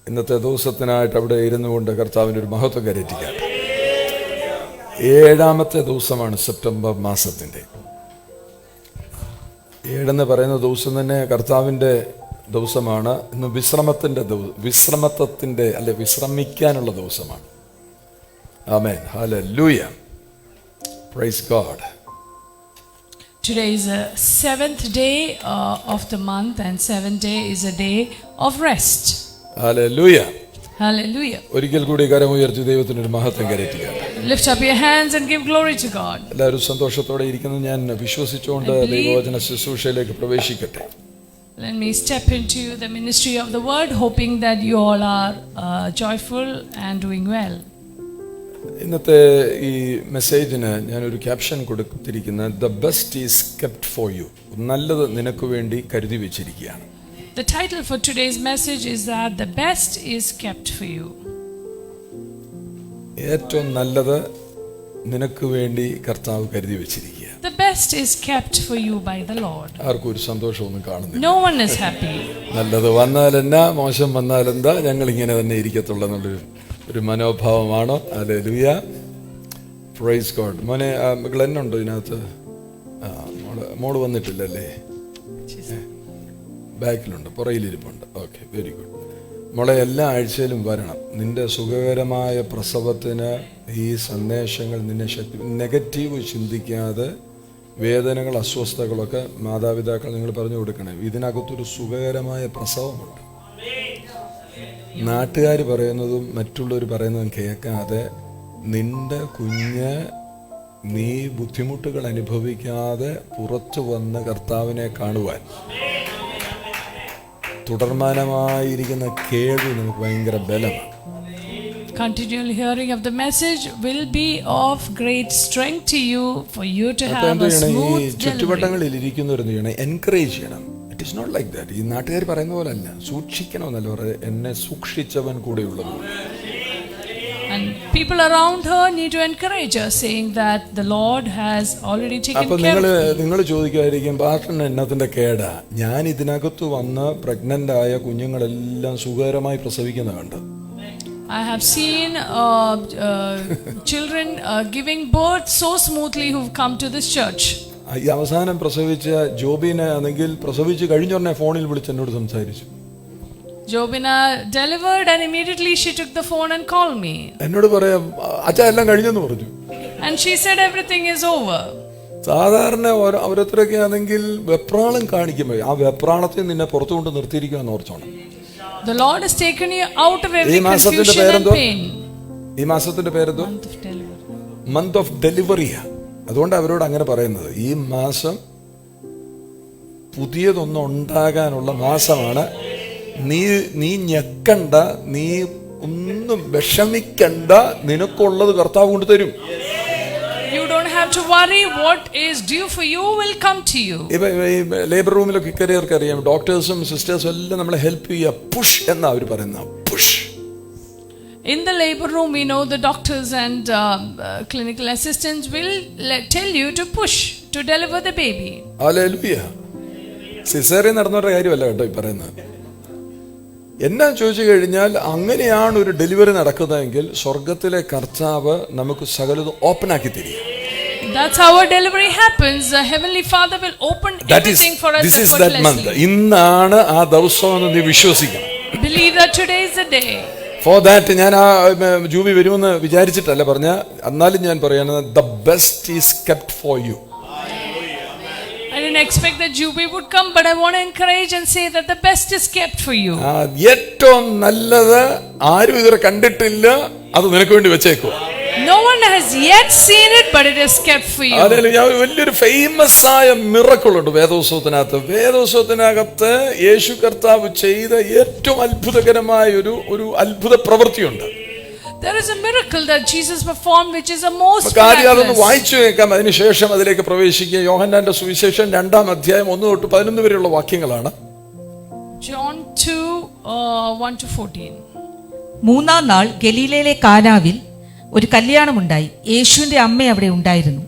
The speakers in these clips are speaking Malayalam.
ഇന്നത്തെ ദിവസത്തിനായിട്ട് അവിടെ ഇരുന്നു കൊണ്ട് കർത്താവിൻ്റെ ഒരു മഹത്വം കരയറ്റിക്കാം. 7ാമത്തെ ദിവസമാണ് സെപ്റ്റംബർ മാസത്തിൻ്റെ. 7 പറയുന്ന ദിവസം തന്നെ കർത്താവിൻ്റെ ദിവസമാണ്. ഇന്ന് വിശ്രമിക്കാനുള്ള ദിവസമാണ്. ആമേൻ, ഹല്ലേലൂയ, praise God. Today is the 7th day of the month, and 7th day is a day of rest. Hallelujah, Hallelujah. ഒരിക്കൽ കൂടി കരമുയർത്തി ദൈവത്തിന് ഒരു മഹത്വം കരയറ്റുക. Lift up your hands and give glory to God. എല്ലാവരും സന്തോഷത്തോടെ ഇരിക്കുന്നു ഞാൻ വിശ്വസിച്ചുകൊണ്ട് ദൈവവചന ശുശ്രൂഷയിലേക്ക് പ്രവേശിക്കട്ടെ. Let me step into the ministry of the word, hoping that you all are joyful and doing well. ഇന്നത്തെ ഈ മെസ്സേജിന് ഞാനൊരു ക്യാപ്ഷൻ കൊടുത്തിരിക്കുന്നത് the best is kept for you. നല്ലത് നിനക്ക് വേണ്ടി കരുതി വെച്ചിരിക്കുകയാണ്. The title for today's message is that the best is kept for you. ഏറ്റവും നല്ലത് നിനക്ക് വേണ്ടി കർത്താവ് കരുതി വെച്ചിരിക്കുക. The best is kept for you by the Lord. ആർക്കും ഒരു സന്തോഷമൊന്നും കാണുന്നില്ല. No one is happy. നല്ലത് വന്നാലെന്നാ മോശം വന്നാലെന്താ, ഞങ്ങൾ ഇങ്ങനെ തന്നെ ഇരിക്കത്തുള്ളൂ എന്നുള്ളൊരു മനോഭാവമാണ്. ഹല്ലേലൂയ, പ്രൈസ് ഗോഡ്. മോനെ ഗ്ലെന്നുണ്ടോ ഇതിനകത്ത്? മോള് വന്നിട്ടില്ലല്ലേ? ബാക്കിലുണ്ട്, പുറയിലിരിപ്പുണ്ട്. Okay, very good. മോളെ എല്ലാ ആഴ്ചയിലും വരണം. നിന്റെ സുഖകരമായ പ്രസവത്തിന് ഈ സന്ദേശങ്ങൾ നിന്നെ നെഗറ്റീവ് ചിന്തിക്കാതെ വേദനകൾ അസ്വസ്ഥതകളൊക്കെ മാതാപിതാക്കൾ നിങ്ങൾ പറഞ്ഞു കൊടുക്കണേ. ഇതിനകത്തൊരു സുഖകരമായ പ്രസവമുണ്ട്. നാട്ടുകാർ പറയുന്നതും മറ്റുള്ളവർ പറയുന്നതും കേൾക്കാതെ നിന്റെ കുഞ്ഞ് നീ ബുദ്ധിമുട്ടുകൾ അനുഭവിക്കാതെ പുറത്തു വന്ന് കർത്താവിനെ കാണുവാൻ തുടർമാനമായിരിക്കുന്ന കേൾവി നമുക്ക് ഭയങ്കര ബലമാണ്. Continual hearing of the message will be of great strength to you for you to have a smooth delivery. ചുറ്റുവട്ടങ്ങളിൽ ഇരിക്കുന്നവരെന്ന് ചെയ്യണം, എൻകറേജ് ചെയ്യണം. It is not like that. ഈ നാട്ടുകാർ പറയുന്ന പോലെ അല്ല, സൂക്ഷിക്കണമെന്നല്ല പറയുന്നത്, എന്നെ സൂക്ഷിച്ചവൻ കൂടെയുള്ളത്. And people around her need to encourage her, saying that the Lord has already taken care of me. അപ്പോൾ നിങ്ങൾ ചോദിക്കുമായിരിക്കും, പാസ്റ്ററിന് എന്നതിൻ്റെ കേടാ? ഞാൻ ഇതിനകത്ത് വന്ന് പ്രഗ്നൻ്റ് ആയ കുഞ്ഞുങ്ങളെല്ലാം സുഖകരമായി പ്രസവിക്കുന്ന കണ്ട്. I have seen children giving birth so smoothly who've come to this church. ഈ അവസാനം പ്രസവിച്ച ജോബിനെ ആണെങ്കിൽ പ്രസവിച്ച് കഴിഞ്ഞുടനെ ഫോണിൽ വിളിച്ച് എന്നോട് സംസാരിച്ചു. Jobina delivered and immediately she took the phone and called me. എന്നോട് പറയാം, അച്ഛാ എല്ലാം കഴിഞ്ഞെന്ന് പറഞ്ഞു. And she said everything is over. സാധാരണ അവരത്രയൊക്കെ ആണെങ്കിൽ വെപ്രാളം കാണിക്കുമ്പോൾ ആ വെപ്രാളത്തിൽ നിന്നെ പുറത്തു കൊണ്ട് നിർത്തിയിരിക്കുമെന്ന് ഓർച്ചോണം. The Lord has taken you out of every confusion and pain. ഈ മാസത്തിന്റെ പേരെന്തോ? Month of delivery. അതുകൊണ്ട് അവരോട് അങ്ങനെ പറയുന്നത്, ഈ മാസം പുതിയതൊന്നും ഉണ്ടാകാനുള്ള മാസമാണ്. നീ ഞെക്കണ്ട, നീ ഒന്നും വിഷമിക്കണ്ട, നിനക്കുള്ളത് കർത്താവ് കൊണ്ട് തരും. You don't have to worry. What is due for you will come to you. ഇപ്പൊ ഈ ലേബർ റൂമിലൊക്കെ കയറിയവർക്ക് അറിയാം, ഡോക്ടേഴ്സും സിസ്റ്റേഴ്സും എല്ലാം നമ്മളെ ഹെൽപ്പ് ചെയ്യുക. പുഷ് എന്നാ അവർ പറയുന്ന, push. In the labor room, we know the doctors and clinical assistants will tell you to push to deliver the baby. ഹല്ലേലൂയ. സിസേറിയൻ നടന്നവരുടെ കാര്യമല്ല കേട്ടോ ഈ പറയുന്നത്. എന്നാ ചോദിച്ചു കഴിഞ്ഞാൽ, അങ്ങനെയാണ് ഒരു ഡെലിവറി നടക്കുന്നതെങ്കിൽ സ്വർഗത്തിലെ കർത്താവ് നമുക്ക് സകലതും ഓപ്പൺ ആക്കി തരിക. That's how our delivery happens. The heavenly Father will open everything for us. This is that month. ഇന്നാണ് ആ ദിവസം എന്ന് നീ വിശ്വസിക്കണം. Believe that today is the day. For that ഞാൻ ആ ജൂബി വരുമെന്ന് വിചാരിച്ചിട്ടല്ല പറഞ്ഞ, എന്നാലും ഞാൻ പറയുന്നത് the best is kept for you. I didn't expect that Jubi would come, but I want to encourage and say that the best is kept for you. ഏറ്റവും നല്ലത് ആരും ഇതുവരെ കണ്ടിട്ടില്ല, അത് നിനക്ക് വേണ്ടി വെച്ചേക്കോ. No one has yet seen it, but it is kept for you. വലിയൊരു ഫേമസ് ആയ മിറക്കിൾ ഉണ്ട് വേദോത്സവത്തിനകത്ത്. വേദോത്സവത്തിനകത്ത് യേശു കർത്താവ് ചെയ്ത ഏറ്റവും അത്ഭുതകരമായ ഒരു അത്ഭുത പ്രവൃത്തിയുണ്ട്. There is a miracle that Jesus performed, which is a most miraculous. അതൊന്ന് വായിച്ചു കേൾക്കാം, അതിനുശേഷം അതിലേക്ക് പ്രവേശിക്കുക. യോഹന്നാന്റെ സുവിശേഷം 2-ാം അധ്യായം 1 തൊട്ട് 11 വരെയുള്ള വാക്യങ്ങളാണ്. John 2:1-14. 3-ാം നാൾ ഗലീലയിലെ കാനാവിൽ ഒരു കല്യാണമുണ്ടായി. യേശുവിന്റെ അമ്മ അവിടെ ഉണ്ടായിരുന്നു.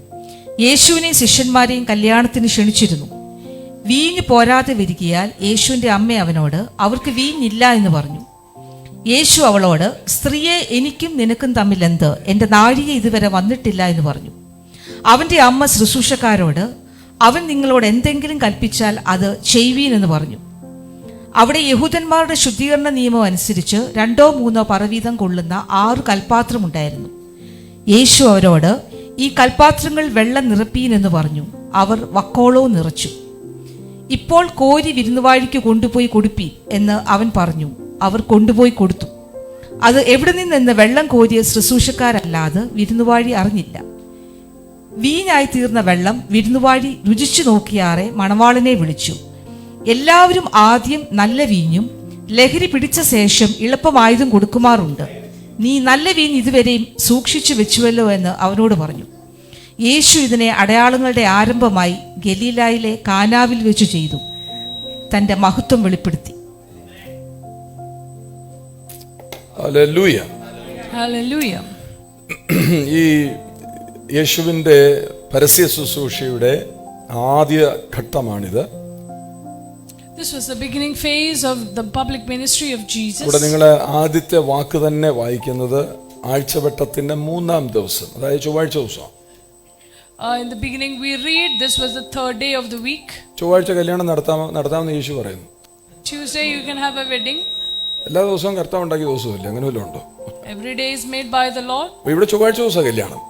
യേശുവിനെയും ശിഷ്യന്മാരെയും കല്യാണത്തിന് ക്ഷണിച്ചിരുന്നു. വീഞ്ഞ് പോരാതെ വരികയാൽ യേശുവിന്റെ അമ്മ അവനോട്, അവർക്ക് വീഞ്ഞില്ല എന്ന് പറഞ്ഞു. യേശു അവളോട്, സ്ത്രീയെ, എനിക്കും നിനക്കും തമ്മിൽ എന്ത്? എൻ്റെ നാഴിക ഇതുവരെ വന്നിട്ടില്ല എന്ന് പറഞ്ഞു. അവൻ്റെ അമ്മ ശുശ്രൂഷക്കാരോട്, അവൻ നിങ്ങളോട് എന്തെങ്കിലും കൽപ്പിച്ചാൽ അത് ചെയ്യുവീൻ എന്ന് പറഞ്ഞു. അവിടെ യഹൂദന്മാരുടെ ശുദ്ധീകരണ നിയമം അനുസരിച്ച് 2-3 പറവീതം കൊള്ളുന്ന 6 കൽപ്പാത്രമുണ്ടായിരുന്നു. യേശു അവരോട്, ഈ കൽപ്പാത്രങ്ങൾ വെള്ളം നിറപ്പീൻ എന്ന് പറഞ്ഞു. അവർ വക്കോളവും നിറച്ചു. ഇപ്പോൾ കോരി വിരുന്നുവാഴിക്ക് കൊണ്ടുപോയി കൊടുപ്പീൻ എന്ന് അവൻ പറഞ്ഞു. അവർ കൊണ്ടുപോയി കൊടുത്തു. അത് എവിടെ നിന്നെന്ന് വെള്ളം കോരിയ ശുശ്രൂഷക്കാരല്ലാതെ വിരുന്നുവാഴി അറിഞ്ഞില്ല. വീഞ്ഞായി തീർന്ന വെള്ളം വിരുന്നുവാഴി രുചിച്ചു നോക്കിയാറെ മണവാളനെ വിളിച്ചു. എല്ലാവരും ആദ്യം നല്ല വീഞ്ഞും ലഹരി പിടിച്ച ശേഷം എളുപ്പമായതും കൊടുക്കുമാറുണ്ട്. നീ നല്ല വീഞ്ഞ് ഇതുവരെയും സൂക്ഷിച്ചു വെച്ചുവല്ലോ എന്ന് അവനോട് പറഞ്ഞു. യേശു ഇതിനെ അടയാളങ്ങളുടെ ആരംഭമായി ഗലീലായിലെ കാനാവിൽ വെച്ച് ചെയ്തു, തന്റെ മഹത്വം വെളിപ്പെടുത്തി. ഹല്ലേലൂയ. Hallelujah. ഈ യേശുവിൻ്റെ പരസ്യ ശുശ്രൂഷയുടെ ആദ്യ ഘട്ടമാണിത്. This was the beginning phase of the public ministry of Jesus. ഇവിടെ നിങ്ങൾ ആദ്യത്തെ വാക്ക് തന്നെ വായിക്കുന്നത് ആഴ്ചവട്ടത്തിന്റെ 3-ാം ദിവസം, അതായത് ചൊവ്വാഴ്ച ദിവസം. In the beginning we read this was the 3rd day of the week. ചൊവ്വാഴ്ച കല്യാണം നടത്താമെന്ന് യേശു പറയുന്നു. Tuesday you can have a wedding. എല്ലാ ദിവസവും കർത്താവ് ഉണ്ടാക്കിയ ദിവസമില്ല, അങ്ങനെ വല്ലതും ഉണ്ടോ? Every day is made by the Lord. ഇവിടെ ചൊവ്വാഴ്ച ദിവസം കല്യാണം.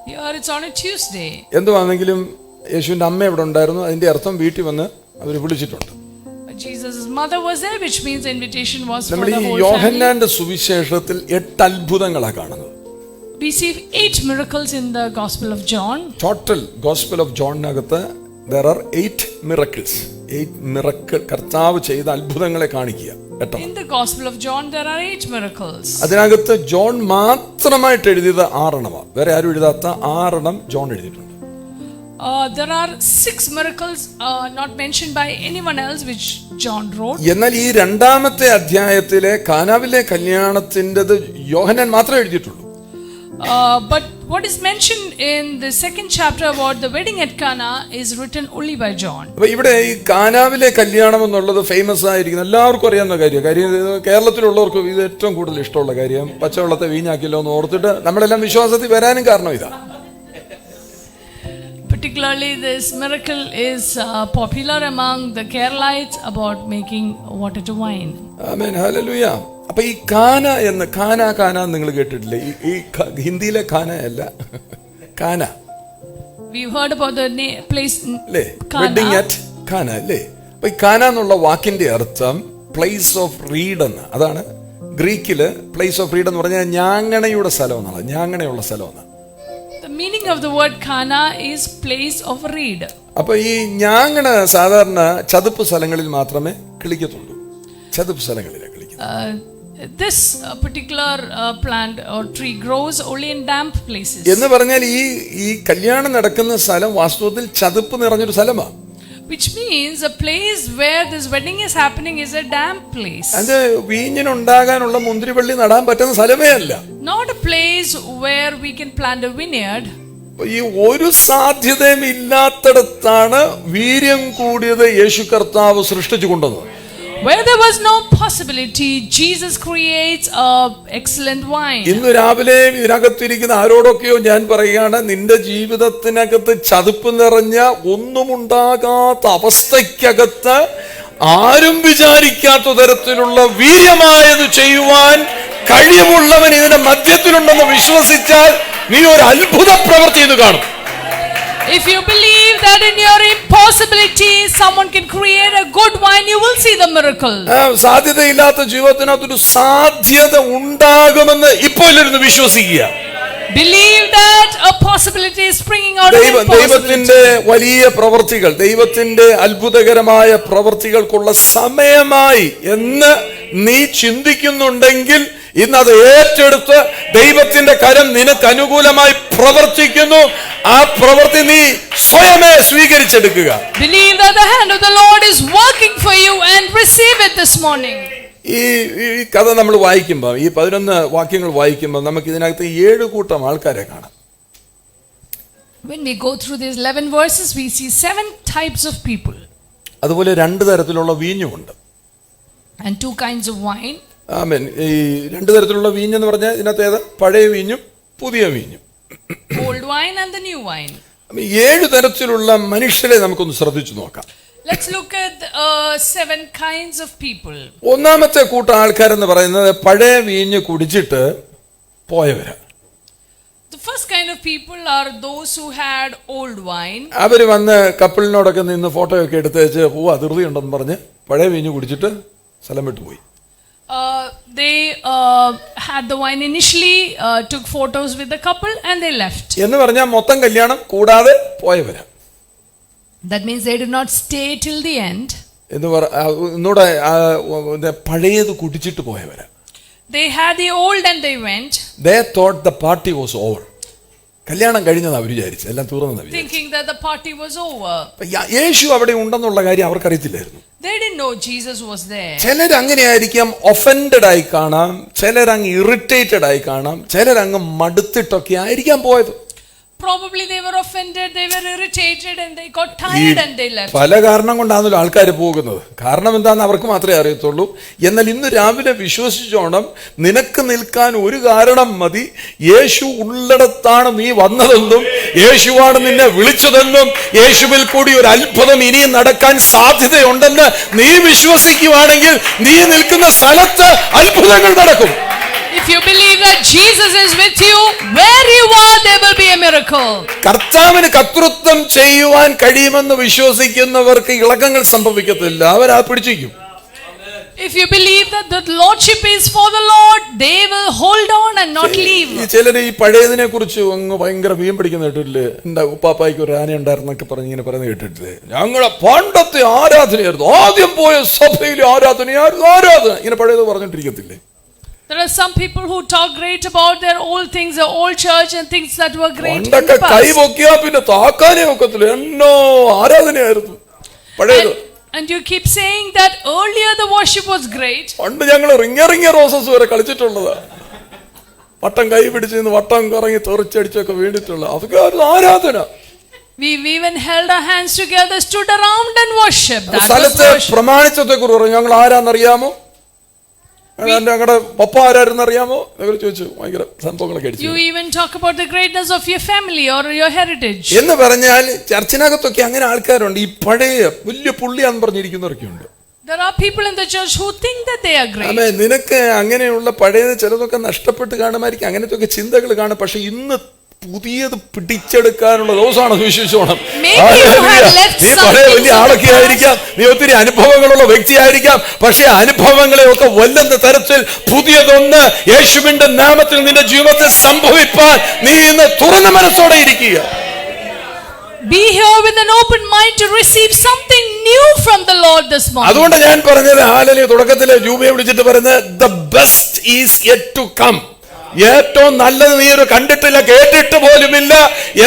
Here it's on a Tuesday. എന്തുവാണെങ്കിലും യേശുവിന്റെ അമ്മ ഇവിടെ ഉണ്ടായിരുന്നു, അതിന്റെ അർത്ഥം വീട്ടിൽ വന്ന് അവർ വിളിച്ചിട്ടുണ്ട്. Jesus' mother was there, which means the invitation was for നമ്മൾ the ഈ whole family. യോഹന്നാന്റെ സുവിശേഷത്തിൽ 8 അത്ഭുതങ്ങളാണ് കാണുന്നത്. We see 8 miracles in the Gospel of John. Total gospel of ജോണിനകത്ത് there are 8 miracles. 8 miracle കർത്താവ് ചെയ്ത അത്ഭുതങ്ങളെ കാണിക്കുക. In the Gospel of John there are 8 miracles. അതിനകത്ത് ജോൺ മാത്രമായിട്ട് എഴുതിയത് 6 വേറെ ആരും എഴുതാത്ത 6 ജോൺ എഴുതിയിട്ടുണ്ട്. There are 6 miracles not mentioned by anyone else which John wrote. എന്നാൽ ഈ 2-ാമത്തെ അധ്യായത്തിലെ കാനാവിലെ കല്യാണത്തിൻ്റെത് യോഹന്നാൻ മാത്രമേ എഴുതിയിട്ടുള്ളൂ. But what is mentioned in the 2nd chapter about the wedding at Cana is written only by John. അപ്പൊ ഇവിടെ ഈ കാനാവിലെ കല്യാണം എന്നുള്ളത് ഫേമസ് ആയിരിക്കുന്ന എല്ലാവർക്കും അറിയാവുന്ന കാര്യം കേരളത്തിലുള്ളവർക്ക് ഇത് ഏറ്റവും കൂടുതൽ ഇഷ്ടമുള്ള കാര്യം. പച്ചവെള്ളത്തെ വീഞ്ഞാക്കിയല്ലോ എന്ന് ഓർത്തിട്ട് നമ്മളെല്ലാം വിശ്വാസത്തിൽ വരാനും കാരണം ഇതാ. Particularly this miracle is popular among the Keralites about making water to wine. Amen, hallelujah. അപ്പൊ ഈ കാന എന്ന് കാന നിങ്ങൾ കേട്ടിട്ടില്ലേ? ഈ ഹിന്ദിയിലെ കാന അല്ല, കാന. We've heard about the place അല്ലേ? വെഡിങ് അറ്റ് കാന അല്ലേ? അപ്പൊ ഈ കാന എന്നുള്ള വാക്കിന്റെ അർത്ഥം പ്ലേസ് ഓഫ് റീഡ് എന്ന്. അതാണ് ഗ്രീക്കില് പ്ലേസ് ഓഫ് റീഡ് എന്ന് പറഞ്ഞാൽ ഞാങ്ങണയുടെ സ്ഥലം എന്നാണ്, ഞാങ്ങണയുള്ള സ്ഥലം എന്നാണ്. The meaning of the word Cana is place of reed. അപ്പൊ ഈ ഞാങ്ങണ സാധാരണ ചതുപ്പ് സ്ഥലങ്ങളിൽ മാത്രമേ കിളിക്കത്തുള്ളൂ, ചതുപ്പ് സ്ഥലങ്ങളിലെ കിളിക്കത്തുള്ളൂ. This particular plant or tree grows only in damp places. എന്ന് പറഞ്ഞാൽ ഈ കല്യാണം നടക്കുന്ന സ്ഥലം വാസ്തവത്തിൽ ചതുപ്പ് നിറഞ്ഞൊരു സ്ഥലമാണ്. Which means a place where this wedding is happening is a damp place. അത് വീഞ്ഞിനുണ്ടാകാനുള്ള മുന്തിരിവള്ളി നടാൻ പറ്റുന്ന സ്ഥലമേ അല്ല. Not a place where we can plant a vineyard. ഈ ഒരു സാധ്യതയും ഇല്ലാത്തടത്താണ് വീര്യം കൂടിയത് യേശു കർത്താവ് സൃഷ്ടിച്ചു കൊണ്ടുവന്നത്. Where there was no possibility, Jesus creates a excellent wine. ഇന്ന് രാവിലെ ഇതിനകത്തിരിക്കുന്ന ആരോടൊക്കെയോ ഞാൻ പറയുകയാണ്, നിന്റെ ജീവിതത്തിനകത്ത് ചതുപ്പ് നിറഞ്ഞ ഒന്നുമുണ്ടാകാത്ത അവസ്ഥയ്ക്കകത്ത് ആരും വിചാരിക്കാത്ത തരത്തിലുള്ള വീര്യമായത് ചെയ്യുവാൻ കഴിവുള്ളവൻ ഇതിന്റെ മധ്യത്തിലുണ്ടെന്ന് വിശ്വസിച്ചാൽ നീ ഒരു അത്ഭുത പ്രവൃത്തി എന്ന് കാണും. If you believe that in your impossibility someone can create a good wine, you will see the miracle. സാധ്യതയില്ലാത്ത ജീവിതത്തിനകത്തൊരു സാധ്യത ഉണ്ടാകുമെന്ന് ഇപ്പോൾ ഇരുന്ന് വിശ്വസിക്കുക. Believe that a possibility is springing out of impossibility. ദൈവത്തിന്റെ വലിയ പ്രവൃത്തികൾ, ദൈവത്തിന്റെ അത്ഭുതകരമായ പ്രവൃത്തികൾക്കുള്ള സമയമായി എന്ന് നീ ചിന്തിക്കുന്നുണ്ടെങ്കിൽ ഇന്ന് അത് ഏറ്റെടുത്ത് ദൈവത്തിന്റെ കരം നിനക്ക് അനുകൂലമായി പ്രവർത്തിക്കുന്നു. ആ പ്രവൃത്തി നീ സ്വയമേ സ്വീകരിച്ചെടുക്കുക. Believe that the hand of the Lord is working for you and receive it this morning. ഈ കഥ നമ്മൾ വായിക്കുമ്പോൾ, ഈ 11 വാക്യങ്ങൾ വായിക്കുമ്പോൾ നമുക്ക് ഇതിനകത്ത് 7 കൂട്ടം ആൾക്കാരെ കാണാം. When we go through these 11 verses, we see 7 types of people. അതുപോലെ 2 തരത്തിലുള്ള വീഞ്ഞുമുണ്ട്. And 2 kinds of wine. ആമേൻ. ഈ രണ്ടു തരത്തിലുള്ള വീഞ്ഞെന്ന് പറഞ്ഞാൽ ഇതിനകത്ത് ഏതാ? പഴയ വീഞ്ഞും പുതിയ വീഞ്ഞും. Old wine and the new wine. 7 തരത്തിലുള്ള മനുഷ്യരെ നമുക്കൊന്ന് ശ്രദ്ധിച്ചു നോക്കാം. Let's look at 7 kinds of people. ഒന്നാമത്തെ കൂട്ടം ആൾക്കാരെന്ന് പറയുന്നത് പഴയ വീഞ്ഞ് കുടിച്ചിട്ട് പോയവരാ. The first kind of people are those who had old wine. അവര് വന്ന് കപ്പിളിനോടൊക്കെ നിന്ന് ഫോട്ടോയൊക്കെ എടുത്ത് വെച്ച് ധൃതി ഉണ്ടെന്ന് പറഞ്ഞ് പഴയ വീഞ്ഞ് കുടിച്ചിട്ട് സ്ഥലം വിട്ടുപോയി. They had the wine initially, took photos with the couple and they left. എന്ന് പറഞ്ഞാൽ മൊത്തം കല്യാണം കൂടാതെ പോയവരാ. That means they did not stay till the end. എന്നൂടെ പഴയത് കുടിച്ചിട്ട് പോയവരാ. They had the old and they went. They thought the party was over. കല്യാണം കഴിഞ്ഞത് അവർ വിചാരിച്ചു, എല്ലാം തീർന്നെന്ന് thinking that the party was over. യേശു അവിടെ ഉണ്ടെന്നുള്ള കാര്യം അവർക്കറിയത്തില്ലായിരുന്നു. They didn't know Jesus was there. ചിലർ അങ്ങനെയായിരിക്കാം, ഒഫൻഡഡ് ആയി കാണാം, ചിലരങ്ങ് ഇറിറ്റേറ്റഡ് ആയി കാണാം, ചിലരങ്ങ് മടുത്തിട്ടൊക്കെ ആയിരിക്കാം പോയത്. Probably they were offended, they were irritated and they got tired and they left. പല കാരണം കൊണ്ടാണല്ലോ ആൾക്കാർ പോകുന്നത്. കാരണം എന്താണെന്ന് അവർക്ക് മാത്രമേ അറിയത്തുള്ളൂ. എന്നാൽ ഇന്ന് രാവിലെ വിശ്വസിച്ചോണം, നിനക്ക് നിൽക്കാൻ ഒരു കാരണം മതി. യേശു ഉള്ളിടത്താണ് നീ വന്നതെന്നും യേശുവാണ് നിന്നെ വിളിച്ചതെന്നും യേശുവിൽ കൂടി ഒരു അത്ഭുതം ഇനിയും നടക്കാൻ സാധ്യതയുണ്ടെന്ന് നീ വിശ്വസിക്കുവാണെങ്കിൽ നീ നിൽക്കുന്ന സ്ഥലത്ത് അത്ഭുതങ്ങൾ നടക്കും. If you believe that Jesus is with you, where you are, there will be a miracle. കർത്താവിന് കർത്തൃത്വം ചെയ്യുവാൻ കഴിയുമെന്ന് വിശ്വസിക്കുന്നവർക്ക് ഇളക്കങ്ങൾ സംഭവിക്കത്തില്ല, അവർ പിടിച്ചിരിക്കും. If you believe that the lordship is for the Lord, they will hold on and not leave. ചിലർ ഈ പഴയതിനെ കുറിച്ച് അങ്ങ് ഭയങ്കര വീം പിടിക്കുന്ന കേട്ടില്ലേ? എന്റെ ഉപ്പാപ്പായ്ക്ക് ഒരു ആന ഉണ്ടായിരുന്നൊക്കെ പറഞ്ഞ് ഇങ്ങനെ പറയുന്നത് കേട്ടിട്ടില്ലേ? ഞങ്ങളെ പണ്ടത്തെ ആരാധനയായിരുന്നു, ആദ്യം പോയ സഭയിലെ ആരാധനയായിരുന്നു ആരാധന, ഇങ്ങനെ പഴയത് പറഞ്ഞിട്ടിരിക്കത്തില്ലേ? There are some people who talk great about their old things, their old church and things that were great in the past. കൈ പൊക്കിയാ പിന്നെ താക്കാനേ ഒക്കത്തില്ല, എന്നോ ആരാധനയായിരുന്നു പഴയത്. And you keep saying that earlier the worship was great. പണ്ട് ഞങ്ങൾ റിങ്ങ റോസസ് വരെ കളിച്ചിട്ടുള്ളതാ. വട്ടം കൈ പിടിച്ച് വട്ടം കറങ്ങി തെറിച്ചടിച്ചൊക്കെ വേണ്ടിയിട്ടുള്ള അതൊക്കെ ആരാധന. We even held our hands together, stood around and worshipped. സ്ഥലത്തെ പ്രമാണിച്ചത്തെ കുറിച്ച് പറഞ്ഞു, ഞങ്ങൾ ആരാന്നറിയാമോ, ഞങ്ങളുടെ പപ്പ ആരായിരുന്നു അറിയാമോ എന്നൊക്കെ ചോദിച്ചു. ഭയങ്കര സംഭവങ്ങളൊക്കെ അടിച്ചു. You even talk about the greatness of your family or your heritage. എന്ന് പറഞ്ഞാൽ ചർച്ചിനകത്തൊക്കെ അങ്ങനെ ആൾക്കാരുണ്ട്, ഈ പഴയ വലിയ പുള്ളിയാന്ന് പറഞ്ഞിരിക്കുന്നവരൊക്കെ ഉണ്ട്. There are people in the church who think that they are great. അതെ, നിനക്ക് അങ്ങനെയുള്ള പഴയ ചിലതൊക്കെ നഷ്ടപ്പെട്ട് കാണുമായിരിക്കും, അങ്ങനത്തെ ഒക്കെ ചിന്തകൾ കാണും. പക്ഷെ ഇന്ന് പുതിയത് പിടിച്ചെടുക്കാനുള്ള ദിവസമാണ് വിശ്വസിച്ചോണം. നീ പഴയ വലിയ ആളൊക്കെ ആയിരിക്കാം, നീ ഒത്തിരി അനുഭവങ്ങളുള്ള വ്യക്തിയായിരിക്കാം, പക്ഷെ അനുഭവങ്ങളെ ഒക്കെ വല്ലുന്ന തരത്തിൽ പുതിയതൊന്ന് യേശുവിന്റെ നാമത്തിൽ നിന്റെ ജീവിതത്തിൽ സംഭവിപ്പാൻ നീ ഇന്ന് തുറന്ന മനസ്സോടെ ഇരിക്കുക. Be here with an open mind to receive something new from the Lord this morning. അതുകൊണ്ട് ഞാൻ പറഞ്ഞത് ഹാലലൂയ തുടക്കത്തിലെ ജൂബയെ വിളിച്ചിട്ട് പറയുന്നത് the best is yet to come. ഏറ്റവും നല്ലത് നീ ഒരു കണ്ടിട്ടില്ല, കേട്ടിട്ട് പോലുമില്ല,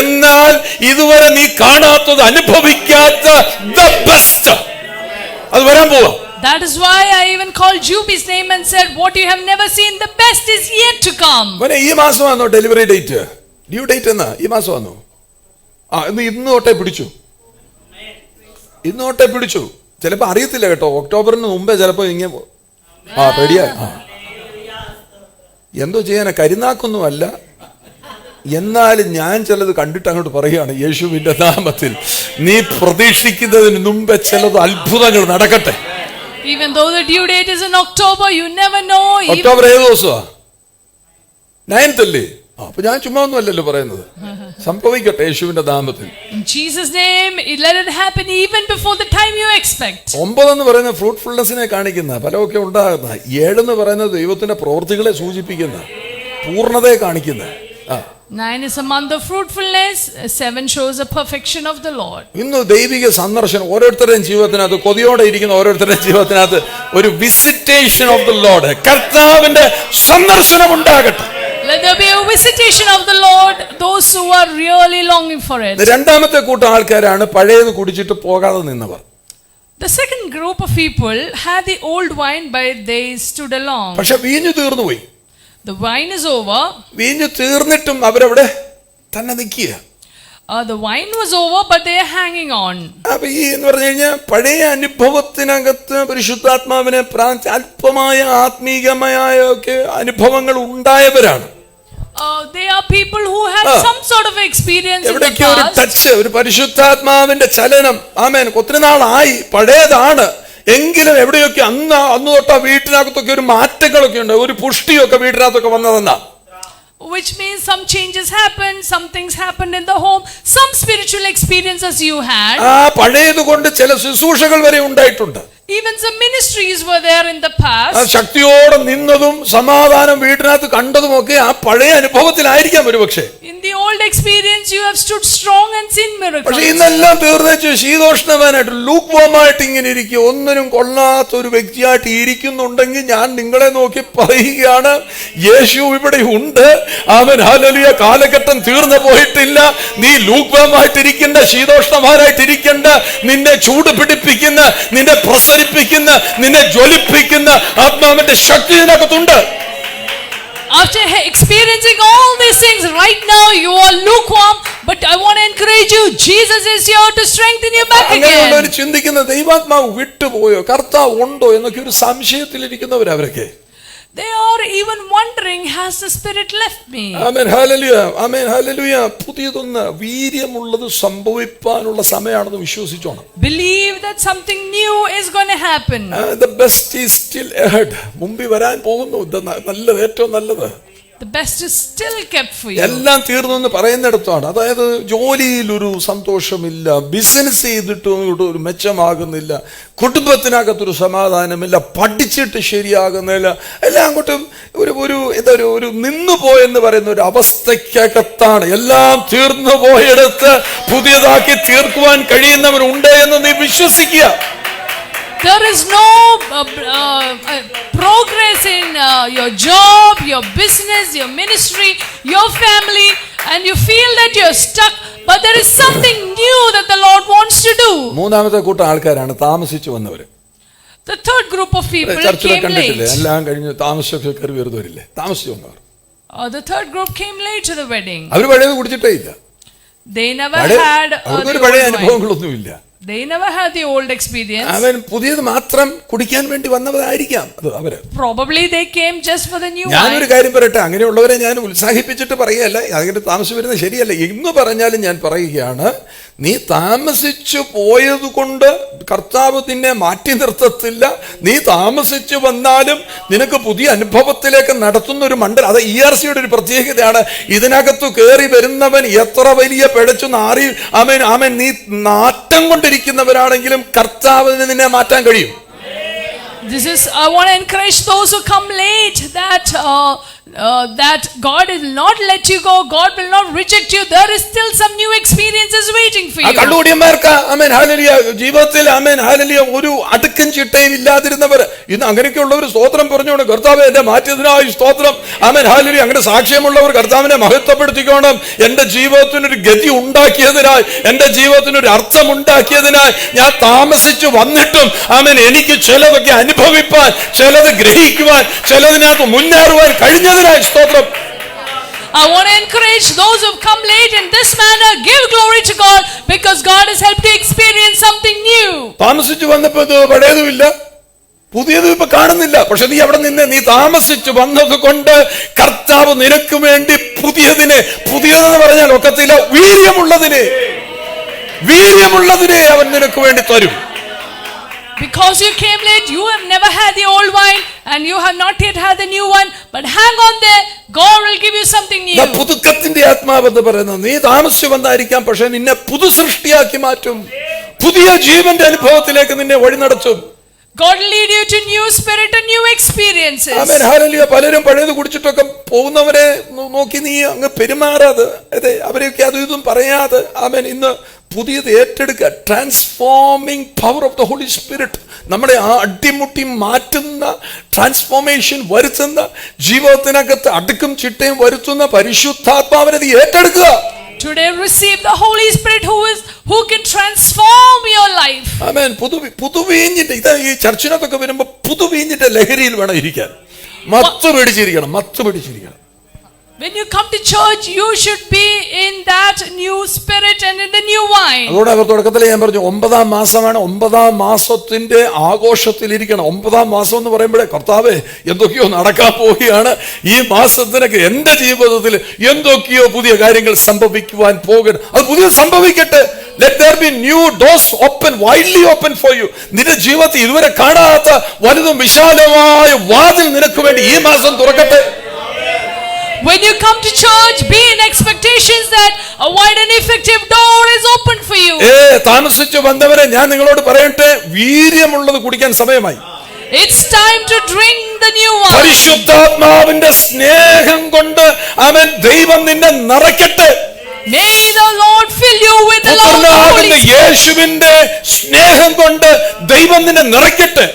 എന്നാൽ ഇതുവരെ നീ കാണാത്തത്, അനുഭവിക്കാത്ത the best അത് വരാൻ പോവാ. That is why I even called Juby's name and said, what you have never seen, the best is yet to come. ഈ മാസമാണോ ഡെലിവറി ഡേറ്റ്? ഡ്യൂ ഡേറ്റ് എന്നാ? ഈ മാസമാണോ? ഇന്ന് തൊട്ടേ പിടിച്ചു, ഇന്ന് തൊട്ടേ പിടിച്ചു. ചിലപ്പോ അറിയത്തില്ല കേട്ടോ, ഒക്ടോബറിന് മുമ്പേ ചിലപ്പോ ഇങ്ങനെ പേടിയാ. എന്തോ ചെയ്യാനാ, കരുനാക്കൊന്നുമല്ല. എന്നാലും ഞാൻ ചിലത് കണ്ടിട്ട് അങ്ങോട്ട് പറയുകയാണ്, യേശുവിന്റെ നാമത്തിൽ നീ പ്രതീക്ഷിക്കുന്നതിന് മുമ്പേ ചിലത് അത്ഭുതങ്ങൾ നടക്കട്ടെ. Even though the due date is in October, you never know. October ഏത് ദിവസമാ? 9th അല്ലേ? അപ്പൊ ഞാൻ ചുമ്മാ ഒന്നും അല്ലല്ലോ പറയുന്നത്, സംഭവിക്കട്ടെ യേശുവിന്റെ നാമത്തിൽ. In Jesus' name, let it happen even before the time you expect. 9 എന്ന് പറയുന്നത് ഫ്രൂട്ട്ഫുൾനെസ്സിനെ കാണിക്കുന്ന, ഫലമൊക്കെ ഉണ്ടാകുന്ന. 7 എന്ന് പറയുന്നത് ദൈവത്തിന്റെ പ്രവൃത്തികളെ സൂചിപ്പിക്കുന്ന, പൂർണ്ണതയെ കാണിക്കുന്ന. 9 is a month of fruitfulness. 7 shows the perfection of the Lord. ഇന്ന് ദൈവിക സന്ദർശനം ഓരോരുത്തരുടെയും ജീവിതത്തിനകത്ത്, കൊതിയോടെ ഇരിക്കുന്ന ഓരോരുത്തരുടെയും ജീവിതത്തിനകത്ത് ഒരു വിസിറ്റേഷൻ ഓഫ് ദ ലോർഡ്, കർത്താവിന്റെ സന്ദർശനം ഉണ്ടാകട്ടെ. Let there be a visitation of the Lord, those who are really longing for it. രണ്ടാമത്തെ കൂട്ടം ആൾക്കാരാണ് പഴയത് കുടിച്ചിട്ട് പോകാതെ നിന്നവർ. The second group of people had the old wine, but they stood along. പക്ഷെ വീഞ്ഞു തീർന്നുപോയി. The wine is over. വീഞ്ഞു തീർന്നിട്ടും അവരവിടെ തന്നെ നിൽക്കുക. The wine was over, but they are hanging on. അപ്പൊ ഈ എന്ന് പറഞ്ഞു കഴിഞ്ഞാൽ പഴയ അനുഭവത്തിനകത്ത് പരിശുദ്ധാത്മാവിനെ അല്പമായ ആത്മീകമായ ഒക്കെ അനുഭവങ്ങൾ ഉണ്ടായവരാണ്. They are people who had some sort of experience in the എവിടേക്കോ ഒരു past. ടച്ച്, ഒരു പരിശുദ്ധാത്മാവിന്റെ ചലനം. ആമേൻ. ഒത്തിരി നാളായി, പഴയതാണ് എങ്കിലും എവിടെയൊക്കെ അന്ന് തൊട്ട് ആ വീട്ടിനകത്തൊക്കെ ഒരു മാറ്റങ്ങളൊക്കെ ഉണ്ട്, ഒരു പുഷ്ടിയൊക്കെ വീട്ടിനകത്തൊക്കെ വന്നതെന്നാ. Which means some changes happened, some things happened in the home, some spiritual experiences you had. ആ പഴയത് കൊണ്ട് ചില ശുശ്രൂഷകൾ വരെ ഉണ്ടായിട്ടുണ്ട്. Even some ministries were there in the past. ശക്തിയോടെ നിന്നതും സമാധാനം വീട്ടിനകത്ത് കണ്ടതുമൊക്കെ ആ പഴയ അനുഭവത്തിലായിരിക്കാം ഒരുപക്ഷെ. In the old experience you have stood strong and seen miracles. പക്ഷെ ഇന്നെല്ലാം തീർന്നു ശീതോഷ്ണവാനായിട്ട് ലൂക്ക്വാമായിട്ട് ഇങ്ങനെ ഇരിക്കും, ഒന്നിനും കൊള്ളാത്ത ഒരു വ്യക്തിയായിട്ട് ഇരിക്കുന്നുണ്ടെങ്കിൽ ഞാൻ നിങ്ങളെ നോക്കി പറയുകയാണ്, യേശു ഇവിടെ ഉണ്ട്. അവൻ ഹല്ലേലൂയ, കാലഘട്ടം തീർന്നു പോയിട്ടില്ല. നീ ലൂക്ക്വാമായിട്ടിരിക്കേണ്ട, ശീതോഷ്ണവാനായിട്ടിരിക്കേണ്ട, നിന്നെ ചൂട് പിടിപ്പിക്കുന്ന, നിന്നെ പ്രസരിപ്പിക്കുന്ന, നിന്നെ ജ്വലിപ്പിക്കുന്ന ആത്മാവിന്റെ ശക്തി ഇതിനകത്തുണ്ട്. After experiencing all these things, right now you are lukewarm, but I want to encourage you, Jesus is here to strengthen you back again. അങ്ങനെയുള്ളവർ ചിന്തിക്കുന്ന ദൈവാത്മാവ് വിട്ടുപോയോ, കർത്താവ് ഉണ്ടോ എന്നൊക്കെ ഒരു സംശയത്തിലിരിക്കുന്നവരവരൊക്കെ. They are even wondering, has the Spirit left me? ആമേൻ, ഹല്ലേലൂയ, ആമേൻ, ഹല്ലേലൂയ. പുതിയതൊന്ന് വീര്യമുള്ളത് സംഭവിക്കാനുള്ള സമയമാണെന്ന് വിശ്വസിച്ചോണം. Believe that something new is going to happen. The best is still ahead. മുമ്പിൽ വരാൻ പോകുന്നു. നല്ലത്, ഏറ്റവും നല്ലത്. The best is still kept for you. എല്ലാം തീർന്നു എന്ന് പറയുന്നിടത്താണ്. അതായത് ജോലിയിൽ ഒരു സന്തോഷമില്ല, ബിസിനസ് ചെയ്തിട്ടും ഒരു മെച്ചമാകുന്നില്ല, കുടുംബത്തിനകത്തൊരു സമാധാനമില്ല, പഠിച്ചിട്ട് ശരിയാകുന്നില്ല, എല്ലാം അങ്ങോട്ടും ഒരു നിന്നുപോയെന്ന് പറയുന്ന ഒരു അവസ്ഥയ്ക്കകത്താണ്. എല്ലാം തീർന്നു പോയെടുത്ത് പുതിയതാക്കി തീർക്കുവാൻ കഴിയുന്നവരുണ്ട് എന്ന് നീ വിശ്വസിക്കുക. There is no progress in your job, your business, your ministry, your family, and you feel that you're stuck, but there is something new that the Lord wants to do. മൂന്നാമത്തെ കൂട്ടം ആൾക്കാരാണ് താമസിച്ചു വന്നവര്. The third group of people came late. എല്ലാം കഴിഞ്ഞ് താമസിച്ചൊക്കെ കയറി വെറുതെ വരില്ലേ, താമസിച്ചു വന്നവർ. The third group came late to the wedding. അവര് പഴയത് കുടിച്ചിട്ടേ ഇല്ല. They never had അവർക്കൊരു പഴയ അനുഭവങ്ങളൊന്നുമില്ല. They never had the old experience. അവൻ പുതിയത് മാത്രം കുടിക്കാൻ വേണ്ടി വന്നവരായിരിക്കാം അവര്. Probably they came just for the new wine. ഞാനൊരു കാര്യം പറയട്ടെ, അങ്ങനെയുള്ളവരെ ഞാൻ ഉത്സാഹിപ്പിച്ചിട്ട് പറയുകയല്ല, അതിന് താമസിച്ചു വരുന്നത് ശരിയല്ല. എന്ന് പറഞ്ഞാലും ഞാൻ പറയുകയാണ്, നീ താമസിച്ചു പോയത് കൊണ്ട് കർത്താവ് നിന്നെ മാറ്റി നിർത്തത്തില്ല. നീ താമസിച്ചു വന്നാലും നിനക്ക് പുതിയ അനുഭവത്തിലേക്ക് നടത്തുന്ന ഒരു മണ്ഡലം. അത് ERCയുടെ ഒരു പ്രത്യേകതയാണ്. ഇതിനകത്ത് കയറി വരുന്നവൻ എത്ര വലിയ പിഴച്ചു നാറി ആമേൻ നീ നാറ്റം കൊണ്ടിരിക്കുന്നവരാണെങ്കിലും കർത്താവിന് നിന്നെ മാറ്റാൻ കഴിയും. This is, I want to encourage those who come late that God will not let you go, God will not reject you. There is still some new experiences waiting for you. കള്ളുകൂടിയന്മാർക്ക് ആമേൻ ഹല്ലേലൂയ ജീവിതത്തിൽ ആമേൻ ഹല്ലേലൂയ ഒരു അടുക്കും ചിട്ടയും ഇല്ലാതിരുന്നവർ ഇന്ന് അങ്ങനെയൊക്കെയുള്ളവർ സ്തോത്രം പറഞ്ഞുകൊണ്ട് കർത്താവേ എന്നെ മാറ്റിയതിനായി സ്തോത്രം, ആമേൻ ഹല്ലേലൂയ. അങ്ങനെ സാക്ഷ്യമുള്ളവർ കർത്താവിനെ മഹത്വപ്പെടുത്തിക്കോണം. എന്റെ ജീവിതത്തിനൊരു ഗതി ഉണ്ടാക്കിയതിനായി, എന്റെ ജീവിതത്തിനൊരു അർത്ഥം ഉണ്ടാക്കിയതിനായി ഞാൻ താമസിച്ചു വന്നിട്ടും ആമേൻ എനിക്ക് ചിലതൊക്കെ അനുഭവിപ്പാൻ, ചിലത് ഗ്രഹിക്കുവാൻ, ചിലതിനകത്ത് മുന്നേറുവാൻ കഴിഞ്ഞതിനായി സ്തോത്രം. I want to encourage those who have come late in this manner, give glory to God, because God has helped you experience something new. താമസിച്ചു വന്നപ്പോ പഴയതുമില്ല, പുതിയതും ഇപ്പൊ കാണുന്നില്ല. പക്ഷെ നീ അവിടെ നിന്ന് നീ താമസിച്ചു വന്നത് കൊണ്ട് കർത്താവ് നിനക്ക് വേണ്ടി പുതിയതെന്ന് പറഞ്ഞാൽ ഒക്കത്തില്ല, വീര്യമുള്ളതിനെ അവൻ നിനക്ക് വേണ്ടി തരും. Because you came late, you have never had the old wine and you have not yet had the new one, but hang on there, God will give you something new. പുതുക്കത്തിന്റെ ആത്മാവെന്ന് പറയുന്നത് നീ താമസിച്ചു വന്നായിരിക്കാം, പക്ഷെ നിന്നെ പുതു സൃഷ്ടിയാക്കി മാറ്റും, പുതിയ ജീവന്റെ അനുഭവത്തിലേക്ക് നിന്നെ വഴി നടത്തും. God will lead you to new spirit and new experiences. Amen hallelujah. പലരും പഴയത് കുടിച്ചിട്ടൊക്കെ പോകുന്നവരെ നോക്കി നീ അങ്ങ് പെരുമാറാതെ, അതെ അവരെയൊക്കെ അതും ഇതും പറയാതെ ആമേൻ ഇന്ന് പുതിയത് ഏറ്റെടുക്കുക. Transforming power of the holy spirit നമ്മളെ ആ അടിമുട്ടി മാറ്റുന്ന, ട്രാൻസ്ഫോർമേഷൻ വരുത്തുന്ന, ജീവിതത്തിനകത്ത് അടുക്കും ചിട്ടയും വരുത്തുന്ന പരിശുദ്ധാത്മാവിനെ നീ ഏറ്റെടുക്കുക. Today receive the Holy Spirit who can transform your life. ആമേൻ. പുതുവീഞ്ഞിട്ട് ഇത് ഈ ചർച്ചിനൊക്കെ വരുമ്പോ പുതുവീഞ്ഞിട്ട് ലഹരിയിൽ വേണം ഇരിക്കാൻ. മത്ത് പിടിച്ചിരിക്കണം. When you come to church, you should be in that new spirit and in the new wine. അതുകൊണ്ട് അവർ തുടക്കത്തിൽ ഞാൻ പറഞ്ഞു 9-ാം മാസമാണ്. 9-ാം മാസത്തിന്റെ ആഘോഷത്തിലിരിക്കണം. 9-ാം മാസം എന്ന് പറയുമ്പോഴേ കർത്താവേ എന്തൊക്കെയോ നടക്കാൻ പോവുകയാണ്, ഈ മാസത്തിനൊക്കെ എന്റെ ജീവിതത്തിൽ എന്തൊക്കെയോ പുതിയ കാര്യങ്ങൾ സംഭവിക്കുവാൻ പോകണം. അത് പുതിയ സംഭവിക്കട്ടെ. Let there be new doors open, widely open for you. നിന്റെ ജീവിതത്തിൽ ഇതുവരെ കാണാത്ത വലുതും വിശാലമായ വാതിൽ നിനക്ക് വേണ്ടി ഈ മാസം തുറക്കട്ടെ. When you come to church, be in expectations that a wide and effective door is open for you. താമസിച്ചു വന്നവരെ ഞാൻ നിങ്ങളോട് പറയട്ടെ, വീര്യമുള്ളത് കുടിക്കാൻ സമയമായി. It's time to drink the new wine. പരിശുദ്ധാത്മാവിന്റെ സ്നേഹം കൊണ്ട് ആമേൻ ദൈവം നിന്നെ നിറയ്ക്കട്ടെ. May the Lord fill you with the love of the Holy Spirit. യേശുവിന്റെ സ്നേഹം കൊണ്ട് ദൈവം നിന്നെ നിറയ്ക്കട്ടെ.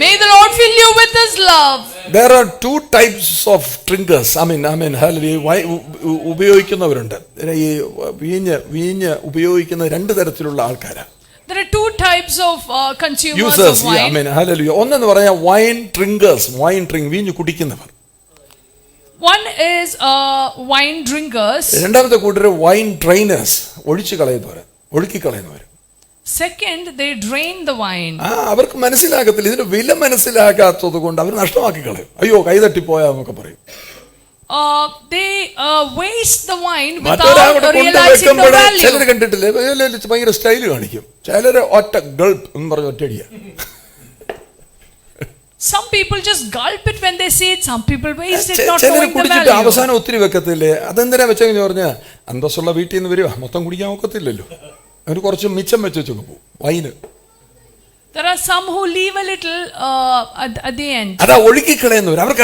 May the Lord fill you with His love. There are two types of drinkers. ഉപയോഗിക്കുന്നവരുണ്ട്. ഈ വീഞ്ഞ് ഉപയോഗിക്കുന്ന രണ്ട് തരത്തിലുള്ള ആൾക്കാരാണ്. There are two types of consumers users of wine. ഒന്നെന്ന് പറഞ്ഞാൽ വൈൻ ഡ്രിങ്കേഴ്സ്, വീഞ്ഞ് കുടിക്കുന്നവർ. One is wine drinkers. രണ്ടാമത്തെ കൂട്ടർ വൈൻ ഡ്രെയിനേഴ്സ്, ഒഴിച്ചു കളയുന്നവർ, ഒഴുക്കി കളയുന്നവർ. Second, they drain the wine. അവർക്ക് മനസ്സിലാകത്തില്ല, ഇതിന്റെ വില മനസ്സിലാക്കാത്തത് കൊണ്ട് അവർ നഷ്ടമാക്കി കളയും. അയ്യോ കൈ തട്ടിപ്പോയാ എന്നൊക്കെ പറയും. They waste the wine without realizing the value. ചിലർ കണ്ടിട്ടില്ലേ, ഭയങ്കര സ്റ്റൈല് കാണിക്കും. ചിലര് ഒറ്റ ഗൾപ്പ് എന്ന് പറഞ്ഞ ഒറ്റയടിയാ. Some people just gulp it when they see it. Some people waste it not ചിലർ knowing the കുടിച്ചിട്ട് value. അവസാനം ഒത്തിരി വെക്കത്തില്ലേ. അതെന്തിനാ വെച്ചെന്ന് പറഞ്ഞാൽ അന്തസ്സുള്ള വീട്ടിൽ നിന്ന് വരുവാ, മൊത്തം കുടിക്കാൻ ഒക്കത്തില്ലല്ലോ, അവര് കുറച്ച് മിച്ചം വെച്ചൊക്കെ പോകും wine. There are some who leave a little at the end. അതാ ഒഴുക്കിക്കളയുന്നവർ. അവർക്ക്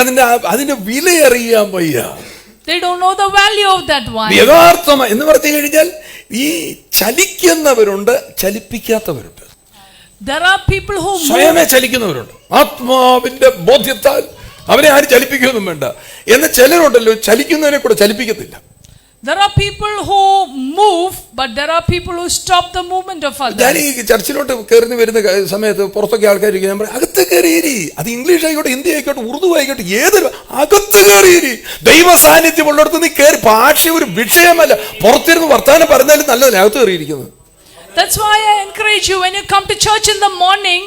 അതിന്റെ വില അറിയാൻ വയ്യ. They don't know the value of that wine. യഥാർത്ഥം എന്ന് പറഞ്ഞു കഴിഞ്ഞാൽ ഈ ചലിക്കുന്നവരുണ്ട്, ചലിപ്പിക്കാത്തവരുണ്ട്. There are people who സ്വയമേ ചലിക്കുന്നവരുണ്ട്. ആത്മാവിന്റെ ബോധ്യത്താൽ അവനെ ആരും ചലിപ്പിക്കുകയൊന്നും വേണ്ട. എന്ന് ചിലരുണ്ടല്ലോ ചലിക്കുന്നവരെ കൂടെ ചലിപ്പിക്കത്തില്ല. There are people who move, but there are people who stop the movement of others. ഞാൻ ഈ ചർച്ചിലോട്ട് കയറി വരുന്ന സമയത്ത് പുറത്തൊക്കെ ആൾക്കാർ ഞാൻ പറയും, അകത്ത് കയറിയേരി. അത് ഇംഗ്ലീഷ് ആയിക്കോട്ടെ, ഹിന്ദി ആയിക്കോട്ടെ, ഉറുദു ആയിക്കോട്ടെ, ഏതൊരു അകത്ത് കയറിയേരി. ദൈവ സാന്നിധ്യം ഉള്ളിടത്ത് നീ കയറി. ഭാഷ ഒരു വിഷയമല്ല. പുറത്തിരുന്ന് വർത്താനം പറഞ്ഞാലും നല്ലതല്ല അകത്ത് കയറിയിരിക്കുന്നത്. That's why I encourage you, when you come to church in the morning,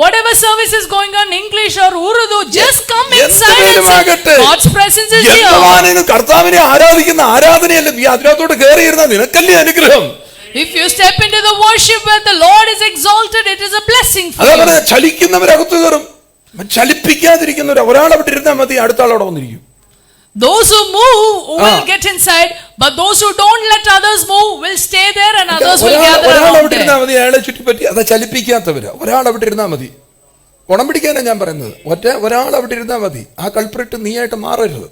whatever service is going on, English or Urdu, just come inside and say, God's presence is here. കർത്താവിനെ ആരാധിക്കുന്ന ആരാധനയല്ല, നീ അതിനകത്തോട്ട് കയറിയിരുന്ന നിനക്കല്ലേ അനുഗ്രഹം. If you step into the worship where the Lord is exalted, it is a blessing for you. ചലിക്കുന്നവരകത്ത് കയറും, ചലിപ്പിക്കാതിരിക്കുന്നവർ ഒരാളവിടെ ഇരുന്നാൽ മതി, അടുത്ത ആളവിടെ വന്നിരിക്കും. Those who move will get inside, but those who don't let others move will stay there and others will gather around them. അയാളെ ചുറ്റിപ്പറ്റി അതാ ചലിപ്പിക്കാത്തവര്. ഒരാൾ അവിടെ ഇരുന്നാൽ മതി. ഉടം പിടിക്കാനാണ് ഞാൻ പറയുന്നത്. ഒരാൾ അവിടെ ഇരുന്നാൽ മതി. ആ കൾപ്രിറ്റ് നീയായിട്ട് മാറരുത്.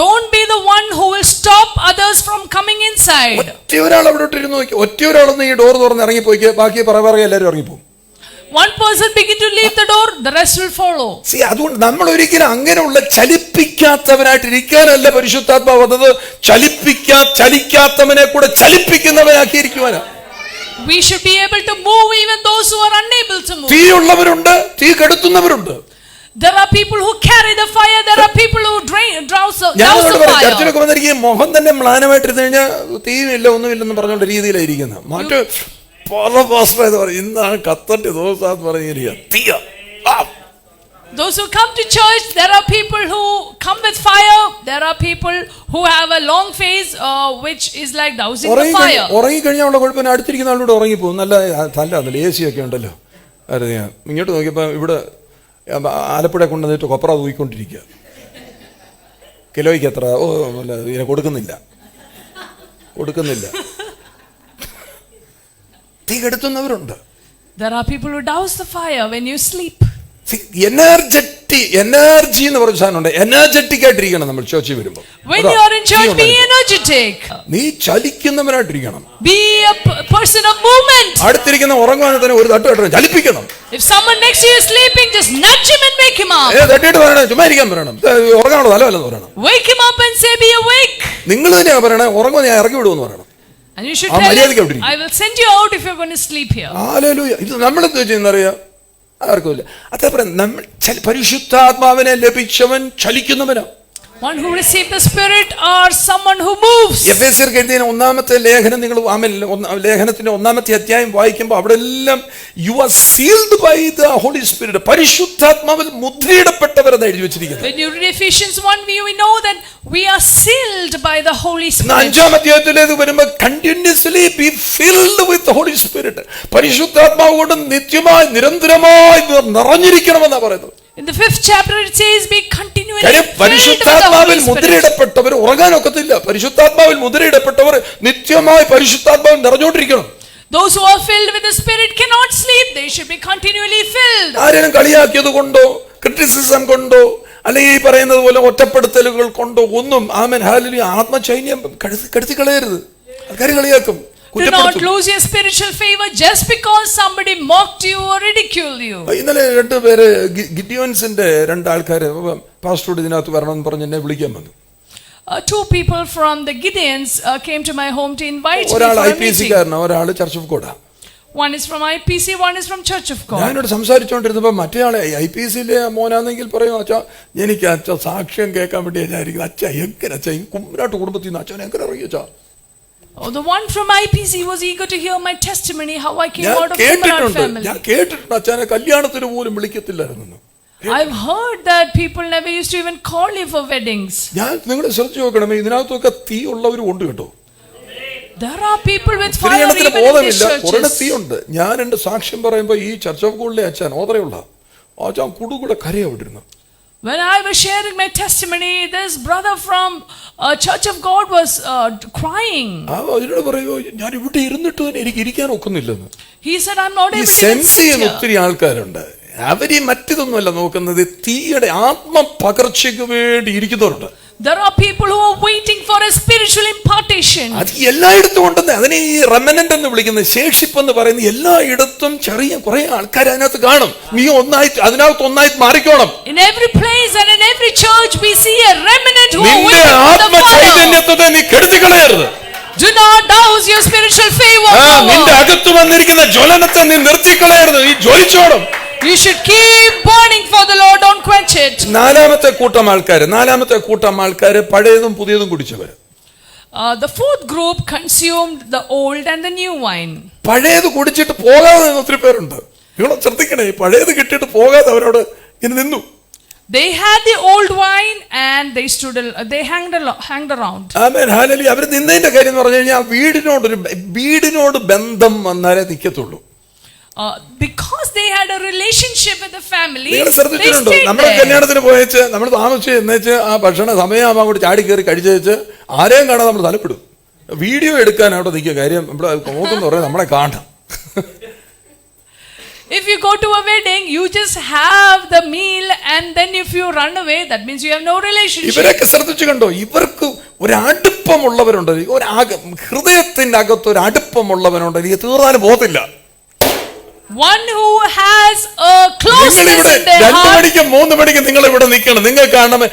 Don't be the one who will stop others from coming inside. ഒറ്റ ഒരാൾ അവിടെ ഇരുന്ന് നോക്കി, ഒറ്റ ഒരാളൊന്ന് ഈ ഡോർ തുറന്ന് ഇറങ്ങിപ്പോയിക്ക്, ബാക്കി പറവറ എല്ലാവരും ഇറങ്ങിപ്പോകും. One person begin to leave the door, the rest will follow. അതുകൊണ്ട് നമ്മൾ ഒരിക്കലും അങ്ങനെയുള്ള ചലിപ്പിക്കാത്തവനായിട്ട് ഇരിക്കാനല്ല പരിശുദ്ധാത്മാവ് വന്നത്. ചലിക്കാത്തവനെ കൂടെ ചലിപ്പിക്കുന്നവനാക്കിയിരിക്കുവാനാ. We should be able to move even those who are unable to move. തീയുള്ളവരുണ്ട്, തീ കെടുത്തുന്നവരുണ്ട്. There are people who carry the fire. There are people who douse the fire. ചർച്ചിലൊക്കെ വന്നിരിക്കും, മുഖം തന്നെ മ്ലാനമായിട്ടിരുന്നു കഴിഞ്ഞാൽ തീയില്ല ഒന്നുമില്ലെന്ന് പറഞ്ഞുകൊണ്ട് രീതിയിലായിരിക്കുന്നത്. മറ്റു പല പാസ്റ്റർ പറയും, ഇന്നാണ് കത്തന്റെ ദിവസം പറഞ്ഞിരിക്കുക. Those who come to church, there are people who come with fire. There are people who have a long face, which is like dousing the fire. ഉറങ്ങിക്കഴിഞ്ഞാൽ ഉള്ള കുഴപ്പമില്ല, അടുത്തിരിക്കുന്ന ആളോട് ഉറങ്ങിപ്പോകും. നല്ല തല്ല AC ഒക്കെ ഉണ്ടല്ലോ. അറിയാം, ഇങ്ങോട്ട് നോക്കിയപ്പോൾ ഇവിടെ ആലപ്പുഴ കൊണ്ടുവന്നിട്ട് കൊപ്ര തൂക്കിക്കൊണ്ടിരിക്കുക. കിലോയ്ക്ക് എത്ര ഇതിനെ കൊടുക്കുന്നില്ല. തീ കെടുത്തുന്നവരുണ്ട്. There are people who douse the fire when you sleep. Energy എന്ന് പറഞ്ഞ സാധനമുണ്ട്. എനർജറ്റിക് ആയിട്ടിരിക്കണം നമ്മൾ ചർച്ചിൽ വരുമ്പോൾ. When you are in church, be energetic. നീ ചലിക്കുന്നവനായിട്ടിരിക്കണം. Be a person of movement. അടുത്തിരിക്കുന്ന ഉറങ്ങുവാൻ തന്നെ ഒരു തട്ട് കെട്ടണം, ചലിപ്പിക്കണം. If someone next to you is sleeping, just nudge him and wake him up. തട്ടിയിട്ട് പറയണം, ചുമ്മാ ഇരിക്കാൻ പറയണം, ഉറങ്ങാനുള്ള തലമല്ലെന്ന് പറയണം. Wake him up and say, be awake. നിങ്ങൾ തന്നെയാ പറയണേ, ഉറങ്ങുമ്പോൾ ഞാൻ ഇറക്കി വിടുമെന്ന് പറയണം. And you should tell him, I will send you out if you're going to sleep here. Hallelujah. ഇത് നമ്മളെന്ത് ചെയ്യുന്നറിയാം, ആർക്കുമില്ല. അതേപോലെ നമ്മൾ പരിശുദ്ധാത്മാവിനെ ലഭിച്ചവൻ ചലിക്കുന്നവനാ. One who received the Spirit or someone who moves. എഫേസ്യർക്ക് എഴുതിയ ഒന്നാമത്തെ ലേഖനം നിങ്ങൾ ലേഖനത്തിന്റെ ഒന്നാമത്തെ അധ്യായം വായിക്കുമ്പോൾ അവിടെ എല്ലാം you are sealed by the holy spirit, പരിശുദ്ധാത്മാവിൽ മുദ്രയിടപ്പെട്ടവരെന്ന് എഴുതി വെച്ചിരിക്കുന്നത്. When you read Ephesians 1, we know that we are sealed by the Holy Spirit. അഞ്ചാം അധ്യായത്തിലേക്ക് വരുമ്പോൾ continuously be filled with the holy spirit, പരിശുദ്ധാത്മാവ് കൊണ്ട് നിത്യമായി നിരന്തരമായി നിറഞ്ഞിരിക്കണമെന്നാണ് പറയുന്നത്. In the 5th chapter it says be continually filled with the പരിശുദ്ധാത്മാവിൽ Holy Spirit. മുദ്രയിടപ്പെട്ടവർ ഉറങ്ങാനൊക്കത്തില്ല. പരിശുദ്ധാത്മാവിൽ മുദ്രയിടപ്പെട്ടവർ നിത്യമായി പരിശുദ്ധാത്മാവിൽ നിറഞ്ഞുകൊണ്ടിരിക്കണം. Those who are filled with the Spirit cannot sleep. They should be continually filled. ആരെയും കളിയാക്കിയത് കൊണ്ടോ ക്രിറ്റിസിസം കൊണ്ടോ അല്ലെങ്കിൽ ഈ പറയുന്നത് പോലെ ഒറ്റപ്പെടുത്തലുകൾ കൊണ്ടോ ഒന്നും ആമേൻ ഹല്ലേലൂയ ആത്മചൈതന്യം കടത്തി കളയരുത്. ആൾക്കാർ കളിയാക്കും. Do not lose your spiritual favor just because somebody mocked you or ridiculed you. ഇന്നലെ രണ്ടുപേര് ഗിഡിയോൻസിന്റെ രണ്ടാൾക്കാര് പാസ്റ്ററോട് ഇതിനകത്ത് വരണമെന്ന് പറഞ്ഞ് എന്നെ വിളിക്കാൻ വന്നു. Two people from the Gideons came to my home to invite me for ഒരാൾ a meeting. IPC-കാരനാണ്, ഒരാൾ ചർച്ച് ഓഫ് ഗോഡാ. One is from IPC, one is from Church of God. ഞാനോട് സംസാരിച്ചുകൊണ്ടിരുന്നപ്പോ മറ്റേ ആളെ IPC-യിലെ മോനാണെങ്കിൽ പറയും, അച്ഛാ എനിക്ക് അച്ഛ സാക്ഷ്യം കേൾക്കാൻ വേണ്ടി വിചാരിക്കുന്നത്. അച്ഛ എങ്ങനെ അച്ഛ ഈ കുമ്പനാട്ട് കുടുംബത്തിൽ നിന്ന് അച്ഛൻ എങ്ങനെ അറിയിച്ചാ? Oh, the one from IPC was eager to hear my testimony, how I came out of ഞാൻ Kumarat family. കേട്ടിട്ടുണ്ട് അച്ഛനെ കല്യാണത്തിന് പോലും വിളിക്കത്തില്ലായിരുന്നു. I've heard that people never used to even call you for weddings. ഞാൻ നിങ്ങളെ ശ്രദ്ധിച്ചു നോക്കണമേ, ഇതിനകത്തൊക്കെ തീ ഉള്ളവരും ഉണ്ട് കേട്ടോ. There are people with fire even in these ബോധമില്ല, കുറേ churches. തീയുണ്ട്. ഞാൻ എന്റെ സാക്ഷ്യം പറയുമ്പോ ഈ ചർച്ച് ഓഫ് ഗോഡിലെ അച്ഛൻ ഓതറയുള്ള അച്ഛൻ കുടുകൂടെ കരയാവിട്ടിരുന്നു. When I was sharing my testimony, this brother from Church of God was crying. അതിനോട് പറയുമോ, ഞാൻ ഇവിടെ ഇരുന്നിട്ട് തന്നെ എനിക്ക് ഇരിക്കാൻ ഒക്കുന്നില്ലെന്ന്. He said, I'm not able to sense sit ചെയ്യുന്ന here. ഒത്തിരി ആൾക്കാരുണ്ട്. അവര് മറ്റൊന്നുമല്ല നോക്കുന്നത്, തീയുടെ ആത്മ പകർച്ചയ്ക്ക് വേണ്ടി ഇരിക്കുന്നവരുണ്ട്. There are people who are waiting for a spiritual impartation. അത് എല്ലായിടത്തും ഉണ്ടെന്ന്. അതിനെ ഈ റെമനന്റ് എന്ന് വിളിക്കുന്നത്, ശേഷിപ്പ് എന്ന് പറയുന്നത് എല്ലായിടത്തും ചെറിയ കുറെ ആൾക്കാർ അതിനകത്ത് കാണും. നീ ഒന്നായി അതിനകത്ത് ഒന്നായി മാറിക്കോണം. In every place and in every church we see a remnant who are നിന്റെ waiting for the Atma fire. ചൈതന്യത്തെ നീ കെടുത്തി കളയരുത്. Do not douse your spiritual favor. നിന്റെ അകത്ത് വന്നിരിക്കുന്ന ജ്വലനത്തെ നീ നിർത്തിക്കളയരുത്. നീ ജ്വലിച്ചോണം. You should keep burning for the Lord, don't quench it. നാലാമത്തെ കൂട്ടം ആൾക്കാര് പഴയതും പുതിയതും കുടിച്ചവര്. The fourth group consumed the old and the new wine. പഴയത് കുടിച്ചിട്ട് പോകാതെ ഒത്തിരി പേരുണ്ട്. നിങ്ങൾ ശ്രദ്ധിക്കണേ, പഴയത് കിട്ടിയിട്ട് പോകാതെ അവരോട് ഇങ്ങനെ നിന്നു. They had the old wine and they hanged around. ആമേൻ ഹല്ലേലൂയ. അവർ നിന്നതിന്റെ കാര്യം എന്ന് പറഞ്ഞു കഴിഞ്ഞാൽ വീടിനോട് ബന്ധം വന്നാലേ നിൽക്കത്തുള്ളൂ. Because they had a relationship with the family, നിങ്ങൾ they ശ്രദ്ധിച്ചിട്ടുണ്ടോ? stayed നമ്മുടെ there. കല്യാണത്തിന് പോയച്ച് നമ്മൾ താമസിച്ച് എന്നേച്ച് ആ ഭക്ഷണ സമയമാകുമ്പോൾ അങ്ങോട്ട് ചാടി കയറി കഴിച്ചേച്ച് ആരെയും കാണാൻ നമ്മൾ തലപ്പെടും. വീഡിയോ എടുക്കാൻ അവിടെ നിൽക്കുക. കാര്യം നമ്മൾ നോക്കുന്ന പറയാം നമ്മളെ കാണാം. If you go to a wedding, you just have the meal and then if you run away, that means you have no relationship. ഇവരൊക്കെ ശ്രദ്ധിച്ചു കണ്ടോ? ഇവർക്ക് ഒരു അടുപ്പമുള്ളവരുണ്ട്. ഹൃദയത്തിന്റെ അകത്ത് ഒരു അടുപ്പമുള്ളവനുണ്ട്. എനിക്ക് തീർന്നാലും പോകത്തില്ല. One who has a closeness in their 2 heart. മണിക്കും 3 മണിക്കും നിങ്ങൾ ഇവിടെ നിൽക്കണം. നിങ്ങൾ കാണണം,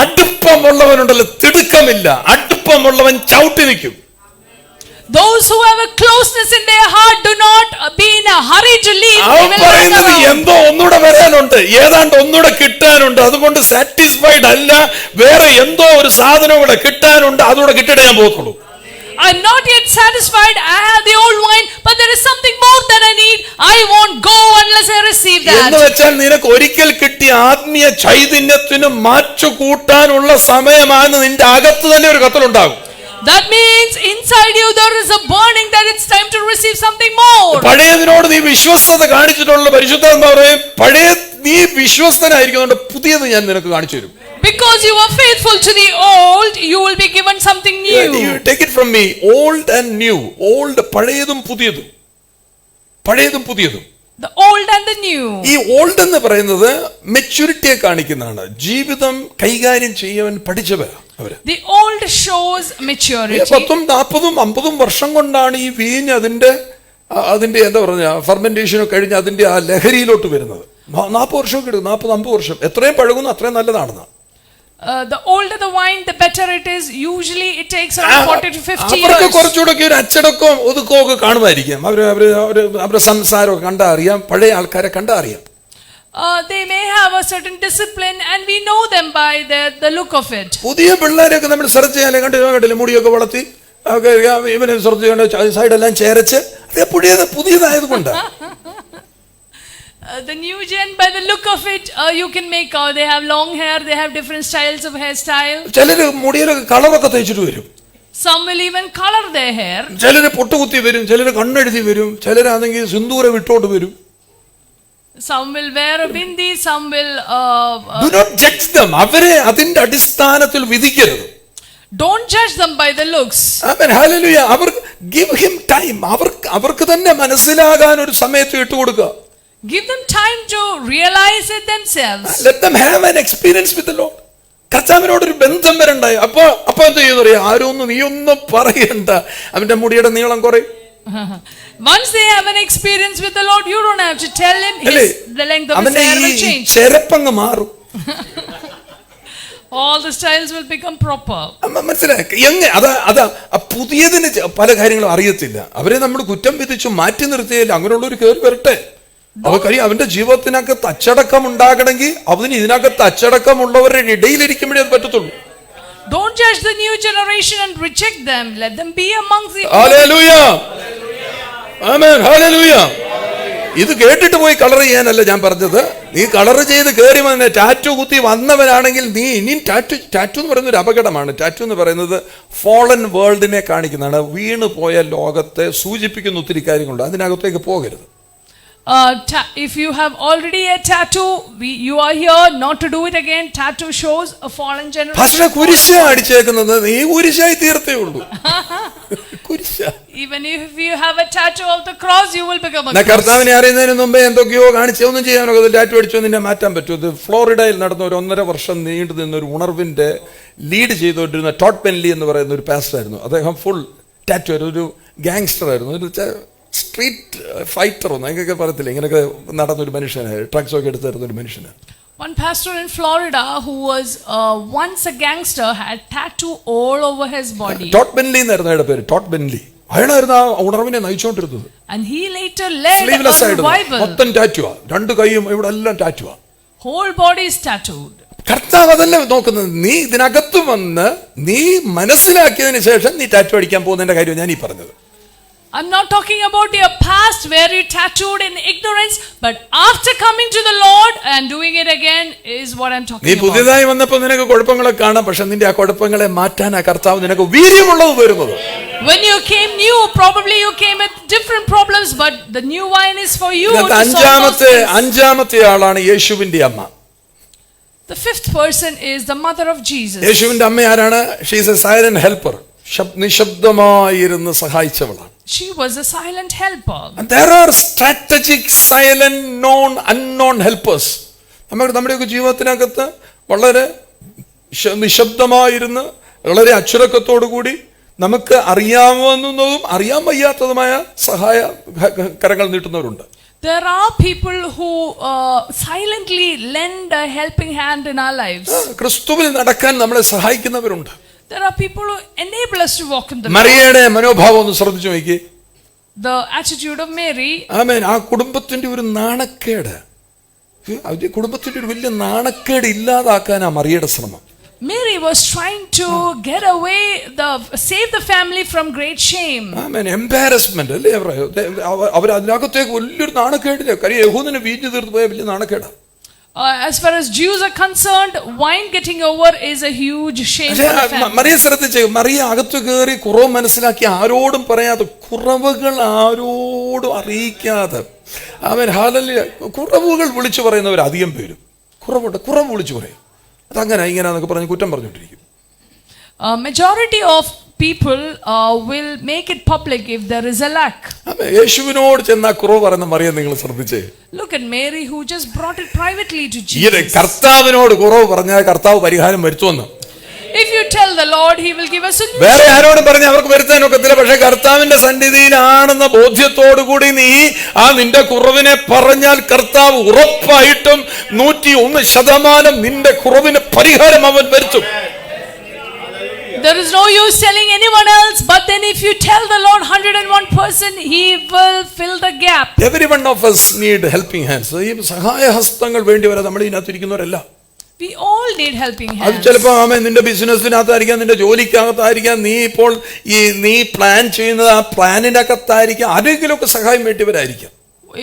അടുപ്പമുള്ളവനുണ്ടല്ലോ, തിടുക്കമില്ല. അടുപ്പമുള്ളവൻ ചവിട്ടി നിൽക്കും. Those who have a closeness in their heart do not be in a hurry to leave. അവൻ പറയുന്നത് എന്തോ ഒന്നുകൂടെ വരാനുണ്ട്, ഏതാണ്ട് ഒന്നുകൂടെ കിട്ടാനുണ്ട്, അതുകൊണ്ട് സാറ്റിസ്ഫൈഡ് അല്ല, വേറെ എന്തോ ഒരു സാധനം കൂടെ കിട്ടാനുണ്ട്, അതുകൂടെ കിട്ടിയിട്ട് ഞാൻ പോകത്തുള്ളൂ. I'm not yet satisfied. I have the old wine, but there is something more that I need. I won't go unless I receive that. എന്ന് വെച്ചാൽ നിനക്ക് ഒരിക്കൽ കിട്ടിയ ആത്മീയ ചൈതന്യത്തിന് മാറ്റു കൂട്ടാനുള്ള സമയമാണ് നിന്റെ അകത്ത് തന്നെ ഒരു കത്തലുണ്ടാകും. That means inside you there is a burning that it's time to receive something more. പഴയതിനോട് നീ വിശ്വസ്തത കാണിച്ചിട്ടുള്ള പരിശുദ്ധാത്മാവ് പറയും, പഴയ നീ വിശ്വസ്തനായിരിക്കുന്നുണ്ട്, പുതിയത് ഞാൻ നിനക്ക് കാണിച്ചു തരും. Because you are faithful to the old, you will be given something new. You take it from me, old and new. Old പഴയതും പുതിയതും. The old and the new. ഈ ഓൾഡ് എന്ന് പറയുന്നത് മെച്യൂരിറ്റിയെ കാണിക്കുന്നതാണ്. ജീവിതം കൈകാര്യം ചെയ്യാൻ പഠിച്ചവരാ അവര്. The old shows maturity. 10, 40, 50 വർഷം കൊണ്ടാണ് ഈ വീഞ്ഞ് അതിന്റെ എന്താ പറഞ്ഞ ഫെർമെന്റേഷനോ കഴിഞ്ഞ് അതിന്റെ ആ ലഹരിയിലോട്ട് വരുന്നത്. 40 വർഷമൊക്കെ എടുക്കും. 40, 50 വർഷം. എത്രയും പഴകുന്നു അത്രയും നല്ലതാണെന്ന്. The older the wine, the better it is. Usually it takes around 40 to 50 അവർക്ക് years. കുറച്ചുകൂടെ ഒരു അച്ചടക്കവും ഒതുക്കവും ഒക്കെ കാണുമായിരിക്കും. അവരുടെ സംസാരമൊക്കെ കണ്ടാ അറിയാം, പഴയ ആൾക്കാരെ കണ്ടാ അറിയാം. they may have a certain discipline and we know them by the look of it. പുതിയ പിള്ളേരൊക്കെ നമ്മൾ സെർച്ച് ചെയ്യാൻ കണ്ടില്ല, മുടിയൊക്കെ വളർത്തി ഇവനെ സെർച്ച് ചെയ്യേണ്ട സൈഡെല്ലാം ചേരച്ച്, അത് പുതിയതായതുകൊണ്ട്. The new gen, by the look of it, you can make out they have long hair, they have different styles of hairstyle. ചിലര് മുടിയിലൊക്കെ കളറൊക്കെ തേച്ചിട്ട് വരും. Some will even color their hair. ചിലര് പൊട്ടുകുത്തി വരും, ചിലര് കണ്ണെഴുതി വരും, ചിലരാണെങ്കിൽ സിന്ദൂരം ഇട്ടോണ്ട് വരും. Some will wear a bindi, some will Do not judge them. അവരെ അതിന്റെ അടിസ്ഥാനത്തിൽ വിധിക്കരുത്. don't judge them by the looks. Amen, hallelujah. Our give him time. അവർക്ക് തന്നെ മനസ്സിലാകാൻ ഒരു സമയത്ത് ഇട്ടുകൊടുക്കുക. Give them time to realize it themselves. Let them have an experience with the Lord. കർത്താവിനോടൊരു ബന്ധം വരണ്ടായി. അപ്പൊ എന്ത് ചെയ്യുന്നറിയാ, ആരൊന്നും നീയൊന്നും പറയണ്ട, അവന്റെ മുടിയുടെ നീളം കുറയും. Once they have an experience with the Lord, you don't have to tell him the length of his hair will change. ചെരപ്പങ്ങ് മാറും. All the styles will become proper. മനസ്സിലായി? അതാ പുതിയതിന് പല കാര്യങ്ങളും അറിയത്തില്ല. അവരെ നമ്മൾ കുറ്റം വിധിച്ചു മാറ്റി നിർത്തിയില്ല. അങ്ങനെയുള്ളൊരു കയറി വരട്ടെ. അവർക്ക് അവന്റെ ജീവിതത്തിനകത്ത് അച്ചടക്കം ഉണ്ടാകണമെങ്കിൽ അവന് ഇതിനകത്ത് അച്ചടക്കമുള്ളവരുടെ ഇടയിലിരിക്കുമ്പോഴേ അത് പറ്റത്തുള്ളൂ. Don't judge the new generation and reject them. Let them be amongst the. Hallelujah. Amen. Hallelujah. ഇത് കേട്ടിട്ട് പോയി കളർ ചെയ്യാനല്ല ഞാൻ പറഞ്ഞത്. നീ കളർ ചെയ്ത് കയറി വന്ന ടാറ്റു കുത്തി വന്നവനാണെങ്കിൽ നീ ഇനിയും ടാറ്റു എന്ന് പറയുന്ന ഒരു അപകടമാണ്. ടാറ്റു എന്ന് പറയുന്നത് ഫോളൻ വേൾഡിനെ കാണിക്കുന്നതാണ്. വീണ് പോയ ലോകത്തെ സൂചിപ്പിക്കുന്ന ഒത്തിരി കാര്യങ്ങളുണ്ട്. അതിനകത്തേക്ക് പോകരുത്. If you have already a tattoo, you are here not to do it again. Tattoo shows a fallen generation. പക്ഷേ കുരിശ് അടിച്ചേക്കുന്നത് നീ കുരിശായി തീർത്തേ ഉള്ളൂ. Even if you have a tattoo of the cross, you will become a cross. കർത്താവിനെ അറിയുന്നതിന് മുമ്പേ എന്തൊക്കെയോ കാണിച്ച് ഒന്നും ചെയ്യാനൊക്കെ ടാറ്റു അടിച്ചോ നിന്നെ മാറ്റാൻ പറ്റും. ഇത് ഫ്ലോറിഡയിൽ നടന്ന ഒരു 1.5 വർഷം നീണ്ടു നിന്ന ഒരു ഉണർവിന്റെ ലീഡ് ചെയ്തുകൊണ്ടിരുന്ന ടോഡ് ബെൻലി എന്ന് പറയുന്ന ഒരു പാസ്റ്റർ ആയിരുന്നു. അദ്ദേഹം ഫുൾ ടാറ്റു ആയിരുന്നു, ഒരു ഗാങ്സ്റ്റർ ആയിരുന്നു, ഒരു സ്ട്രീറ്റ് ഫൈറ്റർ ഒന്നും അങ്ങനെയൊക്കെ പറയത്തില്ല, ഇങ്ങനെയൊക്കെ നടന്നൊരു മനുഷ്യനാണ്, ഡ്രഗ്സ് ഒക്കെ എടുത്ത് തരുന്ന ഒരു മനുഷ്യനാണ്. One pastor in Florida who was once a gangster had tattoo all over his body. Todd Bentley എന്നായിരുന്നു അയാളുടെ പേര്, ടോഡ് ബെൻലി. അയാളായിരുന്നു ആ ഉണർവിനെ നയിച്ചുകൊണ്ടിരുന്നത്. And he later led a revival. മൊത്തം ടാറ്റുവാ, 2 കൈയും ഇവിടെ എല്ലാം ടാറ്റുവാ, whole body is tattooed. കർത്താവ് അതല്ലേ നോക്കുന്നത്. നീ ഇതിനകത്ത് വന്ന് നീ മനസ്സിലാക്കിയതിന് ശേഷം നീ ടാറ്റു അടിക്കാൻ പോകുന്നതിന്റെ കാര്യം ഞാൻ ഈ പറഞ്ഞത്. I'm not talking about your past where you tattooed in ignorance, but after coming to the Lord and doing it again is what I'm talking about. നീ പുതിയതായി വന്നപ്പോൾ നിനക്ക് കുഴപ്പങ്ങളൊക്കെ കാണാം, പക്ഷെ നിന്റെ ആ കുഴപ്പങ്ങളെ മാറ്റാൻ ആ കർത്താവ് നിനക്ക് വീര്യമുള്ളത് വരുന്നത്. When you came new, probably you came with different problems, but the new wine is for you to solve those things. അഞ്ചാമത്തെ ആളാണ് യേശുവിന്റെ അമ്മ. The 5th person is the mother of Jesus. യേശുവിന്റെ അമ്മ ആരാണ്? She is a silent helper. നിശബ്ദമായിരുന്ന് സഹായിച്ചവളാണ്. She was a silent helper. And there are strategic, silent, known, unknown helpers. നമ്മുടെയൊക്കെ ജീവിതത്തിനകത്ത് വളരെ നിശബ്ദമായിരുന്ന് വളരെ അച്ചടക്കത്തോടു കൂടി നമുക്ക് അറിയാവുന്നതും അറിയാൻ വയ്യാത്തതുമായ സഹായ കരങ്ങൾ നീട്ടുന്നവരുണ്ട്. There are people who silently lend a helping hand in our lives. ക്രിസ്തുവിൽ നടക്കാൻ നമ്മളെ സഹായിക്കുന്നവരുണ്ട്. There are people who enable us to walk in the മറിയയുടെ മനോഭാവം ഒന്ന് ശ്രദ്ധിച്ചു നോക്കിയേ. The attitude of Mary. ആമേൻ. ആ കുടുംബത്തിന്റെ ഒരു നാണക്കേട്, കുടുംബത്തിന്റെ ഒരു വലിയ നാണക്കേട് ഇല്ലാതാക്കാനാ മറിയയുടെ ശ്രമം. Mary was trying to get away, save the family from great shame. Amen. Embarrassment അല്ലേ അവർ അതിനകത്തേക്ക് വലിയൊരു നാണക്കേടില്ല. കാര്യം യഹൂദന് വീഞ്ഞു തീർത്ത് പോയ വലിയ നാണക്കേടാ. As far as Jews are concerned, wine getting over is a huge shame for the family. Mariya ശ്രദ്ധിച്ചേ, മറിയ അകത്തു കയറി കുറവ് മനസ്സിലാക്കി ആരോടും പറയാതെ, കുറവുകൾ ആരോടും അറിയിക്കാതെ, അവൻ ഹല്ലേലൂയ, കുറവുകൾ വിളിച്ചു പറയുന്നവർ അധികം പേരും കുറവുണ്ട്, കുറവ് വിളിച്ചു പറയും. അതങ്ങനെ ഇങ്ങനെന്നൊക്കെ പറഞ്ഞ് കുറ്റം പറഞ്ഞുകൊണ്ടിരിക്കും. Majority of people will make it public if there is a lack. യേശുവിനോട് ചെന്ന കുറവ് പറയുന്ന മറിയം നിങ്ങൾ ശ്രദ്ധിച്ചേ. Look at Mary who just brought it privately to Jesus. കർത്താവിനോട് കുറവ് പറഞ്ഞാൽ കർത്താവ് പരിഹാരം വരുത്തുമെന്ന്. If you tell the Lord, he will give us a solution. വേറെ ആരോടും പറഞ്ഞ് അവർക്ക് വരുത്താൻ ഒക്കത്തില്ല. പക്ഷെ കർത്താവിന്റെ സന്നിധിയിലാണെന്ന ബോധ്യത്തോടു കൂടി നീ ആ നിന്റെ കുറവിനെ പറഞ്ഞാൽ കർത്താവ് ഉറപ്പായിട്ടും 101% നിന്റെ കുറവിന് പരിഹാരം അവൻ വരുത്തും. There is no use telling anyone else, but then if you tell the Lord 101%, He will fill the gap. Every one of us need helping hands. ഈ സഹായ ഹസ്തങ്ങൾ വേണ്ടി വരാം നമ്മൾ ഇതിനകത്തിരിക്കുന്നവരല്ല. We all need helping അത് hands. ചിലപ്പോൾ നിന്റെ ബിസിനസ്സിനകത്തായിരിക്കാം, നിന്റെ ജോലിക്കകത്തായിരിക്കാം, നീ പ്ലാൻ ചെയ്യുന്നത് ആ പ്ലാനിന്റെ അകത്തായിരിക്കാം, ആരെങ്കിലുമൊക്കെ സഹായം വേണ്ടിവരായിരിക്കാം.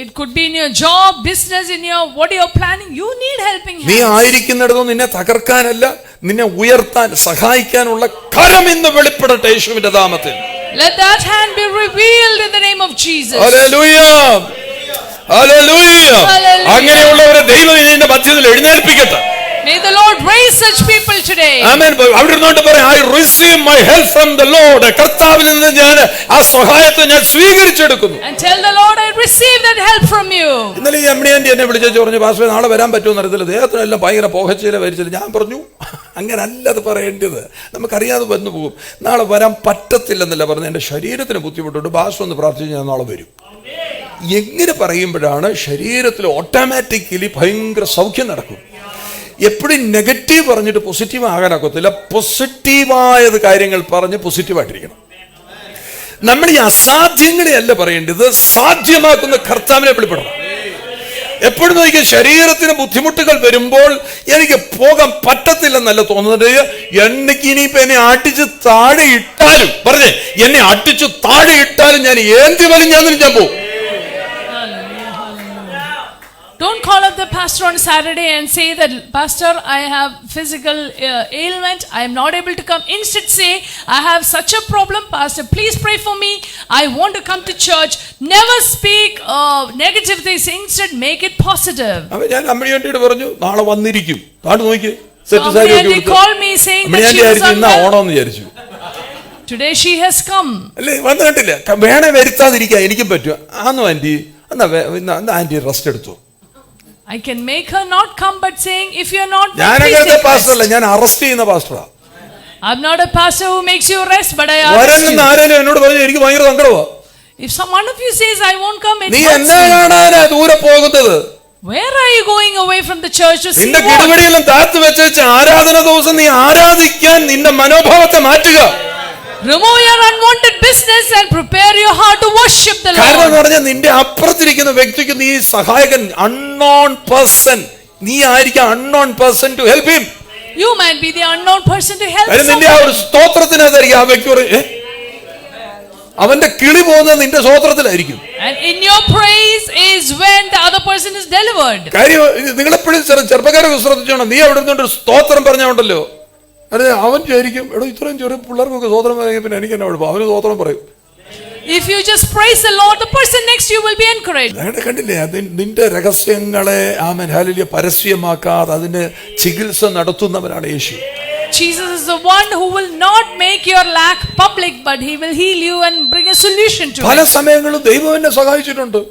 It could be in your job, business, in your what you're planning. You need helping hands. നീ ആയിരിക്കുന്നിടത്തും നിന്നെ തകർക്കാനല്ല, നിന്നെ ഉയർത്താൻ സഹായിക്കാനുള്ള കരം ഇന്ന് വെളിപ്പെടട്ടെ യേശുവിന്റെ നാമത്തിൽ. Let that hand be revealed in the name of Jesus. Hallelujah, hallelujah. അങ്ങനെയുള്ളവരെ ദൈവം ഇതിന്റെ മധ്യത്തിൽ എഴുന്നേൽപ്പിക്കട്ടെ. May the Lord raise such people today. ആമേൻ. അവിടെ ഇരുന്നുകൊണ്ട് പറയാം, I receive my help from the Lord. കർത്താവിൽ നിന്ന് ഞാൻ ആ സഹായത്തെ ഞാൻ സ്വീകരിച്ചെടുക്കുന്നു. And tell the Lord, I receive that help from you. ഇന്നലെ ഈ അമ്മിണിയാന്റി എന്നെ വിളിച്ചു പറഞ്ഞു, പാസ്റ്റർ നാളെ വരാൻ പറ്റുമെന്ന് അറിയത്തില്ല, ദേഹത്തിനെല്ലാം ഭയങ്കര പോകച്ചില വരിച്ചില്ല. ഞാൻ പറഞ്ഞു, അങ്ങനല്ല അത് പറയേണ്ടത്, നമുക്കറിയാതെ വന്നു പോകും. നാളെ വരാൻ പറ്റത്തില്ലെന്നല്ല പറഞ്ഞു, എൻ്റെ ശരീരത്തിന് ബുദ്ധിമുട്ടുണ്ട്, പാസ്റ്റർ ഒന്ന് പ്രാർത്ഥിച്ച് ഞാൻ നാളെ വരും. എങ്ങനെ പറയുമ്പോഴാണ് ശരീരത്തിൽ ഓട്ടോമാറ്റിക്കലി ഭയങ്കര സൗഖ്യം നടക്കും. എപ്പോഴും നെഗറ്റീവ് പറഞ്ഞിട്ട് പോസിറ്റീവ് ആകാനൊക്കത്തില്ല. പോസിറ്റീവായത് കാര്യങ്ങൾ പറഞ്ഞ് പോസിറ്റീവായിട്ടിരിക്കണം. നമ്മൾ ഈ അസാധ്യങ്ങളെ അല്ല പറയേണ്ടത്, സാധ്യമാക്കുന്ന കർത്താവിനെ വെളിപ്പെടണം. എപ്പോഴും നോക്കിയ ശരീരത്തിന് ബുദ്ധിമുട്ടുകൾ വരുമ്പോൾ എനിക്ക് പോകാൻ പറ്റത്തില്ലെന്നല്ല തോന്നുന്നത്, എനിക്ക് ഇനിയിപ്പോ എന്നെ അടിച്ച് താഴെ ഇട്ടാലും പറഞ്ഞേ, എന്നെ അടിച്ചു താഴെ ഇട്ടാലും ഞാൻ ഏന്തി വലിഞ്ഞാലും ഞാൻ പോകും. Don't call up the pastor on Saturday and say that, Pastor, I have physical ailment, I am not able to come. Instead say, I have such a problem, Pastor, please pray for me, I want to come to church. Never speak negative things, instead make it positive. ഞാൻ അമ്മണിയാന്റിയോട് പറഞ്ഞു, നാളെ വന്നിരിക്കും. താഴെ നോക്കി He called me saying that she was ഓണമെന്ന് വിചാരിച്ചു. Today she has come. അല്ലേ, വന്നു കണ്ടില്ല. വേണേ വരുത്താതിരിക്കാൻ എനിക്കും പറ്റും. ആന്നോ ആന്റി, എന്നാ ആന്റി റെസ്റ്റ് എടുത്തു. I can make her not come, but saying, if you are not, ഞാൻ അങ്ങനത്തെ പാസ്റ്ററല്ല, ഞാൻ അറസ്റ്റ് ചെയ്യുന്ന പാസ്റ്ററാ. I'm not a pastor who makes you rest, but I arrest വരരുന്ന you. ആരെങ്കിലും എന്നോട് പറഞ്ഞു, എനിക്ക് ഭയങ്കര സങ്കടമാ. If one of you says, I won't come, it നീ hurts എന്നെ me. കാണാനാ ദൂരെ പോകുന്നത്. Where are you going away from the church to see നിന്റെ what? കിടുപിടിയെല്ലാം താഴ്ത്തു വെച്ച് ആരാധന ദിവസം നീ ആരാധിക്കാൻ നിന്റെ മനോഭാവത്തെ മാറ്റുക. Remove your unwanted business and prepare your heart to worship the കാരണം എന്ന് Lord. പറഞ്ഞാൽ നിന്റെ അപ്പുറത്തിരിക്കുന്ന വ്യക്തിക്ക് നീ സഹായകൻ, അൺനോൺ പേഴ്സൺ. നീ ആയിരിക്കാം unknown person to help him. You might be the unknown person to help നിന്റെ ആ ഒരു someone. സ്തോത്രത്തിനകത്തായിരിക്കും ആ വ്യക്തി അവന്റെ കിളി പോകുന്നത് നിന്റെ സ്തോത്രത്തിലായിരിക്കും. And in your praise is when the other person is delivered. കാര്യം നിങ്ങളെപ്പോഴും ചെറുപ്പക്കാരെ ശ്രദ്ധിച്ചോണം. നീ അവിടെ നിന്നൊരു സ്തോത്രം പറഞ്ഞുണ്ടല്ലോ, അതെ അവൻ വിചാരിക്കും, എടോ ഇത്രയും ചെറിയ പിള്ളേർക്കൊക്കെ സ്തോത്രം പറയാൻ പിന്നെ എനിക്ക് തന്നെ കുഴപ്പം, അവന് സ്തോത്രം പറയും. If you just praise the Lord, the person next to you will be encouraged. കണ്ടില്ലേ, നിന്റെ രഹസ്യങ്ങളെ ആമേൻ ഹല്ലേലൂയ പരസ്യമാക്കാതെ അതിന് ചികിത്സ നടത്തുന്നവനാണ് യേശു. Jesus is the one who will not make your lack public, but he will heal you and bring a solution to പല it. സമയങ്ങളും ദൈവം എന്നെ സഹായിച്ചിട്ടുണ്ട്.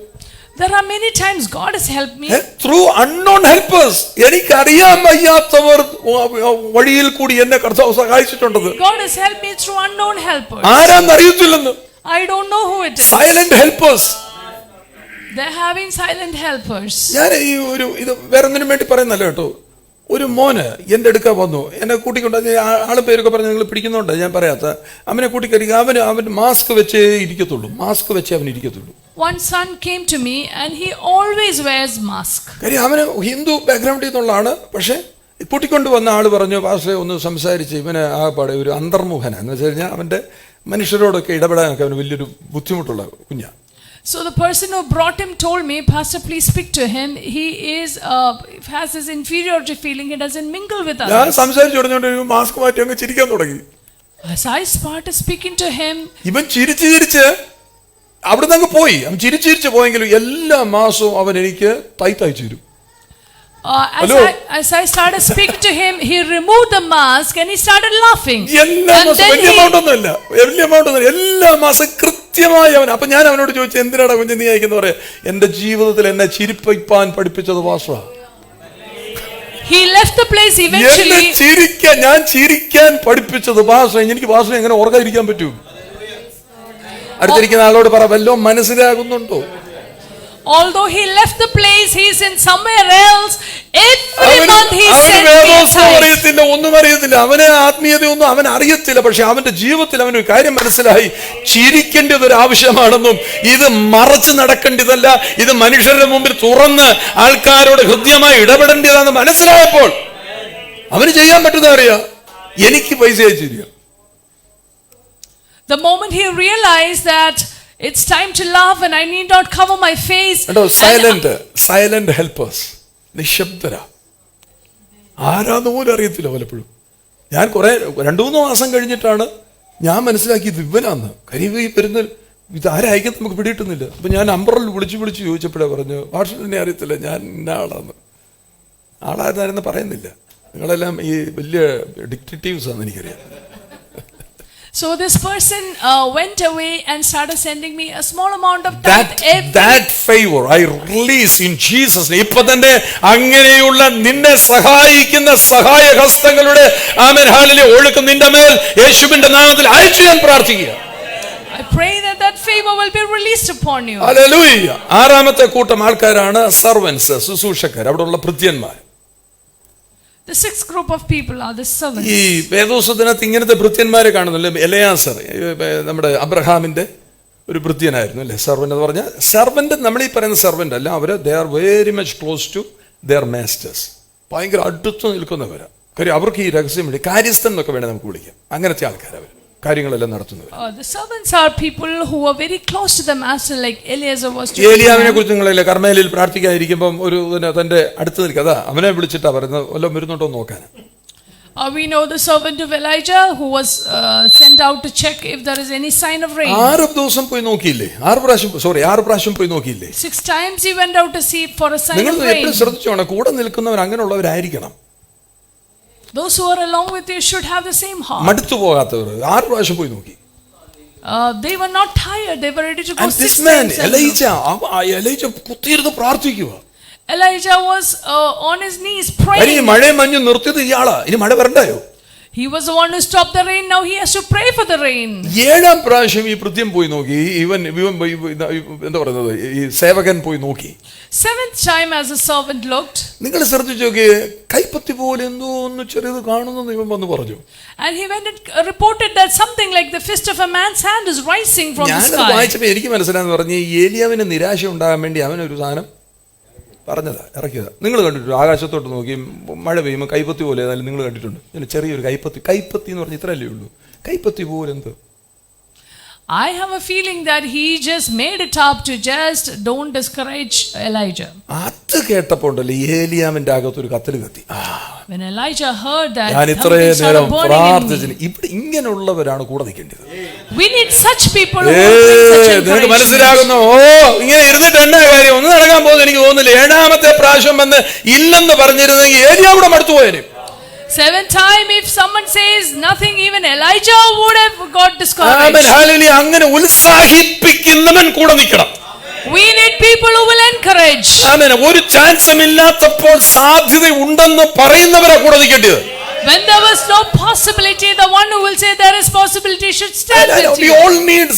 There are many times God has helped me through unknown helpers. എനിക്കറിയാൻ വയ്യാത്തവർ വഴിയിൽ കൂടി എന്നെ കർത്താവ് സഹായിച്ചിട്ടുണ്ട്. God has helped me through unknown helpers. ആരാന്നറിയത്തില്ലെന്ന്. I don't know who it is. Silent helpers. They're having silent helpers. ഞാൻ ഈ ഇത് വേറൊന്നിനും വേണ്ടി പറയുന്നല്ല കേട്ടോ. ഒരു മോന് എൻ്റെ അടുക്ക വന്നു, എന്നെ കൂട്ടിക്കൊണ്ട് ആളും പേരൊക്കെ പറഞ്ഞ് നിങ്ങൾ പിടിക്കുന്നുണ്ട് ഞാൻ പറയാത്ത, അവനെ കൂട്ടിക്കരിക്കുക. അവൻ മാസ്ക് വെച്ചേ ഇരിക്കത്തുള്ളൂ, മാസ്ക് വെച്ചേ അവൻ ഇരിക്കത്തുള്ളൂ. One son came to me and he always wears mask. കാര്യം അവന് ഹിന്ദു ബാക്ക്ഗ്രൗണ്ടിൽ നിന്നുള്ളതാണ്. പക്ഷേ കൂട്ടിക്കൊണ്ട് വന്ന ആൾ പറഞ്ഞു, പാസ്റ്ററെ ഒന്ന് സംസാരിച്ച് ഇവന് ആ പാടെ ഒരു അന്തർമുഖനാണ്. എന്ന് വെച്ച് കഴിഞ്ഞാൽ അവൻ്റെ മനുഷ്യരോടൊക്കെ ഇടപെടാനൊക്കെ അവന് വലിയൊരു ബുദ്ധിമുട്ടുള്ള കുഞ്ഞാണ്. So the person who brought him told me, Pastor, please speak to him. He has this inferiority feeling. He doesn't mingle with others. ഞാൻ സംസാരിച്ചു തുടങ്ങിയോണ്ട് മാസ്ക് മാറ്റി അങ്ങ് ചിരിക്കാൻ തുടങ്ങി. As I started speaking to him, ഇവൻ ചിരിച്ച് അവിടുന്ന് അങ്ങ് പോയി. അവൻ ചിരിച്ച് പോയെങ്കിലും എല്ലാ മാസവും അവൻ എനിക്ക് തയ്ച്ചു തരും. as I started speaking to him, he removed the mask and he started laughing. എല്ലാ മാസം വലിയ എമൗണ്ടൊന്നുമില്ല, എല്ലാ മാസം കൃത്യമായി അവൻ. അപ്പൊ ഞാൻ അവനോട് ചോദിച്ചു, എന്തിനാടാ കുഞ്ഞ് നീ അയക്കുന്ന പറയാ, എന്റെ ജീവിതത്തിൽ എന്നെ ചിരിപ്പിക്കാൻ പഠിപ്പിച്ചത് പാസ്റ്ററാ. He left the place eventually. ഞാൻ ചിരിക്കാൻ പഠിപ്പിച്ചത് പാസ്റ്റർ. എനിക്ക് പാസ്റ്റർ എങ്ങനെ ഓർക്കാതിരിക്കാൻ പറ്റും? അടുത്തിരിക്കുന്ന ആളോട് പറ, വല്ലോ മനസ്സിലാകുന്നുണ്ടോ? Although he left the place, he is in somewhere else. Every month he അവന് sent me വേദോസ്തം tithes. അറിയത്തില്ല, ഒന്നും അറിയത്തില്ല, അവനെ ആത്മീയതയൊന്നും അവൻ അറിയത്തില്ല. പക്ഷെ അവന്റെ ജീവിതത്തിൽ അവനൊരു കാര്യം മനസ്സിലായി, ചിരിക്കേണ്ടത് ഒരു ആവശ്യമാണെന്നും ഇത് മറച്ച് നടക്കേണ്ടതല്ല, ഇത് മനുഷ്യരുടെ മുമ്പിൽ തുറന്ന് ആൾക്കാരോട് ഹൃദ്യമായി ഇടപെടേണ്ടതാണെന്ന് മനസ്സിലായപ്പോൾ അവന് ചെയ്യാൻ പറ്റുന്ന അറിയാം, എനിക്ക് പൈസ അയച്ചിരിക്കുക. The moment he realized that it's time to laugh and I need not cover my face. Silent helpers, നിശബ്ദര, ആരാന്ന് പോലും അറിയത്തില്ല പലപ്പോഴും. ഞാൻ 2-3 മാസം കഴിഞ്ഞിട്ടാണ് ഞാൻ മനസ്സിലാക്കിയത് ഇവനാന്ന്. കാര്യം ഈ വരുന്ന ഇതാരയക്കാൻ നമുക്ക് പിടിയിട്ടുന്നില്ല. അപ്പൊ ഞാൻ നമ്പറിൽ വിളിച്ച് ചോദിച്ചപ്പോഴേ പറഞ്ഞു, വാട്സപ്പിനെ അറിയത്തില്ല, ഞാൻ ഇന്ന ആളാന്ന്. ആളായിരുന്നാരെന്ന് പറയുന്നില്ല, നിങ്ങളെല്ലാം ഈ വലിയ ഡിക്റ്റേറ്റീവ്സ് ആണെന്ന് എനിക്കറിയാം. So this person went away and started sending me a small amount of tithe. That favor I release in Jesus name. ഇപ്പോ തന്നെ അങ്ങനെയുള്ള നിന്നെ സഹായിക്കുന്ന സഹായഹസ്തങ്ങളുടെ ആമേൻ ഹല്ലേലൂയ ഒഴുക്ക് നിന്റെ മേൽ യേശുവിന്റെ നാമത്തിൽ അയച്ചു ഞാൻ പ്രാർത്ഥിക്കുക. I pray that that favor will be released upon you. Hallelujah. ആറാമത്തെ കൂട്ടം ആൾക്കാരാണ് സർവന്റ്സ്, ശുശ്രൂഷകർ, അവിടെയുള്ള ഭൃത്യന്മാർ. The sixth group of people are the servants. ഈ വേദോസ്തത്തിനകത്ത് ഇങ്ങനത്തെ ഭൃത്യന്മാരെ കാണുന്നില്ല. എലയാസർ നമ്മുടെ അബ്രഹാമിന്റെ ഒരു ഭൃത്യനായിരുന്നു അല്ലേ സെർവന്റ് എന്ന് പറഞ്ഞാൽ. സെർവന്റ് നമ്മൾ ഈ പറയുന്ന സെർവന്റ് അല്ല, അവര് they are very much close to their masters, ഭയങ്കര അടുത്ത് നിൽക്കുന്നവരാ. കാര്യം അവർക്ക് ഈ രഹസ്യം വേണ്ടി കാര്യസ്ഥൻ എന്നൊക്കെ വേണേൽ നമുക്ക് വിളിക്കാം. അങ്ങനത്തെ ആൾക്കാരവർ കാര്യങ്ങളെല്ലാം നടത്തുന്നവർ. The servants are people who are very close to the master, like Eliezer was to ഏലിയാവിനെ കുറിച്ച് നിങ്ങളല്ലേ കർമ്മേലിൽ പ്രാർത്ഥിക്കാതിരിക്കുമ്പം ഒരു തന്റെ അടുത്ത് നിൽക്കാതെ അവനെ വിളിച്ചിട്ടാ പറയുന്നത് വല്ലതും വരുന്നുണ്ടോ നോക്കാൻ. We know the servant of Elijah who was sent out to check if there is any sign of rain. 6 ദിവസം പോയി നോക്കിയില്ലേ? 6 പ്രാവശ്യം പോയി നോക്കിയില്ലേ? 6 times he went out to see for a sign നിങ്ങൾ of rain. എപ്പോഴും ശ്രദ്ധിച്ചോണം, കൂടെ നിൽക്കുന്നവർ അങ്ങനെയുള്ളവരായിരിക്കണം. Those who are along with you should have the same heart. മടുത്തു പോകാത്തവർ 6 പ്രാവശ്യം പോയി നോക്കി. They were not tired, they were ready to go. And this man Elijah കുത്തിയിരുന്ന് പ്രാർത്ഥിക്കുക. Elijah was on his knees praying. മഴയും മഞ്ഞും നിർത്തിയത് ഇയാളാ, ഇനി മഴ വരണ്ടായോ? He was the one who stopped the rain, now he has to pray for the rain. 7-ാം പ്രാവശ്യം ഈ ഭൃത്യൻ പോയി നോക്കി, ഇവൻ എന്താ പറയുന്നത്, ഈ സേവകൻ പോയി നോക്കി. 7th time as a servant looked. നിങ്ങൾ ശ്രദ്ധിച്ചു നോക്കി, കൈപ്പത്തി പോലെ എന്തോ ഒന്ന് ചെറിയത് കാണുന്നു ഇവൻ വന്ന് പറഞ്ഞു. And he went and reported that something like the fist of a man's hand is rising from the sky. ഞാനത് വായിച്ചപ്പോൾ എനിക്ക് മനസ്സിലായെന്ന് പറഞ്ഞ് ഏലിയാവിന് നിരാശ ഉണ്ടാകാൻ വേണ്ടി അവനൊരു സാധനം പറഞ്ഞതാ, ഇറക്കിയതാ. നിങ്ങൾ കണ്ടിട്ടുണ്ട് ആകാശത്തോട്ട് നോക്കി മഴ പെയ്യുമ്പോൾ കൈപ്പത്തി പോലെ ഏതായാലും നിങ്ങൾ കണ്ടിട്ടുണ്ട്. ചെറിയൊരു കൈപ്പത്തി എന്ന് പറഞ്ഞാൽ ഇത്രയല്ലേ ഉള്ളൂ, കൈപ്പത്തി പോലെ എന്ത്. I have a feeling that he just made it up to just don't discourage Elijah. അത് കേട്ടപ്പോൾ ഉണ്ടല്ലോ ഏലിയാമിന്റെ അകത്തൊരു കത്തൽ കത്തി. When Elijah heard that, ഞാൻ ഇത്രയും നേരം പ്രാർത്ഥിച്ചു. ഇവിടെ ഇങ്ങനെയുള്ളവരാണ് കൂടെ നിൽക്കേണ്ടത്. We need such people who bring such encouragement. നിങ്ങൾക്ക് മനസ്സിലാകുന്നു, ഇങ്ങനെ ഇരുന്നിട്ട് എന്നാ കാര്യം, ഒന്നും നടക്കാൻ പോകുന്നത് എനിക്ക് തോന്നുന്നില്ല. 7-ാമത്തെ പ്രാവശ്യം വന്ന് ഇല്ലെന്ന് പറഞ്ഞിരുന്നെങ്കിൽ ഏലിയാവിടെ മടുത്തു പോയേനെ. 7th time, if someone says nothing, even Elijah would have got discouraged. Amen hallelujah. അങ്ങനെ ഉത്സാഹിപ്പിക്കുന്നവൻ കൂടെ നിൽക്കണം. We need people who will encourage. ആമേൻ. ഒരു ചാൻസും ഇല്ലാത്തപ്പോൾ സാധ്യത ഉണ്ടെന്ന് പറയുന്നവരാ കൂടെ നിൽക്കേണ്ടത്. When there was no possibility, the one who will say there is possibility should stand with We you. all need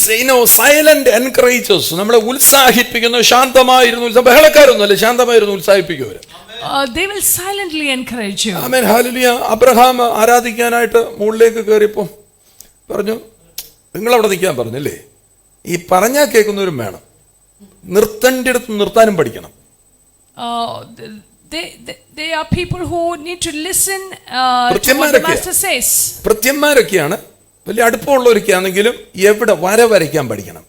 silent encouragers. നമ്മളെ ഉത്സാഹിപ്പിക്കുന്ന ശാന്തമായിരുന്നു, ബഹളക്കാരൊന്നുമല്ല, ശാന്തമായിരുന്നു ഉത്സാഹിപ്പിക്കുവര്. They will silently encourage you. ആമേൻ ഹല്ലേലൂയ. അബ്രഹാം ആരാധിക്കാനായിട്ട് മുകളിലേക്ക് കയറിയപ്പോൾ പറഞ്ഞു, നിങ്ങളവിടെ നിൽക്കാൻ പറഞ്ഞല്ലേ. ഈ പറഞ്ഞാൽ കേൾക്കുന്നവരും വേണം, നിർത്തേണ്ടിടത്ത് നിർത്താനും പഠിക്കണം. They are people who need to listen to what the master says. ഭൃത്യന്മാരൊക്കെയാണ്, വലിയ അടുപ്പമുള്ളവരൊക്കെയാണെങ്കിലും എവിടെ വരയ്ക്കാൻ പഠിക്കണം.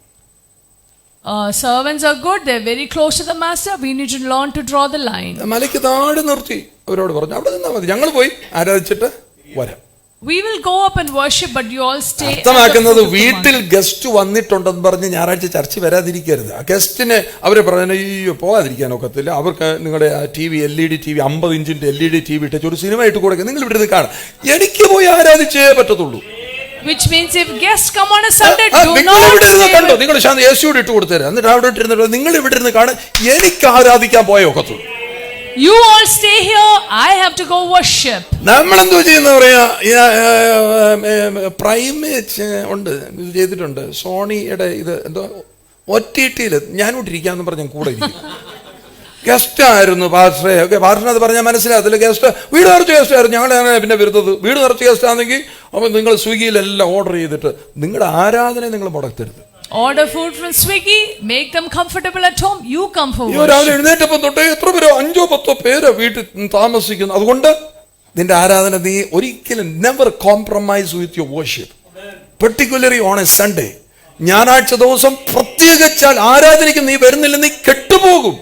Servants are good, they're very close to the master. We need to learn to draw the line. മലയ്ക്ക് താഴെ നിർത്തി അവരോട് പറഞ്ഞു, അവിടെ നിന്നാ മതി, ഞങ്ങൾ പോയി ആരാധിച്ചിട്ട് വരാം. We will go up and worship, but you all stay. അർത്ഥമാക്കുന്നത് വീട്ടിൽ ഗസ്റ്റ് വന്നിട്ടുണ്ടെന്ന് പറഞ്ഞ് ഞായറാഴ്ച ചർച്ച വരാതിരിക്കരുത്. ആ ഗസ്റ്റിന് അവരെ പറഞ്ഞു, അയ്യോ പോകാതിരിക്കാൻ ഒക്കത്തില്ല, അവർക്ക് നിങ്ങളുടെ ആ TV LED TV 50 ഇഞ്ചിന്റെ LED TV ഇട്ട് ഒരു സിനിമ ഇട്ട് കൊടുക്കുക, നിങ്ങൾ ഇവിടെ നിന്ന് കാണാം. എനിക്ക് പോയി ആരാധിച്ചേ പറ്റത്തുള്ളൂ. Which means if guests come on a Sunday, do നിങ്ങൾ not ഇവിടെ ഇരുന്ന് stay. കണ്ടോ, നിങ്ങൾ ശാന്തി യേശുവിടെ ഇട്ട് കൊടുത്തരാം, എന്നിട്ട് അവിടെ ഇട്ടിരുന്നിട്ട് നിങ്ങൾ ഇവിടെ ഇരുന്ന് കാണാൻ, എനിക്ക് ആരാധിക്കാൻ പോയ ഒക്കത്തുള്ളൂ. You all stay here, I have to go worship. നമ്മളെന്തോ ചെയ്യുന്ന പറയാ, പ്രൈമേറ്റ് ഉണ്ട്, ഇത് ചെയ്തിട്ടുണ്ട്. സോണിയുടെ ഇത് എന്തോ ഒറ്റയിട്ടില്ല, ഞാനോട്ടിരിക്കാന്ന് പറഞ്ഞ കൂടെ ഇരിക്കും. ഗസ്റ്റ് ആയിരുന്നു പാസ്റ്ററെ. ഓക്കെ, പാസ്റ്ററിനത് പറഞ്ഞാൽ മനസ്സിലാകത്തില്ല. ഗസ്റ്റ് വീട് നിറച്ച് ഗസ്റ്റ് ആയിരുന്നു. ഞങ്ങളാണ് പിന്നെ വരുന്നത്. വീട് നിറച്ച് ഗസ്റ്റ് ആണെങ്കിൽ അപ്പോൾ നിങ്ങൾ സ്വിഗ്ഗിയിലെല്ലാം ഓർഡർ ചെയ്തിട്ട് നിങ്ങളുടെ ആരാധനയെ നിങ്ങൾ മുടക്കരുത്. Order food from Swiggy, make them comfortable at home, you come for രാവിലെ worship. എഴുന്നേറ്റപ്പം തൊട്ട് എത്ര പേരോ 5-10 പേര് വീട്ടിൽ താമസിക്കുന്നു. അതുകൊണ്ട് നിന്റെ ആരാധന നീ ഒരിക്കലും never compromise with your worship, particularly on A Sunday. ഞായറാഴ്ച ദിവസം പ്രത്യേകിച്ചാൽ ആരാധനയ്ക്ക് നീ വരുന്നില്ല, നീ കെട്ടുപോകും.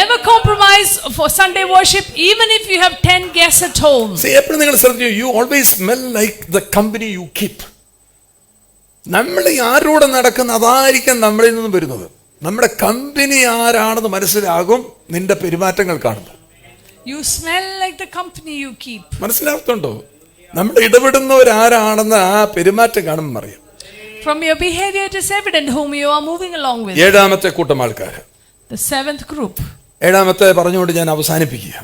Never compromise for Sunday worship, even if you have 10 guests at home. എപ്പോഴും നിങ്ങൾ ശ്രദ്ധിച്ചു, you always smell like the company you keep. നമ്മൾ ആരോടെ നടക്കുന്ന അതായിരിക്കും നമ്മളിൽ നിന്നും വരുന്നത്. നമ്മുടെ കമ്പനി ആരാണെന്ന് മനസ്സിലാകും നിന്റെ പെരുമാറ്റങ്ങൾ കാണുന്നു. You smell like the company you keep. മനസ്സിലാക്കുന്നുണ്ടോ? നമ്മൾ ഇടപെടുന്നവരാരാണെന്ന് ആ പെരുമാറ്റം കാണുമ്പോൾ അറിയാം. From your behavior it is evident whom you are moving along with. ഏഴാമത്തെ കൂട്ടം ആൾക്കാർ, The seventh group. ഏഴാമത്തെ പറഞ്ഞുകൊണ്ട് ഞാൻ അവസാനിപ്പിക്കുക.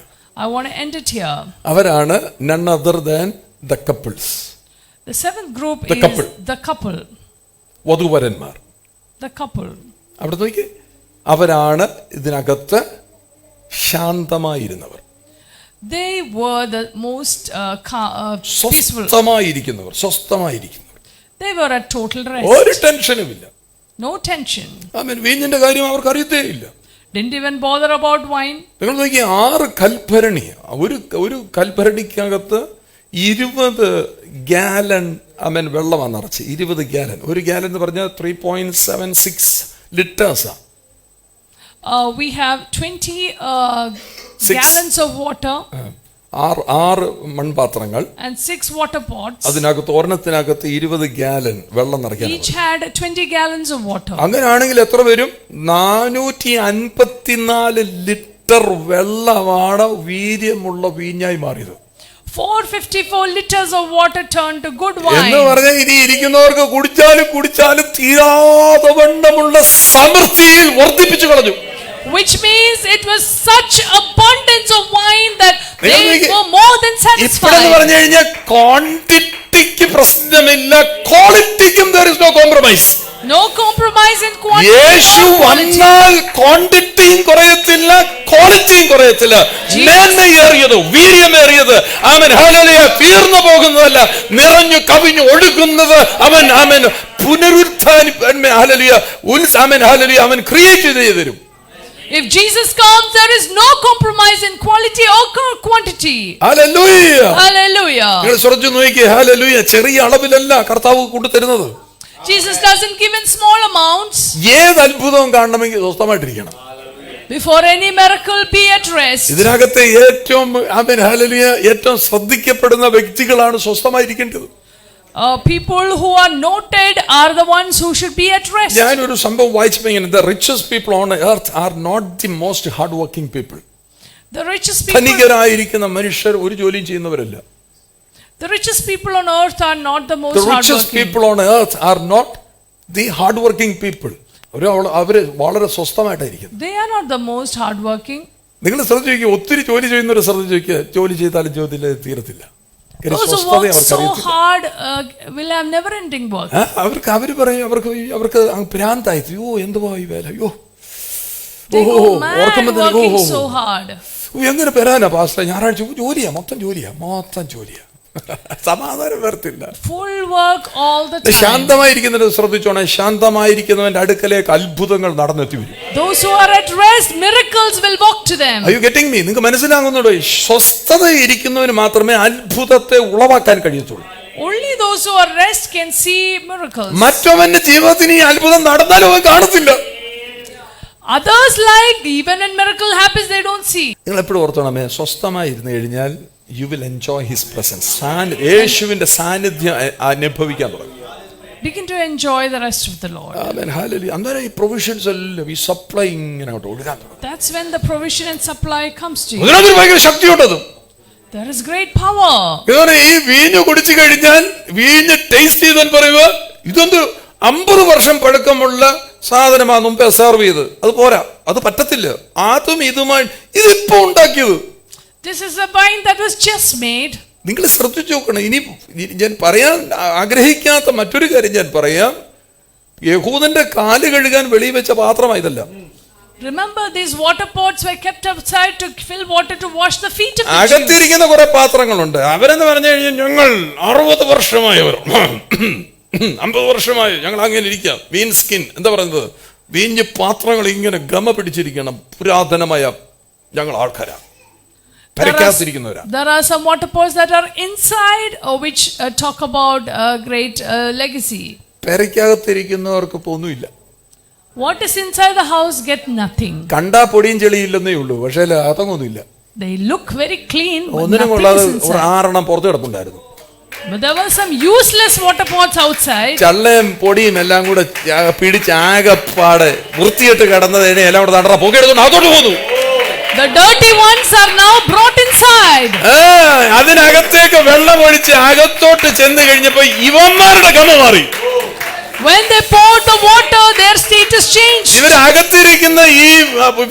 I want to end it here. അവരാണ് none other than the couples. The seventh group The is couple. the couple. വധുവരന്മാർ. The couple. അവിടെ നോക്കി, അവരാണ് ഇതിനകത്ത് ശാന്തമായിരുന്നവർ, They were the most peaceful. സ്വസ്ഥമായിരിക്കുന്നവർ, സ്വസ്ഥമായിരിക്കുന്നവർ. They were at total rest. ഒരു ടെൻഷനും ഇല്ല. No tension. ആമേൻ. വീഞ്ഞിന്റെ കാര്യം അവർക്ക് അറിയത്തേ ഇല്ല. Didn't even bother about wine. നിങ്ങൾ നോക്കി, 6 കൽഭരണി, ഒരു കൽഭരണിക്കകത്ത് 20 ഗാലൻ ആമേൻ വെള്ളമാണ് നിറച്ച്. 20 ഗാലൻ. ഒരു ഗാലൻ എന്ന് പറഞ്ഞാൽ 3.76 ലിറ്റേഴ്സാണ്. We have 20 gallons of water. 6 മൺപാത്രങ്ങൾ And 6 water pots. അതിനകത്ത് ഒരെണ്ണത്തിനകത്ത് 20 ഗാലൻ വെള്ളം നിറയ്ക്കാൻ. Each had 20 gallons of water. അങ്ങനെയാണെങ്കിൽ എത്ര വരും? 454 ലിറ്റർ വെള്ളമാണ് വീര്യമുള്ള വീഞ്ഞായി മാറിയത്. 454 liters of water turned to good എന്ന് wine. പറഞ്ഞാൽ ഇനി ഇരിക്കുന്നവർക്ക് കുടിച്ചാലും തീരാതെ വണ്ണമുള്ള സമൃദ്ധിയിൽ വർദ്ധിപ്പിച്ചു കളഞ്ഞു. Which means it was such abundance of wine that they നിങ്ങൾക്ക് were more than ഇപ്പോഴെന്ന് satisfied. പറഞ്ഞു കഴിഞ്ഞാൽ ക്വാണ്ടിറ്റിക്ക് പ്രശ്നമില്ല, ക്വാളിറ്റിക്കും there is no compromise. No compromise in quantity Yeshu or quality. വന്നാൽ ക്വാണ്ടിറ്റിയും കുറയത്തില്ല, ക്വാളിറ്റിയും കുറയത്തില്ല. മേന്മയേറിയത്, വീര്യമേറിയത്, അവൻ ഹല്ലേലൂയ തീർന്നു പോകുന്നതല്ല, നിറഞ്ഞു കവിഞ്ഞു ഒഴുകുന്നത് അവൻ പുനരുത്ഥാനം ഹല്ലേലൂയ അവൻ ക്രിയേറ്റ് ചെയ്തു തരും. If Jesus comes, there is no compromise in quality or quantity. Hallelujah. Hallelujah. നിങ്ങൾ ശ്രദ്ധിച്ചു നോക്കിയേ, ഹല്ലേലൂയ ചെറിയ അളവിലല്ല കർത്താവ് കൊണ്ടുതരുന്നത്. Jesus doesn't give in small amounts. ഏത് അത്ഭുതവും കാണണമെങ്കിൽ സ്വസ്ഥമായിട്ടിരിക്കണം. Before any miracle, be at rest. ഇതിനകത്തെ ഏറ്റവും ഹല്ലേലൂയ ഏറ്റവും ശ്രദ്ധിക്കപ്പെടുന്ന വ്യക്തികളാണ് സ്വസ്ഥമായിരിക്കേണ്ടത്. People who are noted are the ones who should be at rest. ഞാനൊരു സംഭവം വായിച്ചപ്പോൾ ഇങ്ങനെ, the richest people on earth are not the most hard working people. The richest people. ധനികരായിരിക്കുന്ന മനുഷ്യർ ഒരു ജോലിയും ചെയ്യുന്നവരല്ല. The richest people on earth are not the most The richest hardworking. people on earth are not the hard working people. അവര് വളരെ സ്വസ്ഥമായിട്ടായിരിക്കും. They are not the most hardworking. നിങ്ങൾ ശ്രദ്ധിച്ചു നോക്കിയാൽ ഒത്തിരി ജോലി ചെയ്യുന്നവർ ശ്രദ്ധിച്ചു നോക്കിയാൽ ജോലി ചെയ്താലും ജോലിയിൽ തീരത്തില്ല. Those who work so hard will have never-ending work. അവര് പറയും അവർക്ക് ഭ്രാന്തായി, യോ എന്തുവാ ഈ വേല, യോ They go mad working so hard. എങ്ങനെ വരാനാ പാസ്റ്റർ, ഞായറാഴ്ച മൊത്തം ജോലിയാ സമാധാനം വരത്തില്ല. Full work all the time. ശാന്തമായിരിക്കുന്നത് ശ്രദ്ധിച്ചോണേ, ശാന്തമായിരിക്കുന്നവന്റെ അടുക്കലേക്ക് അത്ഭുതങ്ങൾ നടന്നെത്തി വരും. Those who are at rest, miracles will walk to them. Are you getting me? നിങ്ങൾക്ക് മനസ്സിലാകുന്നുണ്ടോ? സ്വസ്ഥത ഇരിക്കുന്നവന് മാത്രമേ അത്ഭുതത്തെ ഉളവാക്കാൻ കഴിയത്തുള്ളൂ. Only those who are rest can see miracles. മറ്റവന്റെ ജീവിതത്തിന് ഈ അത്ഭുതം നടന്നാലും അവൻ കാണത്തില്ല. Others, like even when miracle happens, they don't see. നിങ്ങൾ എപ്പോഴും ഓർത്തോണമേ, സ്വസ്ഥമായിരുന്നു കഴിഞ്ഞാൽ you will enjoy his presence. യേശുവിന്റെ സാന്നിധ്യം അനുഭവിക്കാൻ തുടങ്ങും. Begin to enjoy the rest of the Lord. ആമേൻ. ഹല്ലേലൂയ. അന്നേരം ഈ പ്രൊവിഷൻസ് എല്ലാം ഈ സപ്ലൈ ഇങ്ങനെ അങ്ങോട്ട് ഒഴുകാൻ തുടങ്ങും. That's when the provision and supply comes to you. അതിനൊരു ഭയങ്കര ശക്തിയുണ്ടത്. There is great power. ഇതാണ് ഈ വീഞ്ഞ് കുടിച്ചു കഴിഞ്ഞാൽ വീഞ്ഞ് ടേസ്റ്റ് ചെയ്താൽ പറയുക, ഇതൊന്ന് 50 വർഷം പഴക്കമുള്ള സാധനമാണ് മുമ്പേ സെർവ് ചെയ്ത്, അത് പോരാ, അത് പറ്റത്തില്ല, അതും ഇതുമായി ഇതിപ്പോ ഉണ്ടാക്കിയത്. This is a wine that was just made. നിങ്ങൾ ശ്രദ്ധിച്ചു നോക്കണം. ഇനി ഞാൻ പറയാൻ ആഗ്രഹിക്കാത്ത മറ്റൊരു കാര്യം ഞാൻ പറയാം. യഹൂദന്റെ കാല് കഴുകാൻ വെളിയിൽ വെച്ച പാത്രമാണ് ഇതല്ല. Remember, these water pots were kept outside to fill water to wash the feet of the Jews. അകത്തിരിക്കുന്ന കുറെ പാത്രങ്ങളുണ്ട്. അവരെന്ന് പറഞ്ഞു കഴിഞ്ഞാൽ ഞങ്ങൾ 60 വർഷമായവർ, 50 വർഷമായി ഞങ്ങൾ അങ്ങനെ ഇരിക്കാം. വീൻ സ്കിൻ എന്താ പറയുന്നത്, വീഞ്ഞ് പാത്രങ്ങൾ ഇങ്ങനെ ഗമ പിടിച്ചിരിക്കണം. പുരാതനമായ ഞങ്ങൾ ആൾക്കാരാ, പരിക്കാത്തിരിക്കുന്നവരാ. There are some water pots that are inside, which talk about great legacy. പെരയ്ക്കകത്തിരിക്കുന്നവർക്ക് ഒന്നുമില്ല. What is inside the house get nothing. കണ്ടാ പൊടിയും ചെളിയില്ലെന്നേ ഉള്ളൂ, പക്ഷേ അതങ്ങൊന്നുമില്ല. They look very clean, but ഒന്നിനും nothing കൊള്ളാതെ is inside. 6 പുറത്ത് കിടപ്പുണ്ടായിരുന്നു. But there were some useless water pots outside. ചള്ളയും പൊടിയും എല്ലാം കൂടെ പിടിച്ച് ആകെപ്പാട് വൃത്തിയിട്ട് കിടന്നതിനെ എല്ലാം കൂടെ നടറ പൊക്കെടുത്തോണ്ട് അതോട്ട് പോന്നു. The dirty ones are now brought inside. അതിനകത്തേക്ക് വെള്ളം ഒഴിച്ച് അകത്തോട്ട് ചെന്ന് കഴിഞ്ഞപ്പോ ഇവന്മാരുടെ ഗമ മാറി. When they poured the water, their status changed. ഇവരകത്തിരിക്കുന്ന ഈ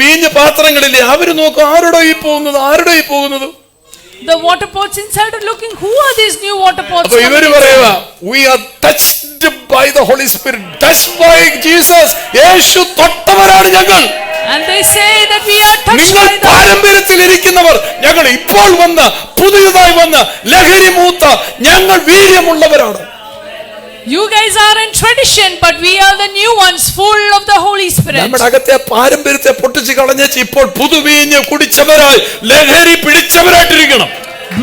വീഞ്ഞ പാത്രങ്ങളില്ലേ, അവര് നോക്കും ആരുടെ ഈ പോകുന്നത്. The water pots inside are looking, who are these new water pots? അപ്പൊ ഇവര് പറയുക, we are touched by the Holy Spirit, touched by Jesus. യേശു തൊട്ടവരാണ് ഞങ്ങൾ. And they say that we are touched നിങ്ങൾ by the പാരമ്പര്യത്തിൽ ഇരിക്കുന്നവർ, ഞങ്ങൾ ഇപ്പോൾ വന്ന പുതിയതായി വന്ന ലഹരി മൂത്ത ഞങ്ങൾ വീര്യമുള്ളവരാണ്. You guys are in tradition, but we are the new ones, full of the Holy Spirit. നമ്മുടെ അകത്തെ പാരമ്പര്യത്തെ പൊട്ടിച്ച് കളഞ്ഞേച്ച് ഇപ്പോൾ പുതുവീഞ്ഞ് കുടിച്ചവരായി ലഹരി പിടിച്ചവരായിട്ടിരിക്കണം.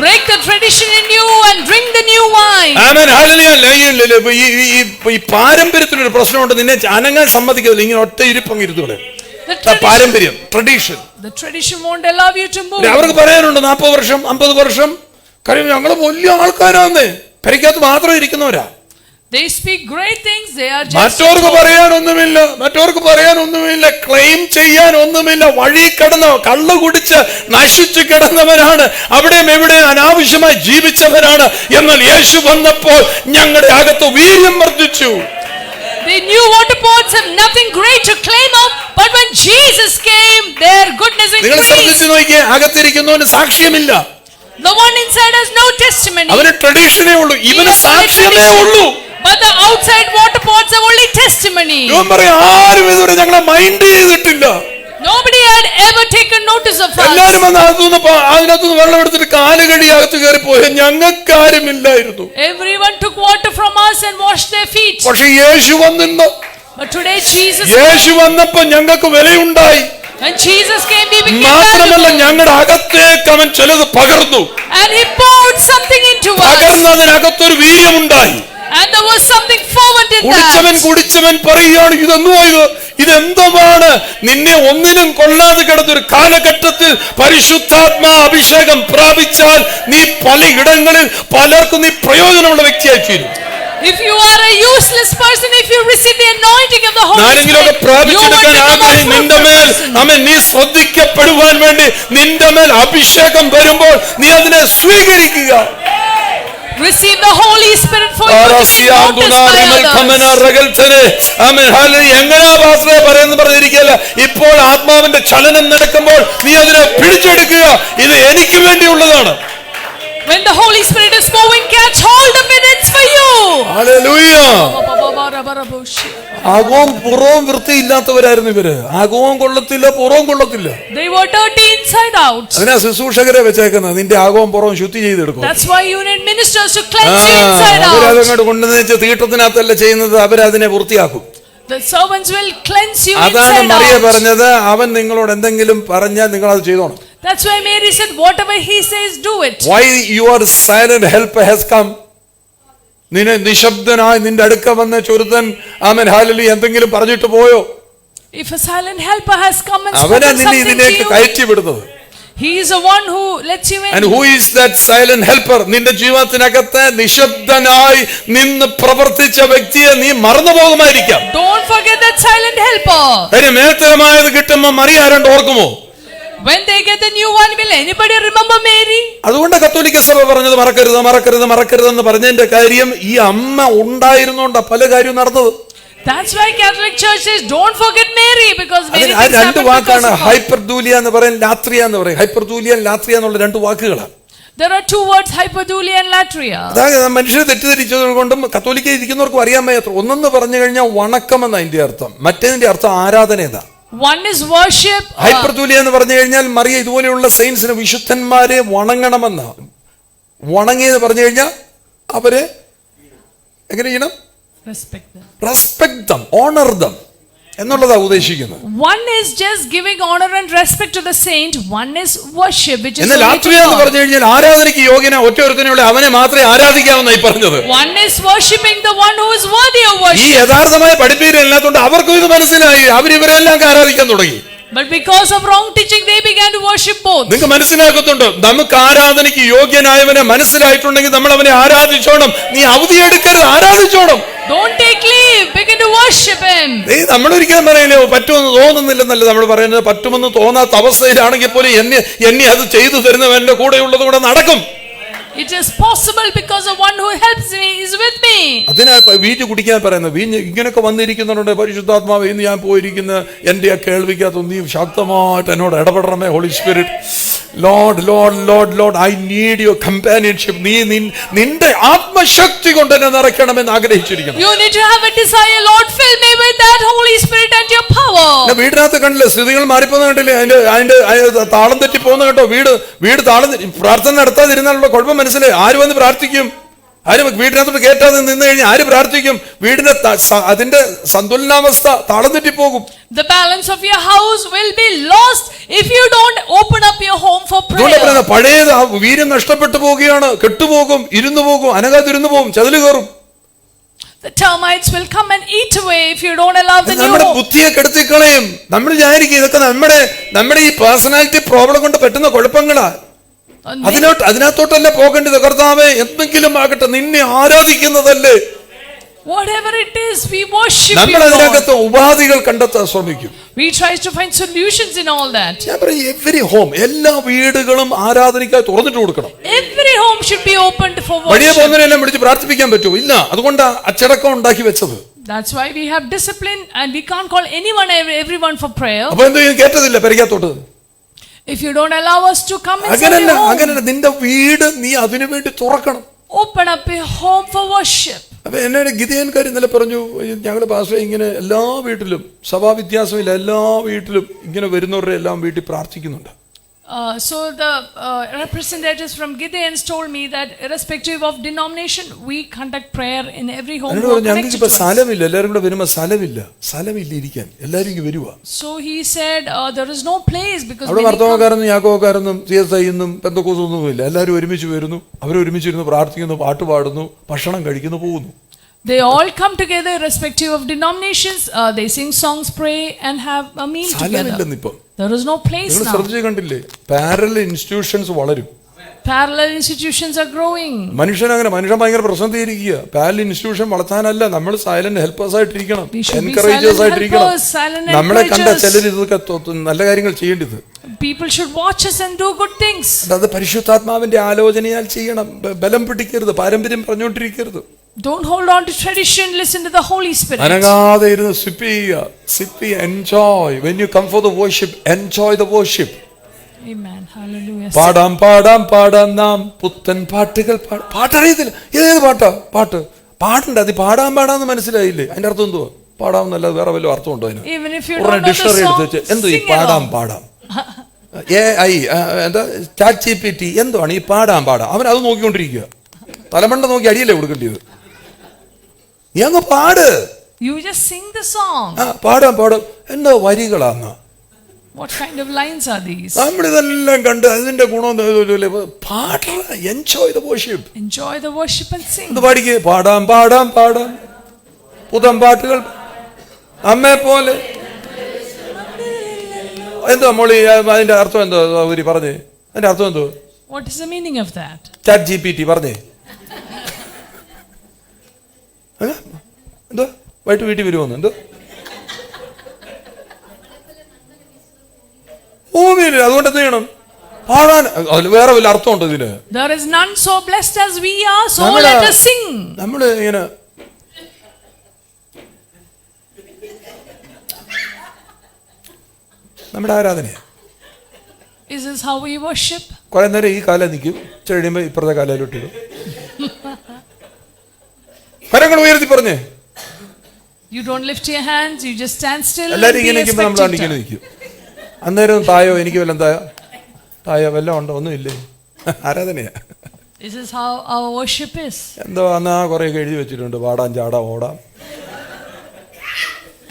Break the tradition in you and drink the new wine. Amen, hallelujah. ഈ പാരമ്പര്യത്തിനൊരു പ്രശ്നമുണ്ട്, നിന്നെ അനങ്ങാൻ സമ്മതിക്കില്ല. ഇങ്ങനെ ഒറ്റ ഇരിപ്പങ്ങ് ഇരുത്തൂടെ. പാരമ്പര്യം, tradition. The tradition won't allow you to move. അവർക്ക് പറയാനുണ്ട് 40 വർഷം 50 വർഷം. കാര്യം ഞങ്ങൾ വലിയ ആൾക്കാരാന്നേ, പരിക്കകത്ത് മാത്രം ഇരിക്കുന്നവരാ. They speak great things. They are just മറ്റവർക്ക് പറയാനൊന്നുമില്ല, ക്ലെയിം ചെയ്യാനൊന്നുമില്ല. വഴി കിടന്ന കള്ളു കുടിച്ച് നശിച്ചു കിടന്നവരാണ്, അവിടെയും എവിടെയും അനാവശ്യമായി ജീവിച്ചവരാണ്. എന്നാൽ യേശു വന്നപ്പോൾ ഞങ്ങളുടെ അകത്ത് വീര്യം വർദ്ധിച്ചു. The new water pots have nothing great to claim of, but when Jesus came, their goodness നിങ്ങൾ increased. ശ്രദ്ധിച്ചു നോക്കിയേ, അകത്തിരിക്കുന്നവന് സാക്ഷ്യമില്ല. The one inside has no testimony. അവന് ട്രഡീഷനേ ഉള്ളൂ, ഇവന് സാക്ഷ്യമേ ഉള്ളൂ. But the outside water pots have only testimony. ഇവൻ പറയും, ആരും ഇതുവരെ ഞങ്ങളെ മൈൻഡ് ചെയ്തിട്ടില്ല. Nobody had ever taken notice of us. എല്ലാരും വന്ന് അതിനകത്തുനിന്ന് വെള്ളം എടുത്തിട്ട് കാല് കഴുകി അകത്ത് കയറിപ്പോയ ഞങ്ങൾക്കാരുമില്ലായിരുന്നു. Everyone took water from us and washed their feet. പക്ഷെ യേശു വന്നിന്ന്. But today Jesus യേശു വന്നപ്പോ ഞങ്ങൾക്ക് വിലയുണ്ടായി. when Jesus came, we became മാത്രമല്ല valuable. ഞങ്ങളുടെ അകത്തേക്ക് അവൻ ചിലത് പകർന്നു. And he poured something into us. പകർന്നതിനകത്തൊരു വീര്യമുണ്ടായി. And there was something fervent in കുടിച്ചവൻ പറയുകയാണ്, ഇതെന്തുമാണ്? നിന്നെ ഒന്നിനും കൊള്ളാതെ കിടന്നൊരു കാലഘട്ടത്തിൽ പരിശുദ്ധാത്മാ അഭിഷേകം പ്രാപിച്ചാൽ നീ പലയിടങ്ങളിൽ പലർക്കും നീ പ്രയോജനമുള്ള വ്യക്തിയായി തീരും. If you are a useless person, if you receive the anointing of the Holy നാലെങ്കിലൊക്കെ Spirit, you will പ്രാപിച്ചെടുക്കാൻ become a ആഗ്രഹം നിന്റെ മേൽ person. നീ ശ്രദ്ധിക്കപ്പെടുവാൻ വേണ്ടി നിന്റെ മേൽ അഭിഷേകം വരുമ്പോൾ നീ അതിനെ സ്വീകരിക്കുക. Receive the Holy Spirit for you to be noticed by others. എങ്ങനെയാ പാസ്റ്ററെ പറയുന്നത് പറഞ്ഞിരിക്കുകയല്ല, ഇപ്പോൾ ആത്മാവിന്റെ ചലനം നടക്കുമ്പോൾ നീ അതിനെ പിടിച്ചെടുക്കുക. ഇത് എനിക്ക് വേണ്ടിയുള്ളതാണ്. When the Holy Spirit is moving, catch hold of it. It's for you. ഹല്ലേലൂയ. അകവും പുറവും വൃത്തിയില്ലാത്തവരായിരുന്നു ഇവര്. അകവും കൊള്ളത്തില്ല, പുറവും കൊള്ളത്തില്ല. They were dirty inside out. അതിനാ ശുശ്രൂഷകരെ വെച്ചേക്കുന്നത്, നിന്റെ അകവും പുറവും ശുദ്ധി ചെയ്തെടുക്കും. That's why you need ministers to cleanse you inside out. അവരതങ്ങോട്ട് കൊണ്ടുവന്ന് തീട്ടത്തിനകത്തല്ല ചെയ്യുന്നത്, അവരതിനെ വൃത്തിയാക്കും. The servants will cleanse you അതാണ് inside മറിയ out. പറഞ്ഞത്, അവൻ നിങ്ങളോട് എന്തെങ്കിലും പറഞ്ഞാൽ നിങ്ങൾ അത് ചെയ്തോണം. That's why Mary said, whatever he says, do it. Why your silent helper has come? നിന്നെ നിശബ്ദനായി നിന്റെ അടുക്ക വന്ന ചൊരുത്തൻ ആമേൻ ഹല്ലേലൂയ എന്തെങ്കിലും പറഞ്ഞിട്ട് പോയോ? If a silent helper has come and അവനാ spoken നിന്നെ something to ഇതിലേക്ക് you, കയറ്റി വിടുന്നത്. he is the one who lets you in. And who is that silent helper? നിന്റെ ജീവിതത്തിനകത്ത് നിശബ്ദനായി നിന്ന് പ്രവർത്തിച്ച വ്യക്തിയെ നീ മറന്നു പോകുമായിരിക്കാം. Don't forget that silent helper. മേൽത്തരമായത് കിട്ടുമ്പോൾ Mariya ആരണ്ട് ഓർക്കുമോ? When they get the new one, will anybody remember Mary? അതുകൊണ്ട് കത്തോലിക്ക സഭ പറഞ്ഞത് മറക്കരുതെന്ന് പറഞ്ഞതിന്റെ കാര്യം ഈ അമ്മ ഉണ്ടായിരുന്നോണ്ടാ പല കാര്യവും നടന്നത്. That's why Catholic Church says don't forget Mary, because Mary ആ രണ്ട് വാക്കാണ് ഹൈപ്പർദൂലിയ എന്ന് പറയും, ലാത്രിയ എന്ന് പറയും. ഹൈപ്പർദൂലിയ ലാത്രിയ എന്നുള്ള രണ്ട് വാക്കുകളാണ്. There are two words, hyperdulia and latria. അതായത് മനുഷ്യരെ തെറ്റിദ്ധരിച്ചത് കൊണ്ടും കത്തോലിക്ക ഇരിക്കുന്നവർക്കും അറിയാൻ വയ്യാത്ര. ഒന്നെന്ന് പറഞ്ഞു കഴിഞ്ഞാൽ വണക്കം എന്ന അതിന്റെ അർത്ഥം, മറ്റേതിന്റെ അർത്ഥം ആരാധനയതാ. One is worship. ഹൈപ്പർദൂലിയ എന്ന് പറഞ്ഞു കഴിഞ്ഞാൽ മറിയ ഇതുപോലെയുള്ള സെയിൻസിന് വിശുദ്ധന്മാരെ വണങ്ങണമെന്ന. വണങ്ങിയെന്ന് പറഞ്ഞു കഴിഞ്ഞാൽ അവരെ എങ്ങനെ ചെയ്യണം? റെസ്പെക്ട് ദം, ഓണർ ദം എന്നുള്ളതാ ഉദ്ദേശിക്കുന്നത്. One is just giving honor and respect to the saint. One is worship, which is എന്നാൽ ലാത്രിയ എന്ന് പറഞ്ഞു കഴിഞ്ഞാൽ ആരാധനയ്ക്ക് യോഗ്യന ഒറ്റൊരുത്തനുള്ള അവനെ മാത്രമേ ആരാധിക്കാവുന്നായി പറഞ്ഞത്. One is worshiping the one who is worthy of worship. ഈ യഥാർത്ഥമായ പഠിപ്പീരല്ലാത്തതുകൊണ്ട് അവർക്കും ഇത് മനസ്സിലായി, അവരിവരെല്ലാം ആരാധിക്കാൻ തുടങ്ങി. But because of wrong teaching, they began to worship both. നിങ്ങൾക്ക് മനസ്സിലാക്കുന്നുണ്ട്, നമുക്ക് ആരാധനയ്ക്ക് യോഗ്യനായവനെ മനസ്സിലായിട്ടുണ്ടെങ്കിൽ നമ്മൾ അവനെ ആരാധിച്ചോണം. നീ അവധി എടുക്കരുത്, ആരാധിച്ചോണം. Don't take leave, begin to worship him. നമ്മൾ ഒരിക്കലും പറയില്ലോ പറ്റുമെന്ന് തോന്നുന്നില്ലെന്നല്ല നമ്മൾ പറയുന്നത്. പറ്റുമെന്ന് തോന്നാത്ത അവസ്ഥയിലാണെങ്കിൽ പോലും എന്നെ അത് ചെയ്തു തരുന്നവന്റെ കൂടെ ഉള്ളത് കൂടെ നടക്കും. It is possible because of one who helps me is with me. അതിനാ വീഞ്ഞ് കുടിക്കാൻ പറയുന്നത്. വീഞ്ഞ് ഇങ്ങനെയൊക്കെ വന്നിരിക്കുന്നുണ്ട്. പരിശുദ്ധാത്മാവ് ഇന്ന് ഞാൻ പോയിരിക്കുന്ന എന്റെ ആ കേൾവിക്കകത്ത് നീ ശക്തമായിട്ട് എന്നോട് ഇടപെടണമേ Holy Spirit. Lord Lord Lord Lord I need your companionship. നീ നിന്റെ ആത്മശക്തി കൊണ്ട് എന്നെ നിറയ്ക്കണമെന്ന് ആഗ്രഹിച്ചിരിക്കണം. You need to have a desire, Lord, fill me with that Holy Spirit and your power. വീടിനകത്ത് കണ്ടില്ലേ, സ്ഥിതികൾ മാറിപ്പോകുന്ന കണ്ടില്ലേ, അതിന്റെ താളം തെറ്റി പോകുന്ന കേട്ടോ. വീട് താളം പ്രാർത്ഥന നടത്താതിരുന്നാലുള്ള കുഴപ്പം മനസ്സിലായി. ആര് വന്ന് പ്രാർത്ഥിക്കും? ആരും വീടിനകത്തോട്ട് കേട്ടാതെ നിന്ന് കഴിഞ്ഞാൽ ആര് പ്രാർത്ഥിക്കും? വീടിന്റെ അതിന്റെ സന്തുലനാവസ്ഥ താളം തെറ്റിപ്പോകും. The balance of your house will be lost if you don't open up your home for prayer. പഴയ വീര്യം നഷ്ടപ്പെട്ടു പോവുകയാണ്, കെട്ടുപോകും, ഇരുന്നു പോകും, അനങ്ങാതിരുന്നു പോകും, ചതില് കയറും. The termites will come and eat away if you don't allow the new നമ്മുടെ home. ബുദ്ധിയെ കെടുത്തിക്കളയും. നമ്മൾ വിചാരിക്കും ഇതൊക്കെ നമ്മുടെ ഈ പേഴ്സണാലിറ്റി പ്രോബ്ലം കൊണ്ട് പറ്റുന്ന കുഴപ്പങ്ങളാ. അതിനകത്തോട്ടല്ല പോകേണ്ടത്. കർത്താവേ എന്തെങ്കിലും ആകട്ടെ, നിന്നെ ആരാധിക്കുന്നതല്ലേ. Whatever it is, we worship you. നമ്മൾ അതിനകത്ത് ഉപാധികൾ കണ്ടെത്താൻ ശ്രമിക്കും. We try to find solutions in all that. ഞാൻ പറയും എവരി ഹോം, എല്ലാ വീടുകളും ആരാധനയ്ക്കായി തുറന്നിട്ട് കൊടുക്കണം. Every home should be opened for worship. വഴിയെ പോകുന്നതിനെല്ലാം വിളിച്ച് പ്രാർത്ഥിപ്പിക്കാൻ പറ്റുമോ? ഇല്ല. അതുകൊണ്ട് അച്ചടക്കം ഉണ്ടാക്കി വെച്ചത്. That's why we have discipline and we can't call everyone for prayer. അപ്പൊ എന്തോ കേട്ടതില്ല പെരയ്ക്കകത്തോട്ട്. If you don't allow us to come inside your home. അങ്ങനല്ല, നിന്റെ വീട് നീ അതിനു വേണ്ടി തുറക്കണം. Open up a home for worship. അപ്പൊ എന്നോട് ഗിദെയോൻകാർ ഇന്നലെ പറഞ്ഞു, ഞങ്ങളുടെ പാസ്റ്റർ ഇങ്ങനെ എല്ലാ വീട്ടിലും, സഭാ വ്യത്യാസമില്ല, എല്ലാ വീട്ടിലും ഇങ്ങനെ വരുന്നവരുടെ എല്ലാം വീട്ടിൽ പ്രാർത്ഥിക്കുന്നുണ്ട്. So the representatives from Gideon's told me that irrespective of denomination, we conduct prayer in every home. ഞങ്ങൾക്ക് ഇപ്പൊ സ്ഥലമില്ല, എല്ലാവരും കൂടെ വരുമ്പോ സ്ഥലമില്ല ഇരിക്കാൻ, എല്ലാവരും ഇങ്ങനെ വരുവാ. So he said there is no place because അവിടെ വർത്തമാനക്കാരൊന്നും യാക്കോക്കാരൊന്നും CSI-ന്നും പെന്തക്കോസ്തൊന്നും ഇല്ല. എല്ലാവരും ഒരുമിച്ച് വരുന്നു, അവരൊരുമിച്ചിരുന്ന് പ്രാർത്ഥിക്കുന്നു, പാട്ട് പാടുന്നു, ഭക്ഷണം കഴിക്കുന്നു, പോകുന്നു. They all come together irrespective of denominations. They sing songs, pray and have a meal together. There is no place now. കണ്ടില്ലേ, പാരലൽ ഇൻസ്റ്റിറ്റ്യൂഷൻസ് വളരും. Parallel institutions are growing. മനുഷ്യൻ ഭയങ്കര പ്രശ്നത്തിരിക്കുക. പാരലൽ ഇൻസ്റ്റിറ്റ്യൂഷൻ വളർത്താനല്ല, നമ്മൾ സൈലന്റ് ഹെൽപ്പേഴ്സ് ആയിട്ടിരിക്കണം, എൻകറേജേഴ്സ് ആയിട്ടിരിക്കണം. നമ്മളെ കണ്ട ചിലർ ഇതൊക്കെ നല്ല കാര്യങ്ങൾ ചെയ്യേണ്ടത്. People should watch us and do good things. അത് പരിശുദ്ധാത്മാവിന്റെ ആലോചനയാൽ ചെയ്യണം. ബലം പിടിക്കരുത്, പാരമ്പര്യം പറഞ്ഞുകൊണ്ടിരിക്കരുത്. Don't hold on to tradition, listen to the Holy Spirit. അനങ്ങാതെ ഇരുന്ന് സിപ്പ് ചെയ്യുക, enjoy. When you come for the worship, enjoy the worship. Amen. Hallelujah. പാടാം നാം പുത്തൻ പാട്ടുകൾ. പാട്ടറിയത്തില്ല, ഏത് പാട്ട് പാടണ്ട. അത് പാടാന്ന് മനസ്സിലായില്ലേ? അതിന്റെ അർത്ഥം എന്തുവാ? പാടാമെന്നല്ല, വേറെ വല്ല അർത്ഥം ഉണ്ടോ അതിന്? Even if you don't know the dictionary song, എടുത്ത് എന്തോ ഈ പാടാം AI എന്താ ChatGPT എന്താണ് ഈ പാടാം അവൻ അത് നോക്കിക്കൊണ്ടിരിക്കുക. തലമണ്ട നോക്കി അടിയല്ലേ കൊടുക്കേണ്ടത്. നീ അങ്ങ് പാട്. You just sing the song. പാടാം എന്താ വരികളാന്ന്. What kind of lines are these? നമ്മളിതെല്ലാം കണ്ട് അതിന്റെ ഗുണം പാട. Enjoy the worship. Enjoy the worship and sing. ഇത് പാടിക്കേ. പാടാം പുതം പാട്ടുകൾ അമ്മേ പോലെ. എന്താ മോളി അതിന്റെ അർത്ഥം എന്തോ അവര് പറഞ്ഞേ? അതിന്റെ അർത്ഥം എന്തോ? What is the meaning of that? ChatGPT പറഞ്ഞേ. എന്തോ വൈകിട്ട് വീട്ടിൽ വരുമോന്ന്? എന്തോ അതുകൊണ്ട് എന്ത് ചെയ്യണം? പാടാൻ. വേറെ വല്ല അർത്ഥമുണ്ടോ ഇതിന്? There is none so blessed as we are, so let us sing. നമ്മള് ഇങ്ങനെ നമ്മുടെ ആരാധനയാ. Is this how we worship? കുറെ നേരം ഈ കാലം നിൽക്കും, ഇച്ചിരി കഴിയുമ്പോൾ ഇപ്പുറത്തെ കാലയിലോട്ടിടും. കരങ്ങൾ ഉയർത്തി പറഞ്ഞേ. You don't lift your hands, you just stand still. എല്ലാവരും ഇങ്ങനെ നിൽക്കുമ്പോൾ നമ്മൾ ഇങ്ങനെ നിൽക്കും. അന്നേരം തായോ എനിക്ക് വല്ലതും തായോ വല്ലതും ഉണ്ടോ? ഒന്നുമില്ലേ, ആരാധനയാ. This is how our worship is. എന്തോ അന്ന് കുറേയൊക്കെ എഴുതി വെച്ചിട്ടുണ്ട്, പാടാം ചാടാം ഓടാം.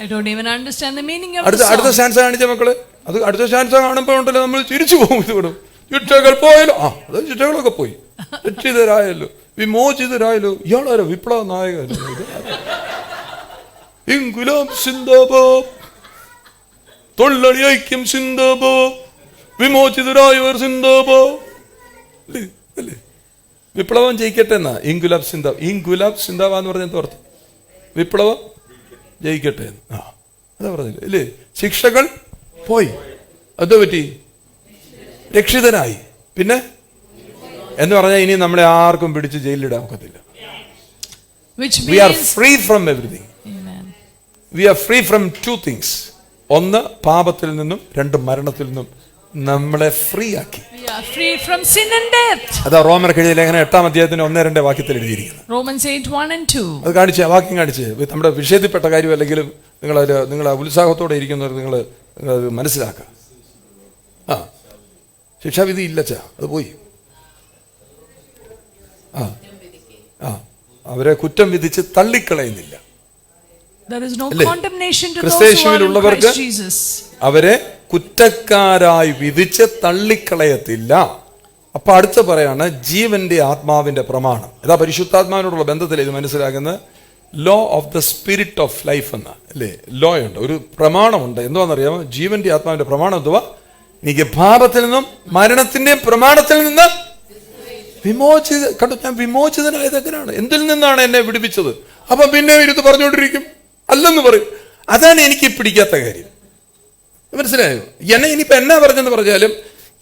I don't even understand the meaning of അടുത്ത the song. സ്റ്റാൻസ കാണിച്ച മക്കള്, അത് അടുത്ത സ്റ്റാൻസ കാണുമ്പോൾ ഉണ്ടല്ലോ നമ്മൾ തിരിച്ചു പോകും. ഇത് വിടും, ചുറ്റകൾ പോയല്ലോ, അത് ചുറ്റകളൊക്കെ പോയി, രക്ഷിതരായല്ലോ, വിമോചിതരായല്ലോ. ഇയാളാരോ വിപ്ലവ നായകല്ലോ. ഇൻകുലാബ് സിന്ദാബാദ്, തൊഴിലാളി ഐക്യം സിന്ദാബാദ്, വിമോചിതരായവർ സിന്ദാബാദ്. അല്ലേ, വിപ്ലവം ജയിക്കട്ടെ എന്നാ ഇൻകുലാബ് സിന്ദാബ്. ഇൻകുലാബ് സിന്ദാബാദ് എന്ന് പറഞ്ഞ എന്താ അർത്ഥം? വിപ്ലവം ജയിക്കട്ടെ. അതാ പറഞ്ഞില്ലേ ഇല്ലേ? ശിക്ഷകൾ പോയി, അതോ പറ്റി രക്ഷിതനായി. പിന്നെ എന്ന് പറഞ്ഞാൽ ഇനി നമ്മളെ ആർക്കും പിടിച്ച് ജയിലിലിടാൻ ഒക്കത്തില്ല. We are free from everything. Amen. We are free from two things. ഒന്ന് പാപത്തിൽ നിന്നും, രണ്ട് മരണത്തിൽ നിന്നും നമ്മളെ ഫ്രീ ആക്കി. We are free from sin and death. അതാ റോമർക്ക് എഴുതിയ ലേഖനം 8-ാം അധ്യായത്തിന് 1-2 വാക്യത്തിൽ എഴുതിയിരിക്കുന്നത്. Romans 8:1 and 2. അത് കാണിച്ച് വാക്യം കാണിച്ച് നമ്മുടെ വിഷയത്തിൽപ്പെട്ട കാര്യം അല്ലെങ്കിലും നിങ്ങൾ ഉത്സാഹത്തോടെ ഇരിക്കുന്നവർ നിങ്ങൾ അത് മനസ്സിലാക്കുക. ശിക്ഷാവിധി ഇല്ലച്ചാ, അത് പോയി. അവരെ കുറ്റം വിധിച്ച് തള്ളിക്കളയുന്നില്ല. There is no condemnation to those who are in ക്രിസ്തയേശുവിലുള്ളവർക്ക് Christ Jesus. അവരെ കുറ്റക്കാരായി വിധിച്ച് തള്ളിക്കളയത്തില്ല. അപ്പൊ അടുത്ത് പറയാണ് ജീവന്റെ ആത്മാവിന്റെ പ്രമാണം. ഇതാ പരിശുദ്ധാത്മാവിനോടുള്ള ബന്ധത്തിൽ ഇത് മനസ്സിലാക്കുന്നത് law of the spirit of life എന്ന അല്ലേ, ലോ ഉണ്ട്, ഒരു പ്രമാണമുണ്ട്. എന്തുവാണെന്നറിയാമോ? ജീവന്റെ ആത്മാവിന്റെ പ്രമാണം എന്തുവാ? എനിക്ക് പാപത്തിൽ നിന്നും മരണത്തിന്റെയും പ്രമാണത്തിൽ നിന്ന് കണ്ടു, ഞാൻ വിമോചിതനായത് എങ്ങനെയാണ്? എന്തിൽ നിന്നാണ് എന്നെ വിടുവിച്ചത്? അപ്പൊ പിന്നെ ഇരുന്ന് പറഞ്ഞുകൊണ്ടിരിക്കും അല്ലെന്ന് പറയും. അതാണ് എനിക്ക് പിടിക്കാത്ത കാര്യം. മനസ്സിലായോ? എന്നെ ഇനിയിപ്പോ എന്നാ പറഞ്ഞെന്ന് പറഞ്ഞാലും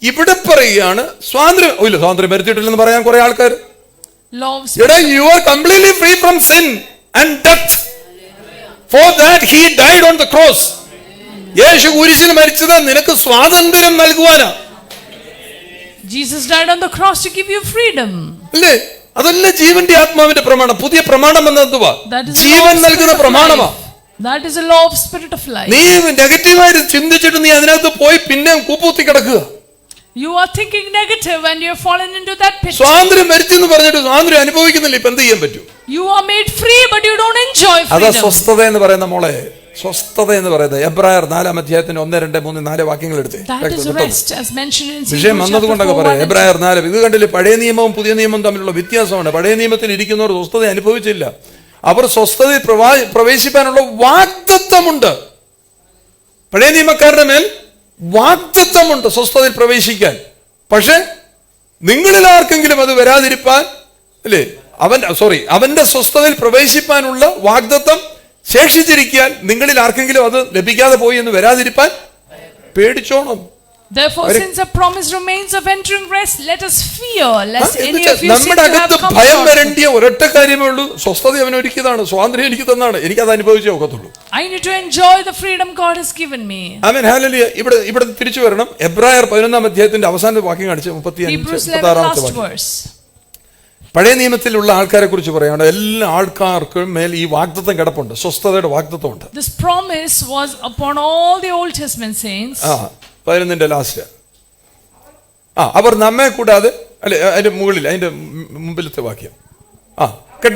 ഇവിടെ പറയുകയാണ് സ്വാതന്ത്ര്യം. ഇല്ല, സ്വാതന്ത്ര്യം വരുത്തിയിട്ടില്ലെന്ന് പറയാൻ കുറെ ആൾക്കാർ. You are completely free from sin and death. For that he died on the cross. യേശു കുരിശിൽ മരിച്ചത് നിനക്ക് സ്വാതന്ത്ര്യം നൽകുവാനാ. Jesus died on the cross to give you freedom. അല്ലേ? അതല്ല ജീവന്റെ ആത്മാവിന്റെ പ്രമാണം. പുതിയ പ്രമാണം എന്നതുവാ ജീവൻ നൽകുന്ന പ്രമാണമാ. That is a law of spirit of life. നീ നെഗറ്റീവായിട്ട് ചിന്തിച്ചിട്ട് നീ അതിനകത്ത് പോയി പിന്നെ കൂപ്പൂത്തി കിടക്കുക. You are thinking negative and you have fallen into that pit. സ്വാതന്ത്ര്യം മരിച്ചെന്ന് പറഞ്ഞിട്ട് സ്വാതന്ത്ര്യം അനുഭവിക്കുന്നില്ല. ഇപ്പൊ എന്ത് ചെയ്യാൻ പറ്റും? You are made free but you don't enjoy freedom. അതാ സ്വസ്ഥത എന്ന് പറയുന്ന മോളെ, സ്വസ്ഥത എന്ന് പറയുന്നത് എബ്രായർ 4-ാം അധ്യായത്തിന് 1, 2, 3, 4 വാക്യങ്ങൾ എടുത്തേ. That is rest as mentioned in വിഷയം വന്നതുകൊണ്ടൊക്കെ പറയാം. എബ്രായർ 4. ഇത് കണ്ടില്ലേ, പഴയ നിയമവും പുതിയ നിയമവും തമ്മിലുള്ള വ്യത്യാസമാണ്. പഴയ നിയമത്തിൽ ഇരിക്കുന്നവർ സ്വസ്ഥത അനുഭവിച്ചില്ല. അവർ സ്വസ്ഥതയിൽ പ്രവേശിപ്പാനുള്ള വാഗ്ദത്തമുണ്ട്. പഴയ നിയമക്കാരുടെ മേൽ വാഗ്ദത്തമുണ്ട് സ്വസ്ഥതയിൽ പ്രവേശിക്കാൻ. പക്ഷെ നിങ്ങളിൽ ആർക്കെങ്കിലും അത് വരാതിരിപ്പാൻ അല്ലേ, അവന്റെ സ്വസ്ഥതയിൽ പ്രവേശിപ്പാനുള്ള വാഗ്ദത്തം ശേഷിച്ചിരിക്കാൻ നിങ്ങളിൽ ആർക്കെങ്കിലും അത് ലഭിക്കാതെ പോയി എന്ന് വരാതിരിപ്പാൻ പേടിച്ചോണം. Therefore, since a promise remains of entering rest, let us fear lest any of you നമ്മുടെ അകത്ത് ഭയം വരേണ്ടിയ ഒരൊറ്റ കാര്യമേ ഉള്ളൂ. സ്വസ്ഥത അവൻ ഒരുക്കിയതാണ്, സ്വാതന്ത്ര്യം എനിക്ക് തന്നാണ്, എനിക്കത് അനുഭവിച്ചേ ഒക്കത്തുള്ളൂ. I need to enjoy the freedom God has given me. ആമേൻ, ഹല്ലേലൂയ. ഇവിടെ തിരിച്ചു വരണം. എബ്രായർ 11-ാം അധ്യായത്തിന്റെ അവസാനത്തെ വാക്യം കാണിച്ച് 35-36 verse. പഴയ നിയമത്തിലുള്ള ആൾക്കാരെ കുറിച്ച് പറയുകയാണ്. എല്ലാ ആൾക്കാർക്കും മേൽ ഈ വാഗ്ദത്തം കിടപ്പുണ്ട്, സ്വസ്ഥതയുടെ വാഗ്ദത്തമുണ്ട്. This promise was upon all the Old Testament saints. 11-ന്റെ ലാസ്റ്റ്. അവർ നമ്മെ കൂടാതെ അല്ലെ, അതിന്റെ മുകളിൽ അതിന്റെ മുമ്പിലത്തെ വാക്യം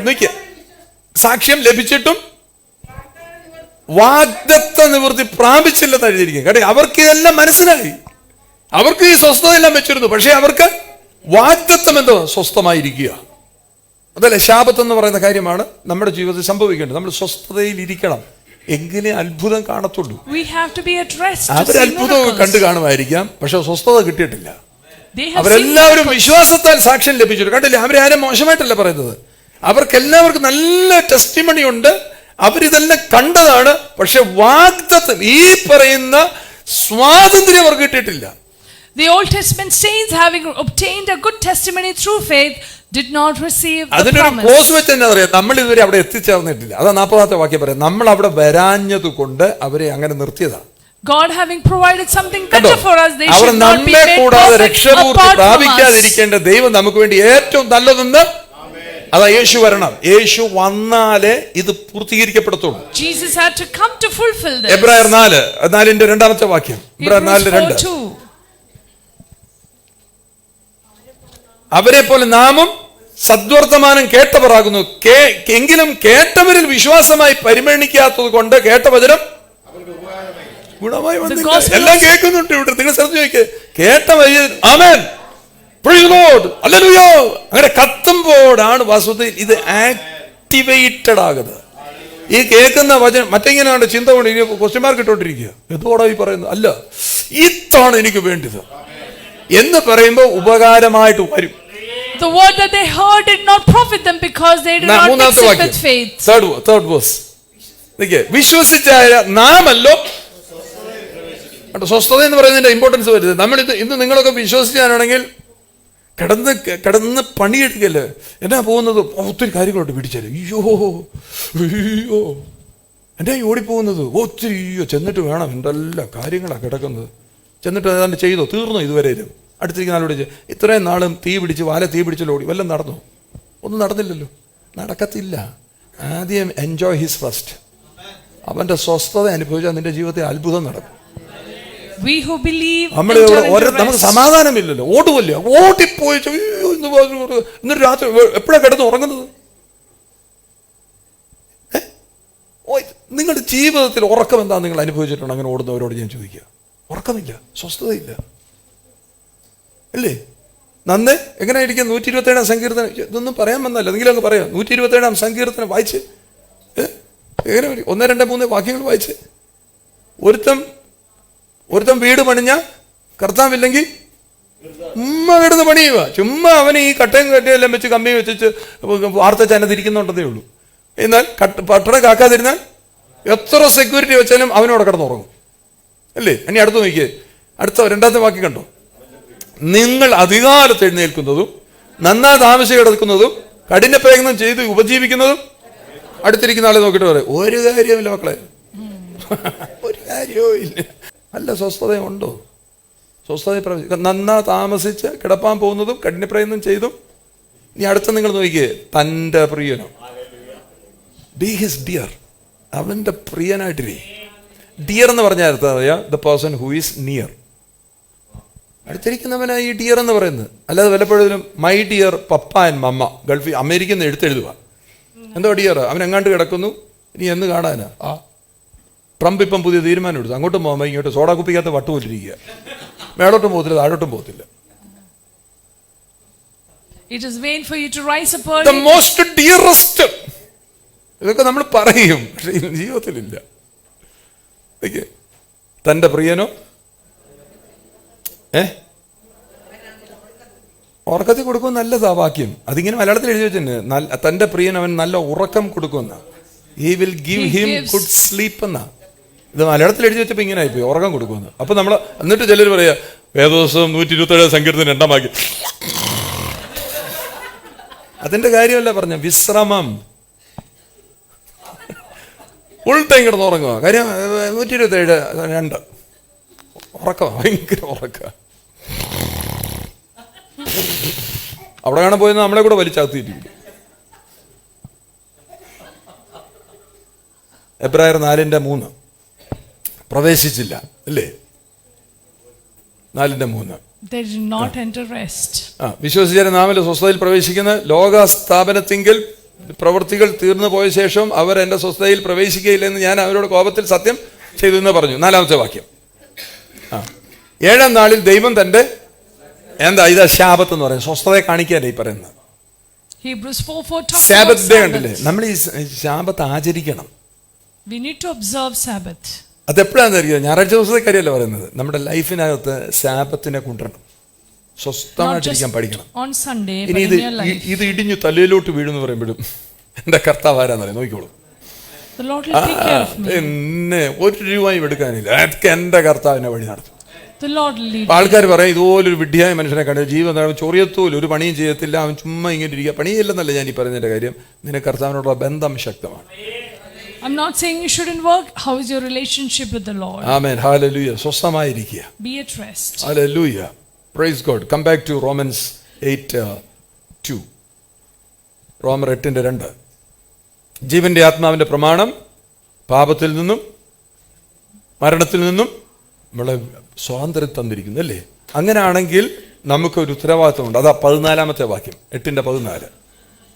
നോക്കിയ സാക്ഷ്യം ലഭിച്ചിട്ടും വാഗ്ദത്ത നിവൃത്തി പ്രാപിച്ചില്ലെന്ന് എഴുതിയിരിക്കും. കേട്ടോ, അവർക്ക് ഇതെല്ലാം മനസ്സിലായി, അവർക്ക് ഈ സ്വസ്ഥത എല്ലാം വെച്ചിരുന്നു. പക്ഷെ അവർക്ക് വാഗ്ദത്തം എന്തോ സ്വസ്ഥമായിരിക്കുക. അതല്ലേ ശാപത്ത് എന്ന് പറയുന്ന കാര്യമാണ് നമ്മുടെ ജീവിതത്തിൽ സംഭവിക്കേണ്ടത്. നമ്മൾ സ്വസ്ഥതയിൽ ഇരിക്കണം, എങ്കിലേ അത്ഭുതം കാണത്തുള്ളൂ. അവർ അത്ഭുതം കണ്ടു കാണുമായിരിക്കാം, പക്ഷെ സ്വസ്ഥത കിട്ടിയിട്ടില്ല. അവരെല്ലാവരും വിശ്വാസത്താൽ സാക്ഷ്യം ലഭിച്ചിട്ടുണ്ട്. കണ്ടില്ലേ, അവരെ ആരും മോശമായിട്ടല്ല പറയുന്നത്. അവർക്കെല്ലാവർക്കും നല്ല ടെസ്റ്റിമണി ഉണ്ട്, അവരിതെല്ലാം കണ്ടതാണ്. പക്ഷെ വാഗ്ദത്തം, ഈ പറയുന്ന സ്വാതന്ത്ര്യം അവർക്ക് കിട്ടിയിട്ടില്ല. The Old Testament saints, having obtained a good testimony through faith, did not receive the promise. Cause വെച്ച് തന്നെ അറിയാം, നമ്മൾ ഇതുവരെ അവിടെ എത്തിച്ചേർന്നിട്ടില്ല. അതാ 40-ാമത്തെ വാക്യം പറയാം, നമ്മൾ അവിടെ വരാഞ്ഞത് കൊണ്ട് അവരെ അങ്ങനെ നിർത്തിയതാണ്. God having provided something കണ്ടോ? better for us, they our should not be നമ്മെ made കൂടാതെ perfect രക്ഷപൂർത്തി apart from us. പ്രാപിക്കാതിരിക്കേണ്ട ദൈവം നമുക്ക് വേണ്ടി ഏറ്റവും നല്ലതെന്ന് അതാ യേശു വരണം. യേശു വന്നാലേ ഇത് പൂർത്തീകരിക്കപ്പെടത്തുള്ളൂ. Jesus had to come to fulfill this. എബ്രായർ 4:4 രണ്ടാമത്തെ വാക്യം. എബ്രായർ 4:2. 4:2. അവരെ പോലെ നാമും സദ്വർത്തമാനം കേട്ടവരാകുന്നു, എങ്കിലും കേട്ടവരിൽ വിശ്വാസമായി പരിഗണിക്കാത്തത് കൊണ്ട് കേട്ട വചനം ഗുണമായി വന്നില്ല. എല്ലാം കേൾക്കുന്നുണ്ട് ഇവിടെ. നിങ്ങൾ ശ്രദ്ധിച്ച് നോക്കിയേ. കേട്ട വചനം ആമേൻ പ്രൈസ് ദി ലോർഡ് ഹല്ലേലൂയ അങ്ങനെ കത്തുമ്പോഴാണ് വാസ്തവത്തിൽ ഇത് ആക്ടിവേറ്റഡ് ആകുന്നത്. ഈ കേൾക്കുന്ന വചനം മറ്റെങ്ങനെയാണ് ചിന്ത കൊണ്ട് ക്വസ്റ്റ്യൻ മാർക്ക് ഇട്ടോണ്ടിരിക്കുക. എന്തോടാ ഈ പറയുന്നത്? അല്ല, ഇതാണ് എനിക്ക് വേണ്ടത് എന്ന് പറയുമ്പോൾ ഉപകാരമായിട്ട് വരും. The word that they heard did not profit them because they did not mix it with faith. Third verse. വിശ്വസിച്ചായ നാമല്ലോ സ്വസ്ഥത എന്ന് പറയുന്നതിന്റെ ഇമ്പോർട്ടൻസ് വരുന്നത്. നമ്മൾ ഇന്ന് നിങ്ങളൊക്കെ വിശ്വസിച്ചാണെങ്കിൽ കിടന്ന് പണിയെടുക്കല്ലേ. എന്നാ പോകുന്നത്? ഒത്തിരി കാര്യങ്ങളോട്ട് പിടിച്ചാല് അയ്യോ എന്നാ ഓടിപ്പോകുന്നത് ഒത്തിരി ചെന്നിട്ട് വേണം എന്തെല്ലാം കാര്യങ്ങളാണ് കിടക്കുന്നത്. ചെന്നിട്ട് ഏതാണ്ട് ചെയ്തോ തീർന്നോ ഇതുവരെയും അടുത്തിരിക്കുന്ന ആളോട് ഇത്രയും നാളും തീ പിടിച്ച് ഓടി വല്ലതും നടന്നു? ഒന്നും നടന്നില്ലല്ലോ, നടക്കത്തില്ല. ആദ്യം എൻജോയ് ഹിസ് ഫസ്റ്റ്. അവന്റെ സ്വസ്ഥത അനുഭവിച്ചാൽ നിന്റെ ജീവിതത്തിൽ അത്ഭുതം നടക്കും. നമുക്ക് സമാധാനമില്ലല്ലോ, ഓടുമല്ലോ, ഓടിപ്പോയി ഇന്നൊരു രാത്രി എപ്പോഴാണ് കിടന്ന് ഉറങ്ങുന്നത്? നിങ്ങളുടെ ജീവിതത്തിൽ ഉറക്കം എന്താ നിങ്ങൾ അനുഭവിച്ചിട്ടുണ്ട്? അങ്ങനെ ഓടുന്നവരോട് ഞാൻ ചോദിക്കുക. ഉറക്കമില്ല, സ്വസ്ഥതയില്ല അല്ലേ? നന്നേ എങ്ങനെയായിരിക്കും? 127 സങ്കീർത്തനം. ഇതൊന്നും പറയാൻ വന്നല്ല, എങ്കിലും അങ്ങ് പറയാം. 127 സങ്കീർത്തനം വായിച്ച് എങ്ങനെ 1, 2, 3 വാക്യങ്ങൾ വായിച്ച്. ഒരുത്തം വീട് പണിഞ്ഞ കർത്താവില്ലെങ്കിൽ ചുമ്മാ കിടന്ന് പണിയുക. ചുമ്മാ അവന് ഈ കട്ടയും കട്ടയെല്ലാം വെച്ച് കമ്പി വെച്ചിട്ട് വാർത്ത ചനതിരിക്കുന്നുണ്ടതേ ഉള്ളൂ. എന്നാൽ പട്ടണം കാക്കാതിരുന്നാൽ എത്ര സെക്യൂരിറ്റി വെച്ചാലും അവനോട് കിടന്നുറങ്ങും അല്ലേ? ഇനി അടുത്ത് നോക്കിയേ, അടുത്ത 2ാമത്തെ വാക്യം കണ്ടോ? നിങ്ങൾ അധികാരത്ത് എഴുന്നേൽക്കുന്നതും നന്നാ താമസിച്ച് കിടക്കുന്നതും കഠിന പ്രയത്നം ചെയ്ത് ഉപജീവിക്കുന്നതും. അടുത്തിരിക്കുന്ന ആളെ നോക്കിയിട്ട് പറയും ഒരു കാര്യവുമില്ല മക്കളെ, ഒരു കാര്യവും ഇല്ല. നല്ല സ്വസ്ഥതയുണ്ടോ? സ്വസ്ഥത നന്നാ താമസിച്ച് കിടപ്പാൻ പോകുന്നതും കഠിന പ്രയത്നം ചെയ്തും. ഇനി അടുത്ത നിങ്ങൾ നോക്കിയേ, തൻ്റെ പ്രിയനോ ബി ഹിസ് ഡിയർ. അവന്റെ പ്രിയനായിട്ടില്ലേ. ഡിയർ എന്ന് പറഞ്ഞാൽ അർത്ഥം അറിയാം, the person who is near. അടുത്തിരിക്കുന്നവനാ ഈ ഡിയർ എന്ന് പറയുന്നത്. അല്ലാതെ വല്ലപ്പോഴും my dear papa and mamma ഗൾഫിൽ അമേരിക്കയിൽ നിന്ന് എഴുതെഴുതുക. എന്തോ ഡിയർ, അവൻ എങ്ങാണ്ട് കിടക്കുന്നു, ഇനി എന്ന് കാണാനാ? ട്രംപ് ഇപ്പം പുതിയ തീരുമാനം എടുത്തു, അങ്ങോട്ടും പോകുമ്പോൾ ഇങ്ങോട്ട് സോഡാ കുപ്പിക്കകത്ത് വട്ടുപോലിരിക്കുക. മേളോട്ടും പോകത്തില്ല, താഴോട്ടും പോകത്തില്ല. The most dearest. ഇതൊക്കെ നമ്മൾ പറയും, പക്ഷെ ജീവിതത്തിലില്ല. തൻ്റെ പ്രിയനോ ഉറക്കത്തിൽ കൊടുക്കും. നല്ലതാ വാക്യം. അതിങ്ങനെ മലയാളത്തിൽ എഴുതി വെച്ചിട്ടുണ്ട്, തൻ്റെ പ്രിയൻ അവൻ നല്ല ഉറക്കം കൊടുക്കുമെന്ന. He will give him good sleep എന്നാ. ഇത് മലയാളത്തിൽ എഴുതി വെച്ചപ്പോൾ ഇങ്ങനെ ആയിപ്പോയി, ഉറക്കം കൊടുക്കുമെന്ന്. അപ്പൊ നമ്മൾ എന്നിട്ട് ചിലർ പറയാ വേദോസം 127 സങ്കീർത്തനം 2 വാക്യം. അതിന്റെ കാര്യമല്ല പറഞ്ഞ വിശ്രമം. ഫുൾ ടൈം കിടന്ന് ഉറങ്ങുക. കാര്യം 127:2 ഉറക്കം, ഭയങ്കര ഉറക്ക. അവിടെ കാണാൻ പോയത് നമ്മളെ കൂടെ വലിച്ചകത്തിയിട്ടില്ല. എബ്രായർ 4:3 പ്രവേശിച്ചില്ല അല്ലേ? 4:3 വിശ്വസിച്ച നാമല്ല സ്വസ്ഥതയിൽ പ്രവേശിക്കുന്ന ലോക സ്ഥാപനത്തിങ്കിൽ പ്രവൃത്തികൾ തീർന്നു പോയ ശേഷം അവർ എന്റെ സ്വസ്ഥതയിൽ പ്രവേശിക്കുകയില്ലെന്ന് ഞാൻ അവരോട് കോപത്തിൽ സത്യം ചെയ്തു എന്ന് പറഞ്ഞു. 4ാമത്തെ വാക്യം. 7ാം നാളിൽ ദൈവം തന്റെ എന്താ ഇതാ ശാബത്ത് എന്ന് പറയുന്നത്, സ്വസ്ഥതയെ കാണിക്കാനേ ഈ പറയുന്നത്. സാബത്ത് ഡേ കണ്ടില്ലേ? നമ്മൾ ഈ ശാബത്ത് ആചരിക്കണം. We need to observe Sabbath. അതെപ്പോഴാണെന്ന് അറിയാം? ഞായറാഴ്ച ദിവസത്തെ കാര്യമല്ല പറയുന്നത്. നമ്മുടെ ലൈഫിനകത്ത് സാബത്തിനെ കൊണ്ടുവരണം, സ്വസ്ഥമായിട്ടിരിക്കാൻ പഠിക്കണം. ഇനി ഇത് ഇടിഞ്ഞു തലയിലോട്ട് വീഴുന്ന് പറയുമ്പോഴും എന്റെ കർത്താവ് ആരാന്നറിയാം, നോക്കിക്കോളൂ. എന്നെ 1 രൂപയും എടുക്കാനില്ല, അതൊക്കെ എന്റെ കർത്താവിനെ വഴി നടത്തും. ആൾക്കാർ പറയും ഇതുപോലൊരു വിഡ്ഢിയായ മനുഷ്യനെ കണ്ട് ജീവിതം ചൊറിയത്തോലും ഒരു പണിയും ചെയ്യത്തില്ല, അവൻ ചുമ്മാ ഇങ്ങനെ ഇരിക്കുക. പണിയില്ലെന്നല്ല ഞാൻ ഈ പറയുന്നതിന്റെ കാര്യം. നിന്റെ കർത്താവിനോടുള്ള ബന്ധം ശക്തമാണ്. I'm not saying you shouldn't work. How is your relationship with the Lord? ആമേൻ. ഹല്ലേലൂയ. സ്വസ്ഥമായിരിക്കുക. Be at rest. ഹല്ലേലൂയ. Praise God. Come back to Romans 8:2. റോമർ 8:2. ജീവന്റെ ആത്മാവിന്റെ പ്രമാണം പാപത്തിൽ നിന്നും മരണത്തിൽ നിന്നും നമ്മളെ സ്വാതന്ത്ര്യം തന്നിരിക്കുന്നു അല്ലേ? അങ്ങനെയാണെങ്കിൽ നമുക്കൊരു ഉത്തരവാദിത്വമുണ്ട്. അതാ 14-ാമത്തെ വാക്യം, 8:14.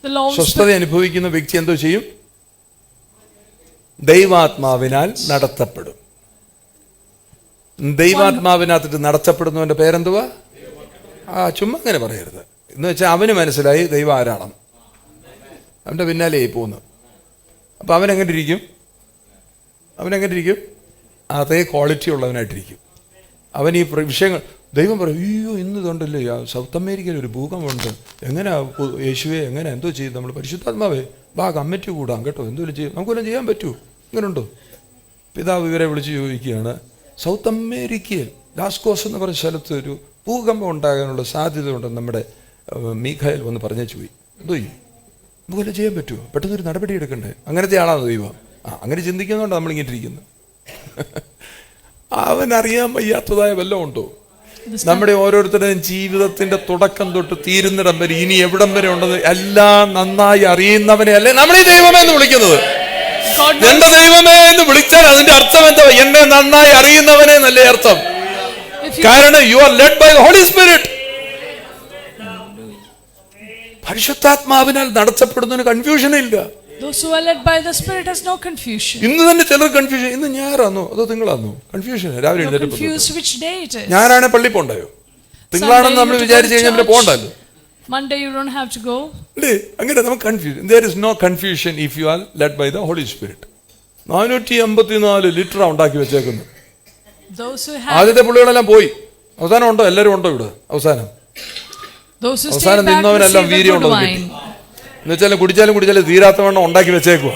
The law of സ്വസ്ഥത അനുഭവിക്കുന്ന വ്യക്തി എന്തോ ചെയ്യും? ദൈവാത്മാവിനാൽ നടത്തപ്പെടും. ദൈവാത്മാവിനകത്തിട്ട് നടത്തപ്പെടുന്നവന്റെ പേരെന്തുവാ? ചുമ്മാ അങ്ങനെ പറയരുത്. എന്ന് വെച്ചാൽ അവന് മനസ്സിലായി ദൈവം ആരാണെന്ന്, അവന്റെ പിന്നാലെ ആയി പോകുന്നു. അപ്പൊ അവനെങ്ങനെ ഇരിക്കും? അതേ ക്വാളിറ്റി ഉള്ളവനായിട്ടിരിക്കും. അവൻ ഈ വിഷയങ്ങൾ ദൈവം പറയും, അയ്യോ ഇന്ന് ഇതുണ്ടല്ലേ സൗത്ത് അമേരിക്കയിൽ ഒരു ഭൂകമ്പമുണ്ട്, എങ്ങനെ യേശുവെ എങ്ങനെ എന്തോ ചെയ്യും? നമ്മൾ പരിശുദ്ധാത്മാവേ കമ്മിറ്റി കൂടാം കേട്ടോ, എന്തെങ്കിലും ചെയ്യും, നമുക്കെല്ലാം ചെയ്യാൻ പറ്റൂ, ഇങ്ങനെയുണ്ടോ? പിതാവ് ഇവരെ വിളിച്ച് ചോദിക്കുകയാണ്, സൗത്ത് അമേരിക്കയിൽ ലാസ്കോസ് എന്ന് പറഞ്ഞ സ്ഥലത്ത് ഒരു ഭൂകമ്പം ഉണ്ടാകാനുള്ള സാധ്യത ഉണ്ടെന്ന് നമ്മുടെ മീഖായേൽ വന്ന് പറഞ്ഞേച്ചു പോയി. എന്തോ ചെയ്യും? നമുക്കെല്ലാം ചെയ്യാൻ പറ്റുമോ? പെട്ടെന്നൊരു നടപടി എടുക്കണ്ടേ? അങ്ങനത്തെ ആളാണ് ദൈവം. അങ്ങനെ ചിന്തിക്കുന്നതുകൊണ്ട് നമ്മളിങ്ങനെ ഇരിക്കുന്നത്. അവനറിയാൻ വയ്യാത്തതായ വല്ലതും ഉണ്ടോ? നമ്മുടെ ഓരോരുത്തരുടെയും ജീവിതത്തിന്റെ തുടക്കം തൊട്ട് തീരുന്നിടം വരെ ഇനി എവിടം വരെ ഉണ്ടെന്ന് എല്ലാം നന്നായി അറിയുന്നവനെ അല്ലേ നമ്മൾ ഈ ദൈവമേ എന്ന് വിളിക്കുന്നത്. എന്റെ ദൈവമേ എന്ന് വിളിച്ചാൽ അതിന്റെ അർത്ഥം എന്താ? എന്നെ നന്നായി അറിയുന്നവനെ എന്നല്ലേ അർത്ഥം. കാരണം you are led by the holy spirit. പരിശുദ്ധാത്മാവിനാൽ നടത്തപ്പെടുന്നതിന് കൺഫ്യൂഷൻ ഇല്ല. Those who are led by the Spirit has no confusion. ഇന്ന് തന്നെ ചിലർ കൺഫ്യൂഷൻ, ഇന്ന് ഞായറാന്നോ അതോ തിങ്കളാന്നോ? കൺഫ്യൂഷൻ. രാവിലെ confused which day it is. ഞായറാണെ പള്ളി പോണ്ടായോ? തിങ്കളാണെന്ന് നമ്മൾ വിചാരിച്ചു കഴിഞ്ഞാൽ പിന്നെ പോണ്ടല്ലോ. Monday you don't have to go. അല്ലേ? അങ്ങനെ നമുക്ക് confusion. There is no confusion if you are led by the Holy Spirit. 484 litre ഉണ്ടാക്കി വെച്ചേക്കുന്നു. ആദ്യത്തെ പുള്ളികളെല്ലാം പോയി. അവസാനം ഉണ്ടോ? എല്ലാവരും ഉണ്ടോ ഇവിടെ? അവസാനം നിന്നവനെല്ലാം വീര്യം ഉണ്ടോ? എന്നുവെച്ചാലും കുടിച്ചാലും തീരാത്തവണ്ണം ഉണ്ടാക്കി വെച്ചേക്കുക.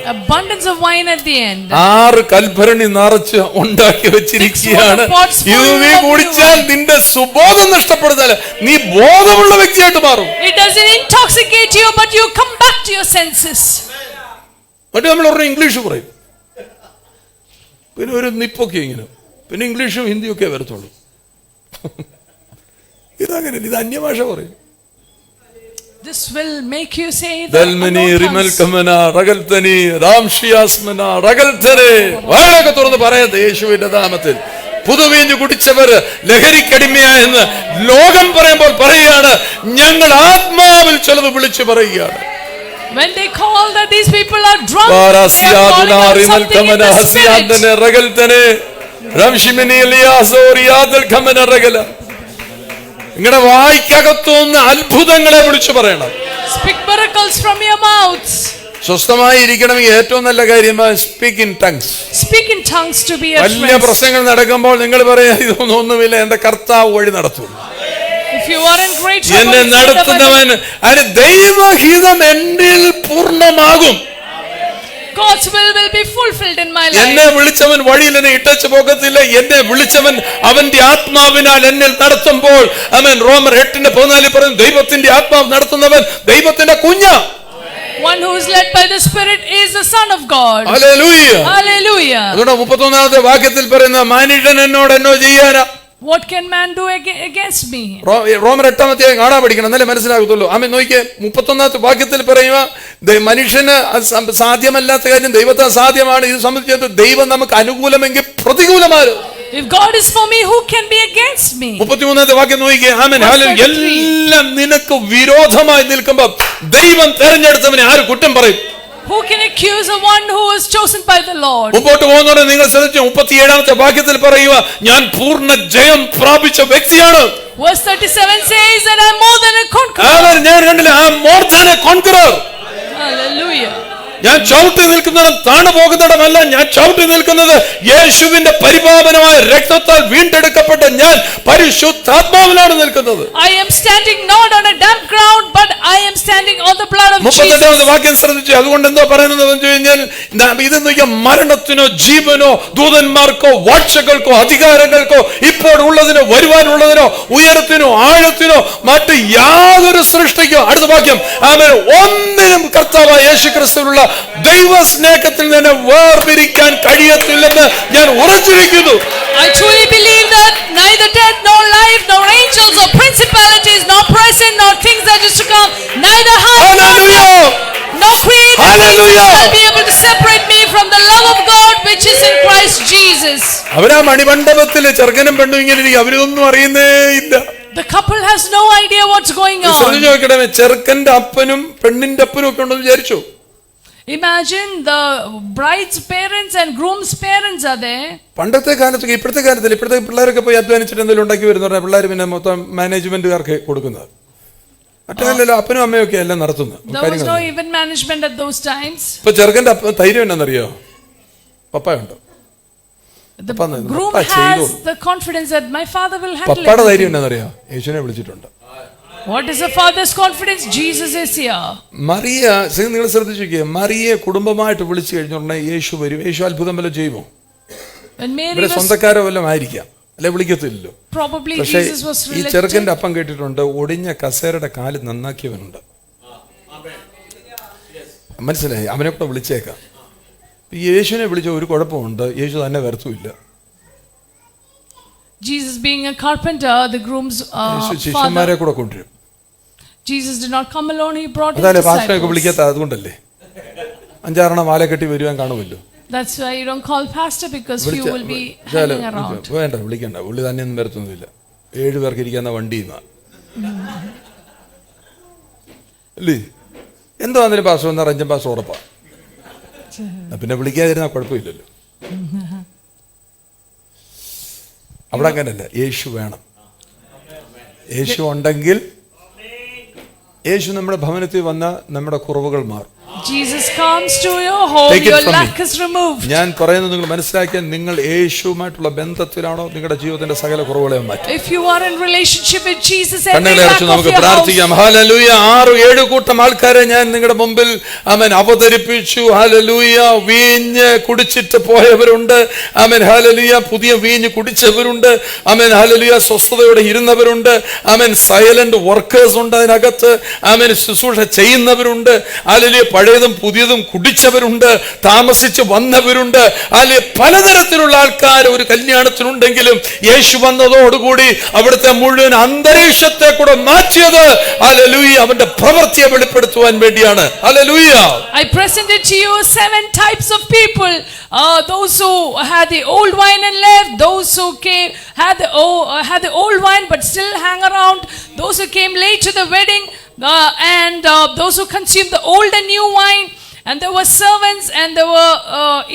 6 കൽഭരണി നിറച്ച് ഉണ്ടാക്കി വെച്ചിരിക്കുകയാണ്. ഇത് നീ കുടിച്ചാൽ നിന്റെ സുബോധം നഷ്ടപ്പെടുന്നില്ല, നീ ബോധമുള്ള വ്യക്തിയായിട്ട് മാറും. മറ്റേ നമ്മൾ പറഞ്ഞ ഇംഗ്ലീഷ് പറയും, പിന്നെ ഒരു നിപ്പൊക്കെ ഇങ്ങനെ, പിന്നെ ഇംഗ്ലീഷും ഹിന്ദിയും ഒക്കെ വരത്തുള്ളൂ. ഇതങ്ങനെ, ഇത് അന്യഭാഷ പറയും. This will make you say വാഴൊക്കെ തുറന്ന് പറയട്ടെ യേശുവിന്റെ നാമത്തിൽ. പുതുവീഞ്ഞു കുടിച്ചവര് ലഹരിക്കടിമയായെന്ന് ലോകം പറയുമ്പോൾ പറയുകയാണ്, ഞങ്ങൾ ആത്മാവിൽ ചിലത് വിളിച്ചു പറയുകയാണ്. When they call that these people are drunk, they are calling out something in the spirit. നിങ്ങളുടെ വായ്ക്കകത്തുനിന്ന് അത്ഭുതങ്ങളെ വിളിച്ചു പറയണം. Speak miracles from your mouths. സ്വസ്ഥമായി ഇരിക്കണമെങ്കിൽ ഏറ്റവും നല്ല കാര്യമാണ് speak in tongues. Speak in tongues to be at rest. വലിയ പ്രശ്നങ്ങൾ നടക്കുമ്പോൾ നിങ്ങൾ പറയാ, ഇതൊന്നുമില്ല, എന്റെ കർത്താവ് വഴി നടത്തും. If you are in great trouble, എന്നെ നടത്തുന്നവൻ ദൈവഹിതം എന്നിൽ പൂർണ്ണമാകും. God's will be fulfilled in my life. എന്നെ വിളിച്ചവൻ വഴിയിൽ എന്നെ ഇട്ടച്ചു പോകത്തില്ല. എന്നെ വിളിച്ചവൻ അവന്റെ ആത്മാവിനാൽ എന്നിൽ നടത്തുമ്പോൾ, ആമേൻ, റോമർ 8:14 പറയും, ദൈവത്തിന്റെ ആത്മാവ് നടത്തുന്നവൻ ദൈവത്തിന്റെ കുഞ്ഞാ. One who is led by the Spirit is the Son of God. Hallelujah. Hallelujah. അതുകൊണ്ട് 31-ാമത്തെ വാക്യത്തിൽ പറയുന്ന, മനുഷ്യൻ എന്നോട് എന്നോ ചെയ്യാനാ? What can man do against me? റോമർ 8-ാമത്തെ കാണാൻ പഠിക്കണം, എന്നാലേ മനസ്സിലാകത്തുള്ളൂ. ആമേൻ. നോക്കിയേ, 31-ാമത്തെ വാക്യത്തിൽ പറയുക, മനുഷ്യന് സാധ്യമല്ലാത്ത കാര്യം ദൈവത്തെ സാധ്യമാണ്. ഇത് സംബന്ധിച്ച് ദൈവം നമുക്ക് അനുകൂലമെങ്കിൽ പ്രതികൂലമാണ്. If God is for me, who can be against me? 33-ാമത്തെ വാക്യം നോക്കിയേ. ആമേൻ. ഹല്ലേലൂയ. എല്ലാം നിനക്ക് വിരോധമായി നിൽക്കുമ്പോൾ ദൈവം തെരഞ്ഞെടുത്തവനെ ആര് കുറ്റം പറയും? Who can accuse the one who was chosen by the Lord? മുമ്പോട്ട് പോകുന്നവരെ നിങ്ങൾ ശ്രദ്ധിച്ചു. 37-ാമത്തെ വാക്യത്തിൽ പറയുക, ഞാൻ പൂർണ്ണ ജയം പ്രാപിച്ച വ്യക്തിയാണ്. Verse 37 says that I am more than a conqueror. ഞാൻ കണ്ടില്ല, I am more than a conqueror. Hallelujah. ഞാൻ ചവിട്ടി നിൽക്കുന്നിടം താണു പോകുന്നിടമല്ല, ഞാൻ ചവിട്ടി നിൽക്കുന്നത് യേശുവിന്റെ പരിപാവനമായ രക്തത്താൽ വീണ്ടെടുക്കപ്പെട്ട ഞാൻ പരിശുദ്ധാത്മാവിലാണ് നിൽക്കുന്നത്. I am standing not on a damp ground, but I am standing on the blood of Jesus. 38-ാമത്തെ വാക്യം ശ്രദ്ധിച്ചു. അതുകൊണ്ട് എന്താ പറയുന്നത് എന്ന് കഴിഞ്ഞാൽ, ഇതെന്ന് മരണത്തിനോ ജീവനോ ദൂതന്മാർക്കോ വാഴ്ചകൾക്കോ അധികാരങ്ങൾക്കോ ഇപ്പോഴുള്ളതിനോ വരുവാനുള്ളതിനോ ഉയരത്തിനോ ആഴത്തിനോ മറ്റ് യാതൊരു സൃഷ്ടിക്കോ, അടുത്ത വാക്യം, അവൻ ഒന്നിനും കർത്താവായ യേശുക്രിസ്തുവിലുള്ള ദൈവസ്നേഹത്തിൽ നിന്ന് വേർതിരിക്കാൻ കഴിയത്തില്ലെന്ന് ഞാൻ ഉറച്ചിരിക്കുന്നു. I truly believe that neither death nor life nor angels or principalities nor present nor things that is to come, neither height nor depth nor created things shall be able to separate me from the love of God which is in Christ Jesus. അവരാ മണിമണ്ഡപത്തില് ചെറുക്കനും പെണ്ണും ഇങ്ങനെ ഇരിക്കും, അവരൊന്നും അറിയുന്നേ ഇല്ല. The couple has no idea what's going on. ശ്രദ്ധിച്ചു നോക്കണമേ, ചെറുക്കന്റെ അപ്പനും പെണ്ണിന്റെ അപ്പനും ഒക്കെ ഉണ്ടെന്ന് വിചാരിച്ചു. Imagine the bride's parents and groom's parents are there. പണ്ടത്തെ കാലത്തൊക്കെ ഇപ്പോഴത്തെ കാലത്തിൽ ഇപ്പോഴത്തെ പിള്ളേരൊക്കെ പോയി അധ്വാനിച്ചിട്ട് എന്തെങ്കിലും ഉണ്ടാക്കി വരുന്ന പിള്ളേർ പിന്നെ മൊത്തം മാനേജ്മെന്റുകാർക്ക് കൊടുക്കുന്നത്. മറ്റേല്ലോ അപ്പനും അമ്മയും ഒക്കെ എല്ലാം നടത്തുന്നത്. There was no event management at those times. ഇപ്പൊ ചെറുക്കന്റെ ധൈര്യം എന്നാന്നറിയോ? പപ്പയുണ്ട്. The groom has the confidence that my father will handle it. പപ്പയുടെ ധൈര്യം എന്നാന്നറിയോ? യേശുവിനെ വിളിച്ചിട്ടുണ്ട്. What is the father's confidence? Jesus is here. Mariya, നിങ്ങൾ ശ്രദ്ധിച്ചു നോക്കിയേ, മറിയെ കുടുംബമായിട്ട് വിളിച്ചു കഴിഞ്ഞുടനെ യേശു വരും. യേശു അത്ഭുതം വല്ലതും ചെയ്യുമോ? ഇവരെ സ്വന്തക്കാരോ വല്ലതും ആയിരിക്കാം, അല്ലെ വിളിക്കത്തില്ലല്ലോ. പക്ഷേ ഈ ചെറുക്കന്റെ അപ്പം കേട്ടിട്ടുണ്ട്, ഒടിഞ്ഞ കസേരയുടെ കാല് നന്നാക്കിയവനുണ്ട്. മനസ്സിലായി? അവനെ കൂടെ വിളിച്ചേക്കാം. യേശുവിനെ വിളിച്ച ഒരു കുഴപ്പമുണ്ട്, യേശു തന്നെ വരത്തുമില്ല. Jesus being a carpenter, the groom's ശിഷ്യന്മാരെ കൂടെ കൊണ്ടുവരും. Jesus did not come alone, he brought his അതല്ലേ പാസ്റ്ററൊക്കെ disciples. വിളിക്കാത്ത അതുകൊണ്ടല്ലേ? 5-6 മാല കെട്ടി വരുവാൻ കാണുമല്ലോ. That's why you don't call pastor, because few will be hanging around. വേണ്ട, വിളിക്കണ്ട, പുള്ളി തന്നെ ഒന്നും വരത്തൊന്നുമില്ല. 7 പേർക്ക് ഇരിക്കുന്ന വണ്ടിയുന്ന അല്ലേ? എന്തോ അതിന് പാസ്റ്റർ വന്നാൽ റഞ്ചൻ പാസ്റ്റർ ഉറപ്പാ. പിന്നെ വിളിക്കാതിരുന്നാ കുഴപ്പമില്ലല്ലോ. അവിടെ അങ്ങനല്ല, യേശു വേണം. യേശു ഉണ്ടെങ്കിൽ, യേശു നമ്മുടെ ഭവനത്തിൽ വന്ന നമ്മുടെ കുറവുകൾ മാറും. Jesus comes to your home, your lack is removed. ഞാൻ പറയുന്നത് നിങ്ങൾ മനസ്സിലാക്കിയാൽ, നിങ്ങൾ യേശുവുമായിട്ടുള്ള ബന്ധത്തിലാണോ നിങ്ങളുടെ ജീവിതത്തിന്റെ സകല കുറവുകളെയും മാറ്റും. If you are in relationship with Jesus, every കണ്ണുകളെ lack അടച്ച് of നമുക്ക് your പ്രാർത്ഥിക്കാം. house. ഹല്ലേലൂയ. 6-7 കൂട്ടം ആൾക്കാരെ ഞാൻ നിങ്ങളുടെ മുമ്പിൽ ആമേൻ അവതരിപ്പിച്ചു. ഹല്ലേലൂയ. വീഞ്ഞ് കുടിച്ചിട്ട് പോയവരുണ്ട്, ആമേൻ. ഹല്ലേലൂയ. പുതിയ വീഞ്ഞ് കുടിച്ചവരുണ്ട്, ആമേൻ. ഹല്ലേലൂയ. സ്വസ്ഥതയോടെ ഇരുന്നവരുണ്ട്, ആമേൻ. സൈലന്റ് വർക്കേഴ്സ് ഉണ്ട് അതിനകത്ത്, ആമേൻ. ശുശ്രൂഷ ചെയ്യുന്നവരുണ്ട്, ഹല്ലേലൂയ. പഴയതും പുതിയതും കുടിച്ചവരുണ്ട്, താമസിച്ച് വന്നവരുണ്ട്, അല്ലെ പലതരത്തിലുള്ള ആൾക്കാർ ഒരു കല്യാണത്തിനുണ്ടെങ്കിലും യേശു വന്നതോടുകൂടി അവിടുത്തെ മുഴുവൻ അന്തരീക്ഷത്തെ കൂടെ മാറ്റിയത് ഹല്ലേലൂയ അവന്റെ പ്രവൃത്തിയെ വെളിപ്പെടുത്തുവാൻ വേണ്ടിയാണ്. Hallelujah. I presented to you 7 types of people. Those who had the old wine and left, those who came had the old wine but still hang around, those who came late to the wedding, and those who consumed the old and new wine, and there were servants, and there were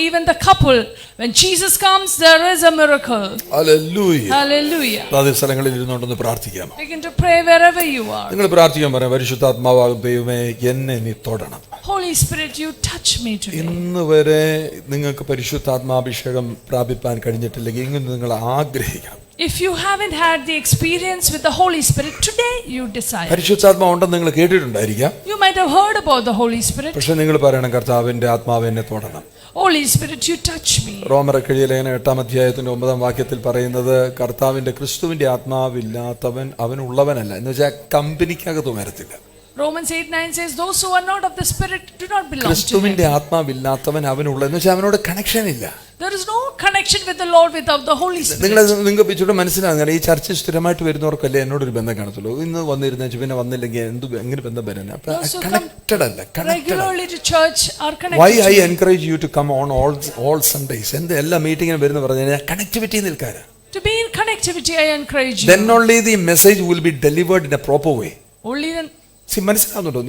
even the couple. When Jesus comes, there is a miracle. Hallelujah. Hallelujah. അതേ സ്ഥലങ്ങളിൽ ഇരുന്നുകൊണ്ടൊന്ന് പ്രാർത്ഥിക്കാം. Begin to pray wherever you are. നിങ്ങൾ പ്രാർത്ഥിക്കാൻ പറയാം, പരിശുദ്ധാത്മാവാകും ദൈവമേ, എന്നെ നീ തൊടണം. Holy Spirit, you touch me today. ഇന്ന് വരെ നിങ്ങൾക്ക് പരിശുദ്ധാത്മാഭിഷേകം പ്രാപിപ്പാൻ കഴിഞ്ഞിട്ടില്ലെങ്കിൽ ഇങ്ങനെ നിങ്ങൾ ആഗ്രഹിക്കണം. If you haven't had the experience with the Holy Spirit, today you decide. പരിശുദ്ധാത്മാവ് ഉണ്ടെന്ന് നിങ്ങൾ കേട്ടിട്ടുണ്ടായിരിക്കാം. You might have heard about the Holy Spirit. പക്ഷെ നിങ്ങൾ പറയണം, കർത്താവിന്റെ ആത്മാവ് എന്നെ തൊടണം. Holy Spirit, you touch me. റോമർക്കെഴുതിയ ലേഖനം 8-ാം അധ്യായത്തിന്റെ 9-ാം വാക്യത്തിൽ പറയുന്നത്, കർത്താവിന്റെ ക്രിസ്തുവിന്റെ ആത്മാവില്ലാത്തവൻ അവനുള്ളവനല്ല എന്ന് വെച്ചാൽ കമ്പനിക്കകത്ത് വരത്തില്ല. Romans 8:9 says, those who are not of the Spirit do not belong to him. ക്രിസ്തുവിന്റെ ആത്മാവില്ലാത്തവൻ അവനുള്ള എന്ന് വെച്ചാൽ അവനോട് കണക്ഷൻ ഇല്ല. There is no connection with the Lord without the Holy Spirit. നിങ്ങൾക്ക് ഇച്ചിരി മനസ്സിലാകുന്ന ഈ ചർച്ച സ്ഥിരമായിട്ട് വരുന്നവർക്കല്ലേ എന്നോടൊരു ബന്ധം കാണത്തുള്ളൂ. ഇന്ന് വന്നിരുന്ന പിന്നെ വന്നില്ലെങ്കിൽ എങ്ങനെ ബന്ധം വരാനാ? കണക്റ്റഡ് അല്ല. Regularly to church are connected. Why I encourage you to come on all Sundays? എല്ലാ മീറ്റിംഗിനും വരുന്ന പറഞ്ഞാൽ connectivity നിൽക്കാനാ. To be in connectivity, I encourage you. Then only the message will be delivered in a proper way. Only then. മനസ്സിലാകുന്നുണ്ടോ?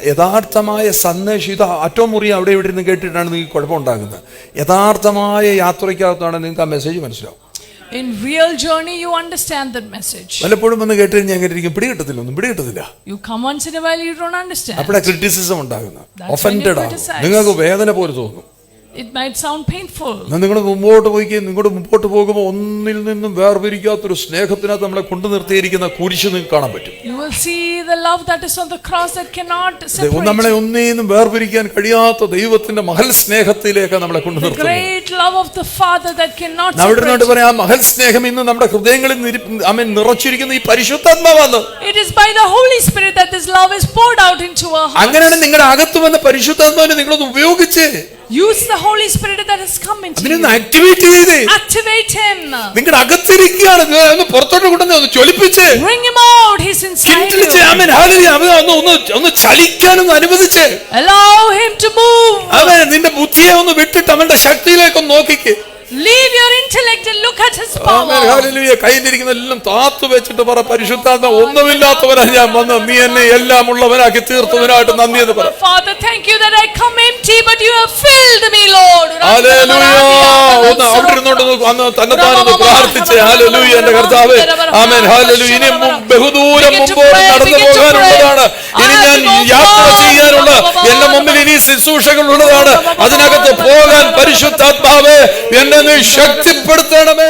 യഥാർത്ഥമായ സന്ദേശം ഇത് അറ്റോമുറി അവിടെ ഇവിടെ ഇരുന്ന് കേട്ടിട്ടാണ് നിങ്ങൾക്ക് കുഴപ്പമുണ്ടാകുന്നത്. യഥാർത്ഥമായ യാത്രയ്ക്കകത്താണ് നിങ്ങൾക്ക് ആ മെസ്സേജ് മനസ്സിലാവും. In real journey you understand that message. പലപ്പോഴും വന്ന് കേട്ട് കഴിഞ്ഞാൽ അങ്ങനെ ഇരിക്കും, പിടികിട്ടത്തില്ല, പിടികിട്ടത്തില്ല. You come once in a while, you don't understand. അവിടെ ക്രിറ്റിസിസം ഉണ്ടാകുന്നു, ഒഫൻഡഡ് ആണ്, നിങ്ങൾക്ക് വേദന പോലെ തോന്നും. It might sound painful. നിങ്ങൾ മുമ്പോട്ട് പോയിക്കുകയും നിങ്ങളുടെ മുമ്പോട്ട് പോകുമ്പോൾ ഒന്നിൽ നിന്നും വേർപിരിക്കാത്തൊരു സ്നേഹത്തിനകത്ത് നമ്മളെ കൊണ്ടു നിർത്തിയിരിക്കുന്ന കുരിശ് നിങ്ങൾക്ക് കാണാൻ പറ്റും. You will see the love that is on the cross that cannot separate. നമ്മളെ ഒന്നിന്നും വേർപിരിക്കാൻ കഴിയാത്ത ദൈവത്തിന്റെ മഹൽ സ്നേഹത്തിലേക്ക് നമ്മളെ കൊണ്ടു The നിർത്തുന്നു. great love of the Father that cannot അവിടെ separate. പറയാം ആ മഹൽ സ്നേഹം ഇന്ന് നമ്മുടെ ഹൃദയങ്ങളിൽ നിറച്ചിരിക്കുന്ന ഈ പരിശുദ്ധാത്മാവാണ്. It is by the Holy Spirit that this love is poured out into our hearts. അങ്ങനെയാണ് നിങ്ങളുടെ അകത്ത് വന്ന പരിശുദ്ധാത്മാവിനെ നിങ്ങളൊന്ന് ഉപയോഗിച്ച് Use the Holy Spirit that has come into you. Activate ചെയ്ത് Activate him. നിങ്ങളുടെ അകത്തിരിക്കുകയാണ്, ഒന്ന് പുറത്തോട്ട് കൊണ്ടുവന്ന് ഒന്ന് ജ്വലിപ്പിച്ച് Bring him out. He's inside you. ഒന്ന് ചലിക്കാനൊന്ന് അനുവദിച്ച് Allow him to move. അവൻ നിന്റെ ബുദ്ധിയെ ഒന്ന് വിട്ടിട്ട് അവന്റെ ശക്തിയിലേക്ക് ഒന്ന് നോക്കിക്ക്. Leave your intellect and look at his power. കയ്യിലിരിക്കുന്ന എല്ലാം താത്തു വെച്ചിട്ട് പറ, പരിശുദ്ധാത്മ ഒന്നുമില്ലാത്തവനാ ഞാൻ വന്ന് നീ എന്നെ എല്ലാം ഉള്ളവനാക്കി തീർത്തവനായിട്ട് നന്ദി എന്ന് പറ. Father, thank you that I come empty, but you have filled me, Lord. Hallelujah. ഒന്ന് അവിടെ ഇരുന്നോണ്ട് അന്ന് തന്നെത്താനൊന്ന് പ്രാർത്ഥിച്ചേ. ഹല്ലേലൂയ എന്റെ കർത്താവേ. ആമേൻ. ഹല്ലേലൂയ. ഇനി ബഹുദൂരം മുമ്പോട്ട് നടന്നു പോകാനുള്ളതാണ്. ഇനി ഞാൻ യാത്ര ചെയ്യാനുള്ള എന്റെ മുമ്പിൽ ഇനി ശുശ്രൂഷകൾ ഉള്ളതാണ്. അതിനകത്ത് പോകാൻ പരിശുദ്ധാത്മാവേ എന്നെ നീ ശക്തിപ്പെടുത്തണമേ.